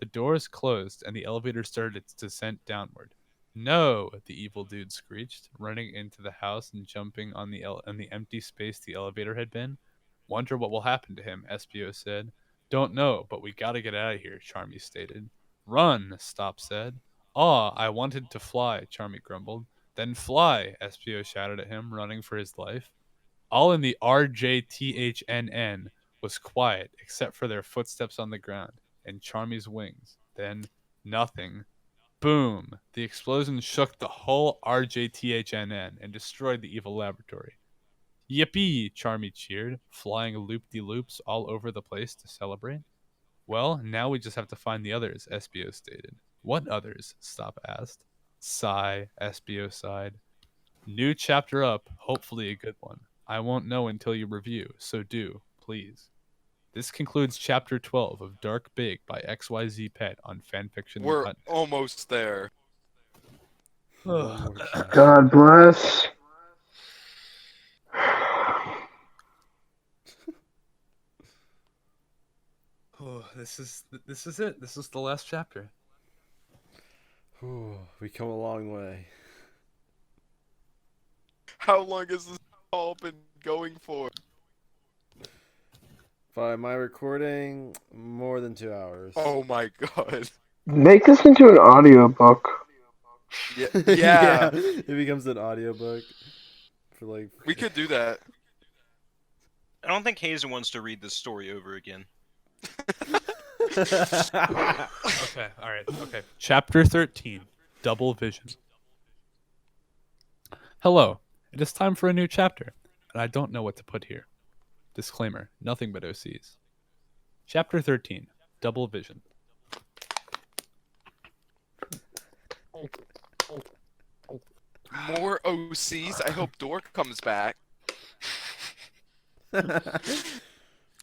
The doors closed, and the elevator started its descent downward. No, the evil dude screeched, running into the house and jumping on the empty space the elevator had been. Wonder what will happen to him, Espio said. Don't know, but we gotta get out of here, Charmy stated. Run, Stop said. Aw, I wanted to fly, Charmy grumbled. Then fly, Espio shouted at him, running for his life. All in the RJTHNN was quiet, except for their footsteps on the ground, and Charmy's wings. Then, nothing. Boom! The explosion shook the whole RJTHNN and destroyed the evil laboratory. Yippee! Charmy cheered, flying loop-de-loops all over the place to celebrate. Well, now we just have to find the others, Espio stated. What others? Stop asked. Sigh, Espio sighed. New chapter up, hopefully a good one. I won't know until you review, so do, please. This concludes Chapter 12 of Dark Big by XYZ Pet on fanfiction. We're almost there. God bless. Oh, this is it. This is the last chapter. We come a long way. How long has this all been going for? By my recording, more than 2 hours. Oh my god. Make this into an audiobook. Yeah. It becomes an audiobook for like. We could do that. I don't think Hazen wants to read this story over again. Okay, alright, okay. Chapter 13, Double Vision. Hello, it is time for a new chapter, and I don't know what to put here. Disclaimer, nothing but OCs. Chapter 13, Double Vision. More OCs? I hope Dork comes back.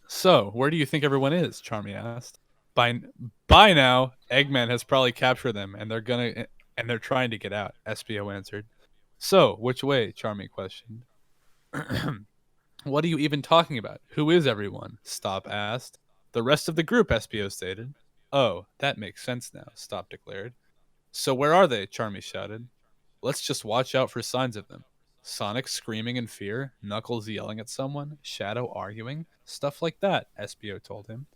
So, where do you think everyone is? Charmy asked. By now, Eggman has probably captured them, and they're trying to get out. SBO answered. So, which way? Charmy questioned. What are you even talking about? Who is everyone? Stop asked. The rest of the group, SBO stated. Oh, that makes sense now, Stop declared. So where are they? Charmy shouted. Let's just watch out for signs of them. Sonic screaming in fear, Knuckles yelling at someone, Shadow arguing, stuff like that, SBO told him.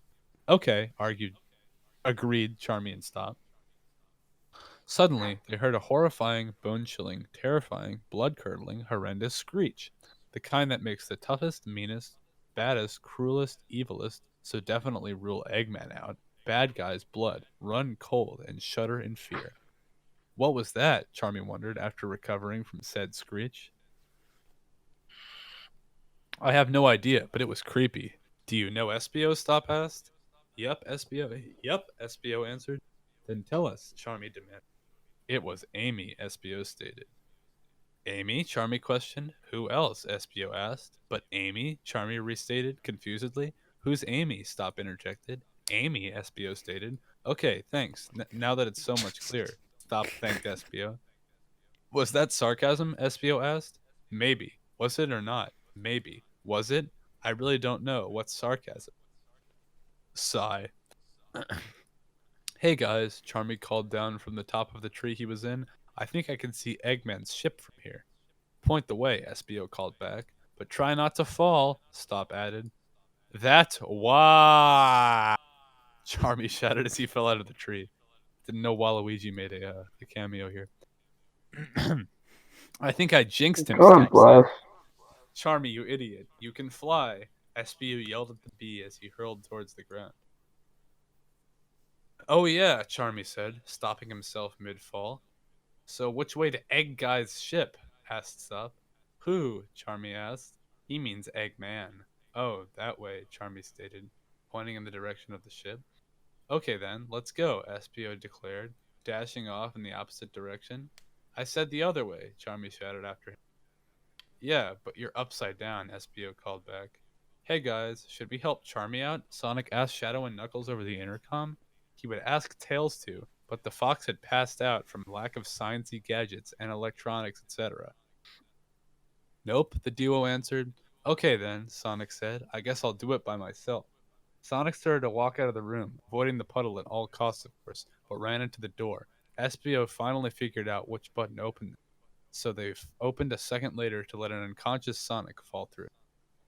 Okay, agreed Charmy and Stop. Suddenly, they heard a horrifying, bone-chilling, terrifying, blood-curdling, horrendous screech. The kind that makes the toughest, meanest, baddest, cruelest, evilest, so definitely rule Eggman out, bad guy's blood, run cold and shudder in fear. What was that? Charmy wondered after recovering from said screech. I have no idea, but it was creepy. Do you know SBO? Stop asked. Yep, SBO answered. Then tell us, Charmy demanded. It was Amy, SBO stated. Amy? Charmy questioned. Who else? SBO asked. But Amy? Charmy restated confusedly. Who's Amy? Stop interjected. Amy, SBO stated. Okay, thanks. Now that it's so much clearer. Stop thanked SBO. Was that sarcasm? SBO asked. Maybe. Was it or not? Maybe. Was it? I really don't know. What's sarcasm? Sigh. Hey guys, Charmy called down from the top of the tree he was in. I think I can see Eggman's ship from here. Point the way, SBO called back. But try not to fall, Stop added. That's why, Charmy shouted as he fell out of the tree. Didn't know Waluigi made a cameo here. I think I jinxed him. God bless. Charmy, you idiot. You can fly, SBO yelled at the bee as he hurled towards the ground. Oh yeah, Charmy said, stopping himself mid-fall. So which way to Egg Guy's ship? Asked Stop. Who? Charmy asked. He means Eggman. Oh, that way, Charmy stated, pointing in the direction of the ship. Okay then, let's go, SBO declared, dashing off in the opposite direction. I said the other way, Charmy shouted after him. Yeah, but you're upside down, SBO called back. Hey guys, should we help Charmy out? Sonic asked Shadow and Knuckles over the intercom. He would ask Tails to, but the fox had passed out from lack of sciencey gadgets and electronics, etc. Nope, the duo answered. Okay then, Sonic said. I guess I'll do it by myself. Sonic started to walk out of the room, avoiding the puddle at all costs, of course, but ran into the door. SBO finally figured out which button opened it, so they opened a second later to let an unconscious Sonic fall through.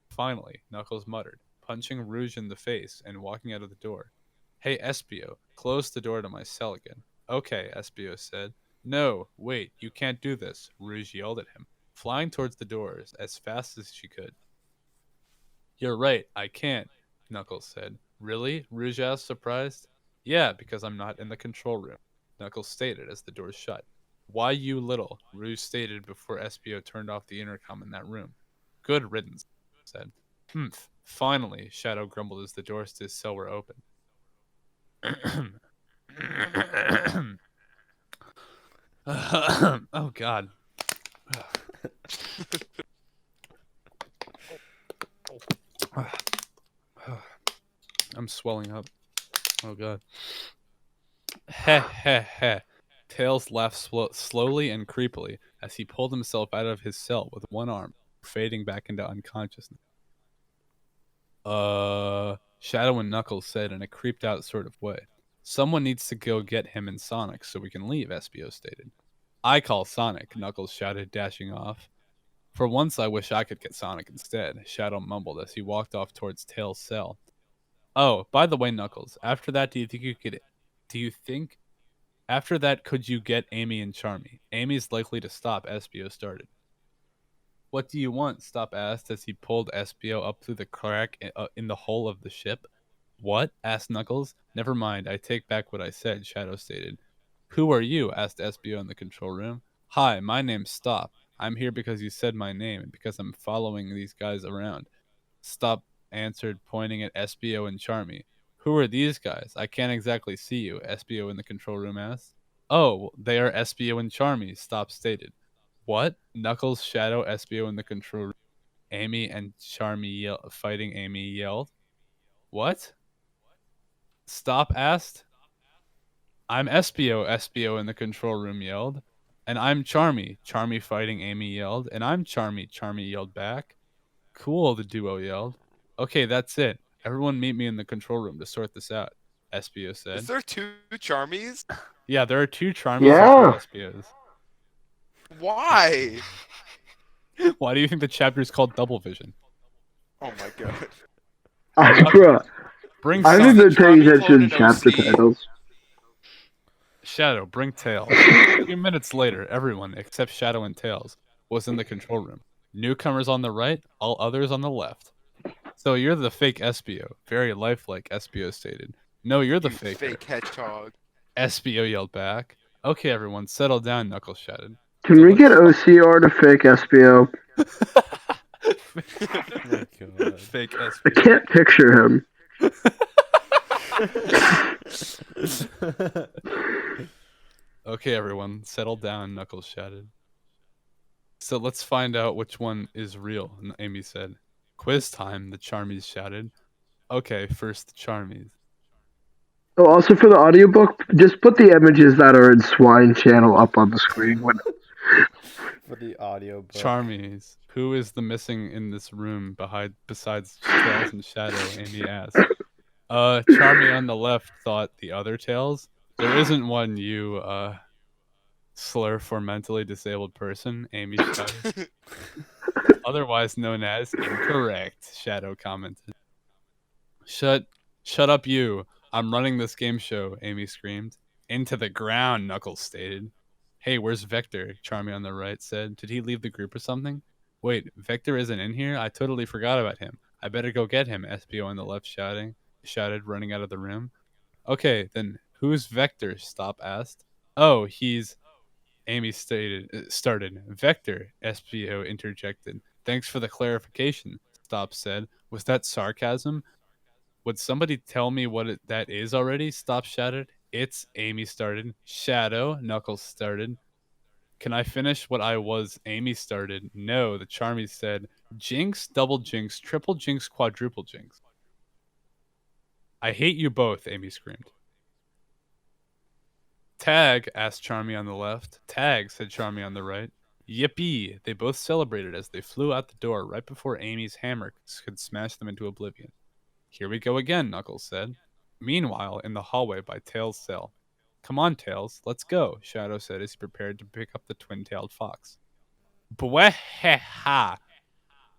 Finally, Knuckles muttered, punching Rouge in the face and walking out of the door. Hey, SBO, close the door to my cell again. Okay, SBO said. No, wait, you can't do this, Rouge yelled at him, flying towards the doors as fast as she could. You're right, I can't, Knuckles said. Really? Rouge asked, surprised. Yeah, because I'm not in the control room, Knuckles stated as the doors shut. Why you little? Rouge stated before SBO turned off the intercom in that room. Good riddance, said. Humph. Finally, Shadow grumbled as the doors to his cell were open. Oh, God. I'm swelling up. Oh, God. Heh, heh, heh. Tails laughed slowly and creepily as he pulled himself out of his cell with one arm, fading back into unconsciousness. Shadow and Knuckles said in a creeped out sort of way. Someone needs to go get him and Sonic so we can leave, SBO stated. I call Sonic, Knuckles shouted, dashing off. For once I wish I could get Sonic instead, Shadow mumbled as he walked off towards Tails' cell. Oh, by the way, Knuckles, after that could you get Amy and Charmy? Amy's likely to stop, SBO started. What do you want? Stop asked as he pulled SBO up through the crack in the hull of the ship. What? Asked Knuckles. Never mind, I take back what I said, Shadow stated. Who are you? Asked SBO in the control room. Hi, my name's Stop. I'm here because you said my name and because I'm following these guys around. Stop answered, pointing at SBO and Charmy. Who are these guys? I can't exactly see you, SBO in the control room asked. Oh, they are SBO and Charmy, Stop stated. What? Knuckles, Shadow, SBO in the control room. Amy and Charmy fighting, Amy yelled. What? Stop asked. I'm SBO, SBO in the control room yelled. And I'm Charmy, Charmy fighting, Amy yelled. And I'm Charmy, Charmy yelled back. Cool, the duo yelled. Okay, that's it. Everyone meet me in the control room to sort this out, SBO said. Is there 2 Charmies? Yeah, there are 2 Charmies and 2 SBOs. Why? Why do you think the chapter is called Double Vision? Oh my god. Bruh. Bring I Sonic. haven't been paying Charmy attention to clone chapter and OC. titles. Shadow, bring Tails. A few minutes later, everyone, except Shadow and Tails, was in the control room. Newcomers on the right, all others on the left. So you're the fake SBO. Very lifelike, SBO stated. No, you're the You fake hedgehog. SBO yelled back. Okay, everyone, settle down, Knuckles shouted. Can we get OCR to fake SBO? Fake SBO. I can't picture him. Okay, everyone, settle down, Knuckles shouted. So let's find out which one is real, Amy said. Quiz time, the Charmies shouted. Okay, first the Charmies. Oh, also for the audiobook, just put the images that are in Swine Channel up on the screen. For the audiobook. Charmies. Who is the missing in this room besides Tails and Shadow? Amy asked. Charmy on the left thought the other Tails. There isn't one, you slur for mentally disabled person, Amy shouted. Otherwise known as incorrect, Shadow commented. Shut up, you. I'm running this game show, Amy screamed. Into the ground, Knuckles stated. Hey, where's Vector? Charmy on the right said. Did he leave the group or something? Wait, Vector isn't in here? I totally forgot about him. I better go get him, SBO on the left shouted, running out of the room. Okay, then who's Vector? Stop asked. Oh, he's... Amy started. Vector, SBO interjected. Thanks for the clarification, Stop said. Was that sarcasm? Would somebody tell me what that is already? Stop shouted. It's, Amy started. Shadow, Knuckles started. Can I finish what I was? Amy started. No, the Charmies said. Jinx, double jinx, triple jinx, quadruple jinx. I hate you both, Amy screamed. Tag, asked Charmy on the left. Tag, said Charmy on the right. Yippee! They both celebrated as they flew out the door right before Amy's hammer could smash them into oblivion. Here we go again, Knuckles said. Meanwhile, in the hallway by Tails' cell. Come on, Tails, let's go, Shadow said as he prepared to pick up the twin-tailed fox. Bweh-ha!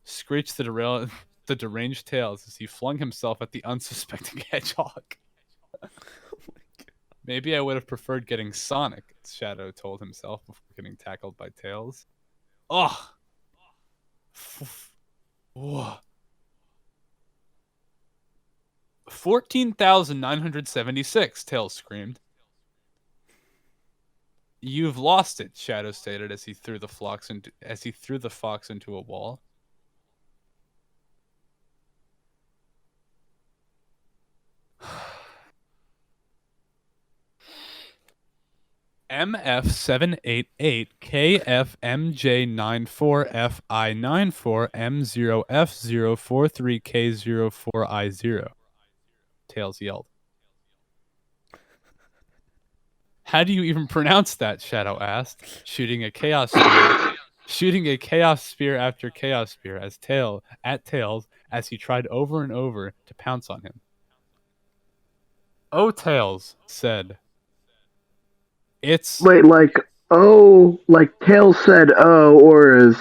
Screeched the deranged Tails as he flung himself at the unsuspecting hedgehog. Maybe I would have preferred getting Sonic, Shadow told himself before getting tackled by Tails. Ugh! 14,976, Tails screamed. You've lost it, Shadow stated as he threw the fox into a wall. MF788 KFMJ94FI94 M0F043K04I0. Tails yelled. How do you even pronounce that? Shadow asked, shooting a chaos spear after chaos spear at Tails as he tried over and over to pounce on him. O-Tails said, "It's Wait, like like Tails said or is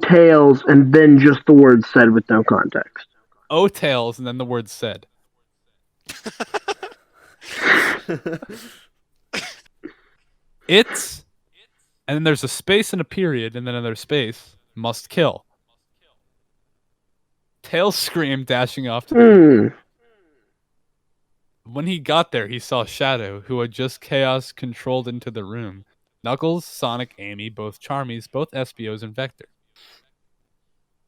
Tails and then just the word said with no context? O-Tails," and then the word "said." It's, and then there's a space and a period, and then another space. Must kill. Tails screamed, dashing off to the. When he got there, he saw Shadow, who had just chaos controlled into the room. Knuckles, Sonic, Amy, both Charmies, both SBOs, and Vector.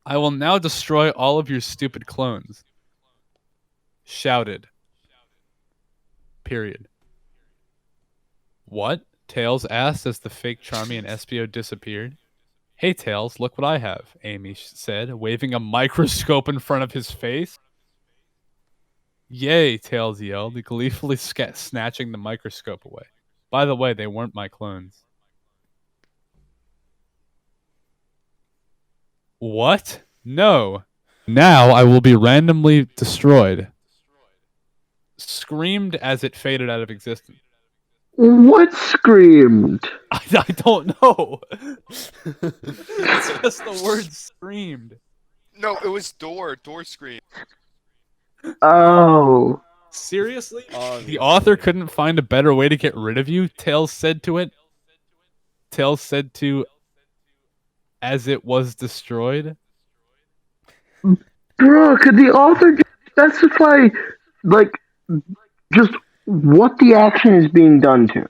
"I will now destroy all of your stupid clones." Shouted. Period. "What?" Tails asked as the fake Charmy and SBO disappeared. "Hey Tails, look what I have," Amy said, waving a microscope in front of his face. "Yay," Tails yelled, gleefully snatching the microscope away. "By the way, they weren't my clones." "What? No. Now I will be randomly destroyed." Screamed as it faded out of existence. What screamed? I don't know. It's just the word "screamed." No, it was door. Door scream. Oh. Seriously? Obviously. The author couldn't find a better way to get rid of you? Tails said to it. Tails said to as it was destroyed. Bro, could the author just specify, like, just what the action is being done to?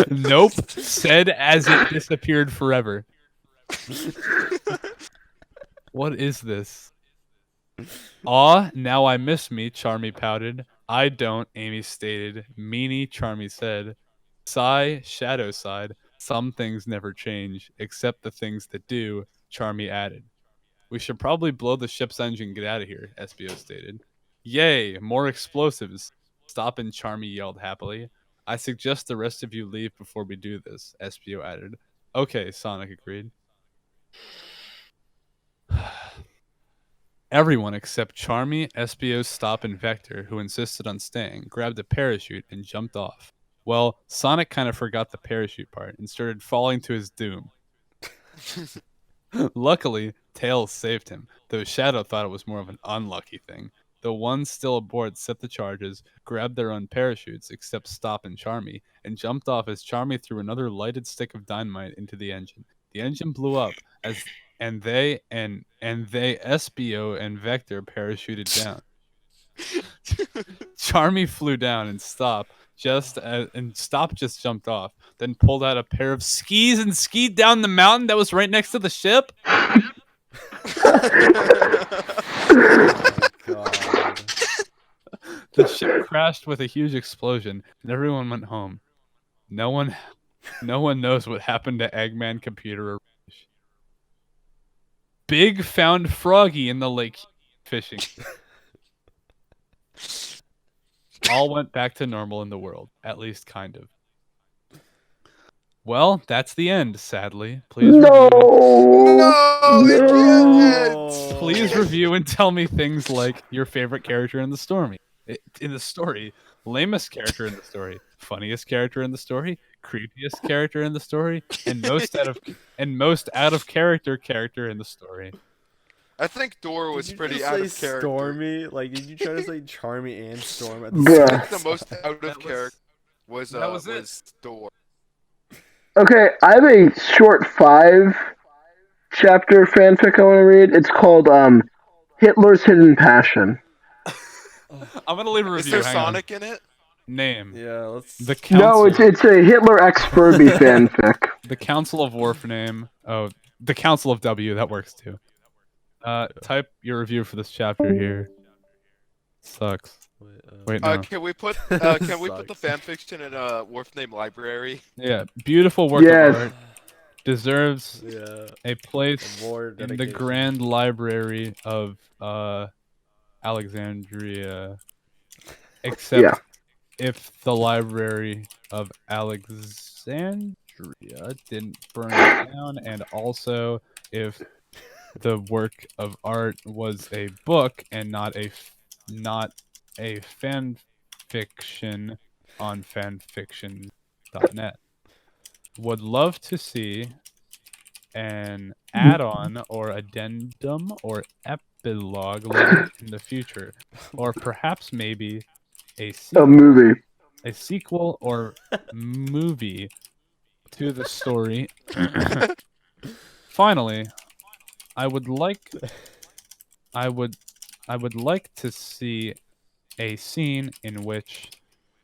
Nope. Said as it disappeared forever. What is this? "Aw, now I miss me," Charmy pouted. "I don't," Amy stated. "Meanie," Charmy said. Sigh, Shadow sighed. "Some things never change, except the things that do," Charmy added. "We should probably blow the ship's engine and get out of here," SBO stated. "Yay, more explosives." "Stop," and Charmy yelled happily. "I suggest the rest of you leave before we do this," SBO added. "Okay," Sonic agreed. Everyone except Charmy, SBO, Stop, and Vector, who insisted on staying, grabbed a parachute and jumped off. Well, Sonic kind of forgot the parachute part and started falling to his doom. Luckily, Tails saved him, though Shadow thought it was more of an unlucky thing. The ones still aboard set the charges, grabbed their own parachutes, except Stop and Charmy, and jumped off as Charmy threw another lighted stick of dynamite into the engine. The engine blew up as they SBO and Vector parachuted down. Charmy flew down and Stop just jumped off, then pulled out a pair of skis and skied down the mountain that was right next to the ship. God. The ship crashed with a huge explosion, and everyone went home. No one knows what happened to Eggman, Computer, or Rouge. Big found Froggy in the lake fishing. All went back to normal in the world, at least kind of. Well, that's the end, sadly. Please No, it No. can't. Please review and tell me things like your favorite character in the story. Lamest character in the story, funniest character in the story, creepiest character in the story, and most out of character in the story. I think Door was Did you pretty just out say of character. Stormy? Like, did you try to say Charmy and Storm at the Bruh. same I time? think the most out of character was Door. Okay, I have a short 5-chapter fanfic I want to read. It's called Hitler's Hidden Passion. I'm gonna leave a Is review. there Hang on. Sonic in it? Name. Yeah, let's. The Council. No, it's a Hitler X Furby fanfic. The Council of Worf name. Oh, the Council of W. That works too. Type your review for this chapter here. Sucks. Wait, no. Can we put the fanfiction in a Worf name library? Yeah, beautiful work Yes. of art. Deserves Yeah. a place More in the dedication. grand library of Alexandria. Except if the library of Alexandria didn't burn down, and also if the work of art was a book and not a fan fiction on fanfiction.net. Would love to see an add-on or addendum or epilogue later in the future, or perhaps maybe a A movie. sequel or movie to the story. Finally, I would like to see a scene in which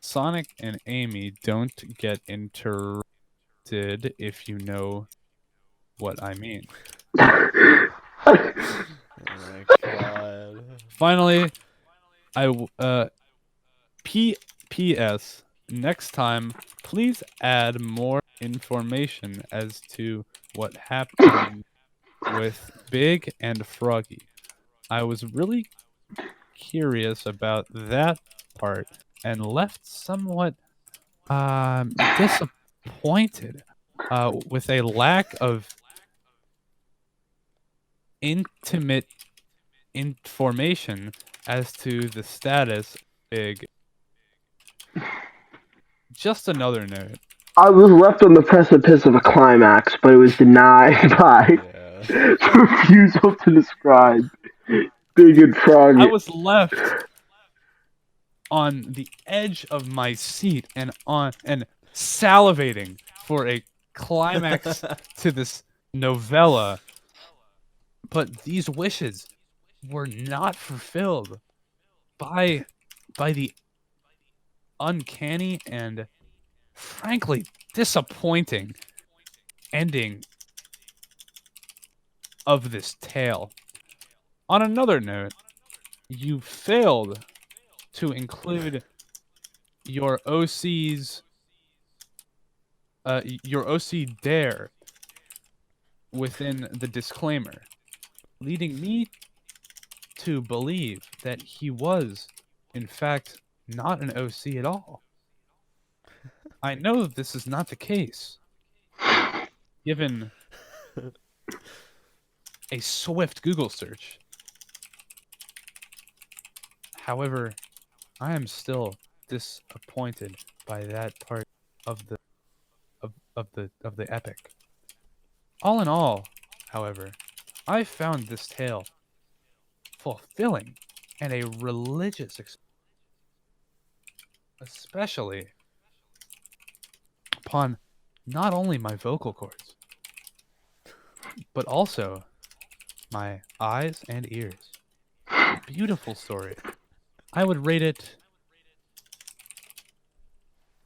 Sonic and Amy don't get interrupted, if you know what I mean. Oh my god. Finally, P.S. Next time, please add more information as to what happened with Big and Froggy. I was really curious about that part and left somewhat disappointed with a lack of intimate information as to the status of Big. Just another note. I was left on the precipice of a climax, but it was denied by refusal to describe Big and Froggy. I was left on the edge of my seat and salivating for a climax to this novella, but these wishes were not fulfilled by the uncanny and frankly disappointing ending of this tale. On another note, you failed to include your OC's your OC dare within the disclaimer, leading me to believe that he was, in fact, not an OC at all. I know this is not the case, given a swift Google search. However, I am still disappointed by that part of the epic. All in all, however, I found this tale fulfilling and a religious experience, especially upon not only my vocal cords, but also my eyes and ears. Beautiful story. I would rate it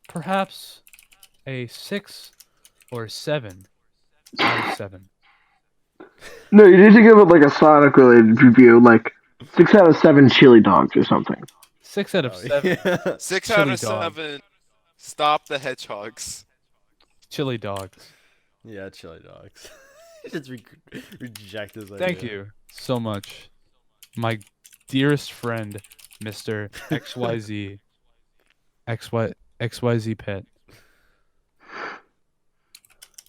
perhaps a 6 or 7 out of 7. No, you need to give it like a Sonic related review, like 6 out of 7 chili dogs or something. 6 out of 7. Yeah. 6 Chili out of dog. 7. Stop the hedgehogs. Chili dogs. Yeah, chili dogs. Just reject this idea. Thank you so much, my dearest friend, Mr. XYZ Pet.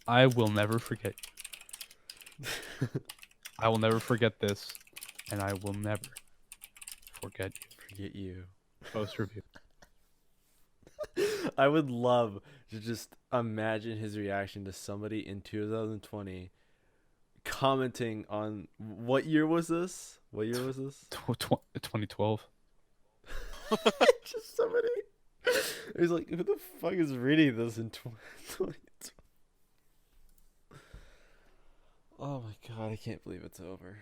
I will never forget you. I will never forget this, and I will never forget you. Forget you. Post review. I would love to just imagine his reaction to somebody in 2020 commenting on what year was this? What year was this? 2012. Just somebody. He's like, who the fuck is reading this in 2020? Oh my god, I can't believe it's over.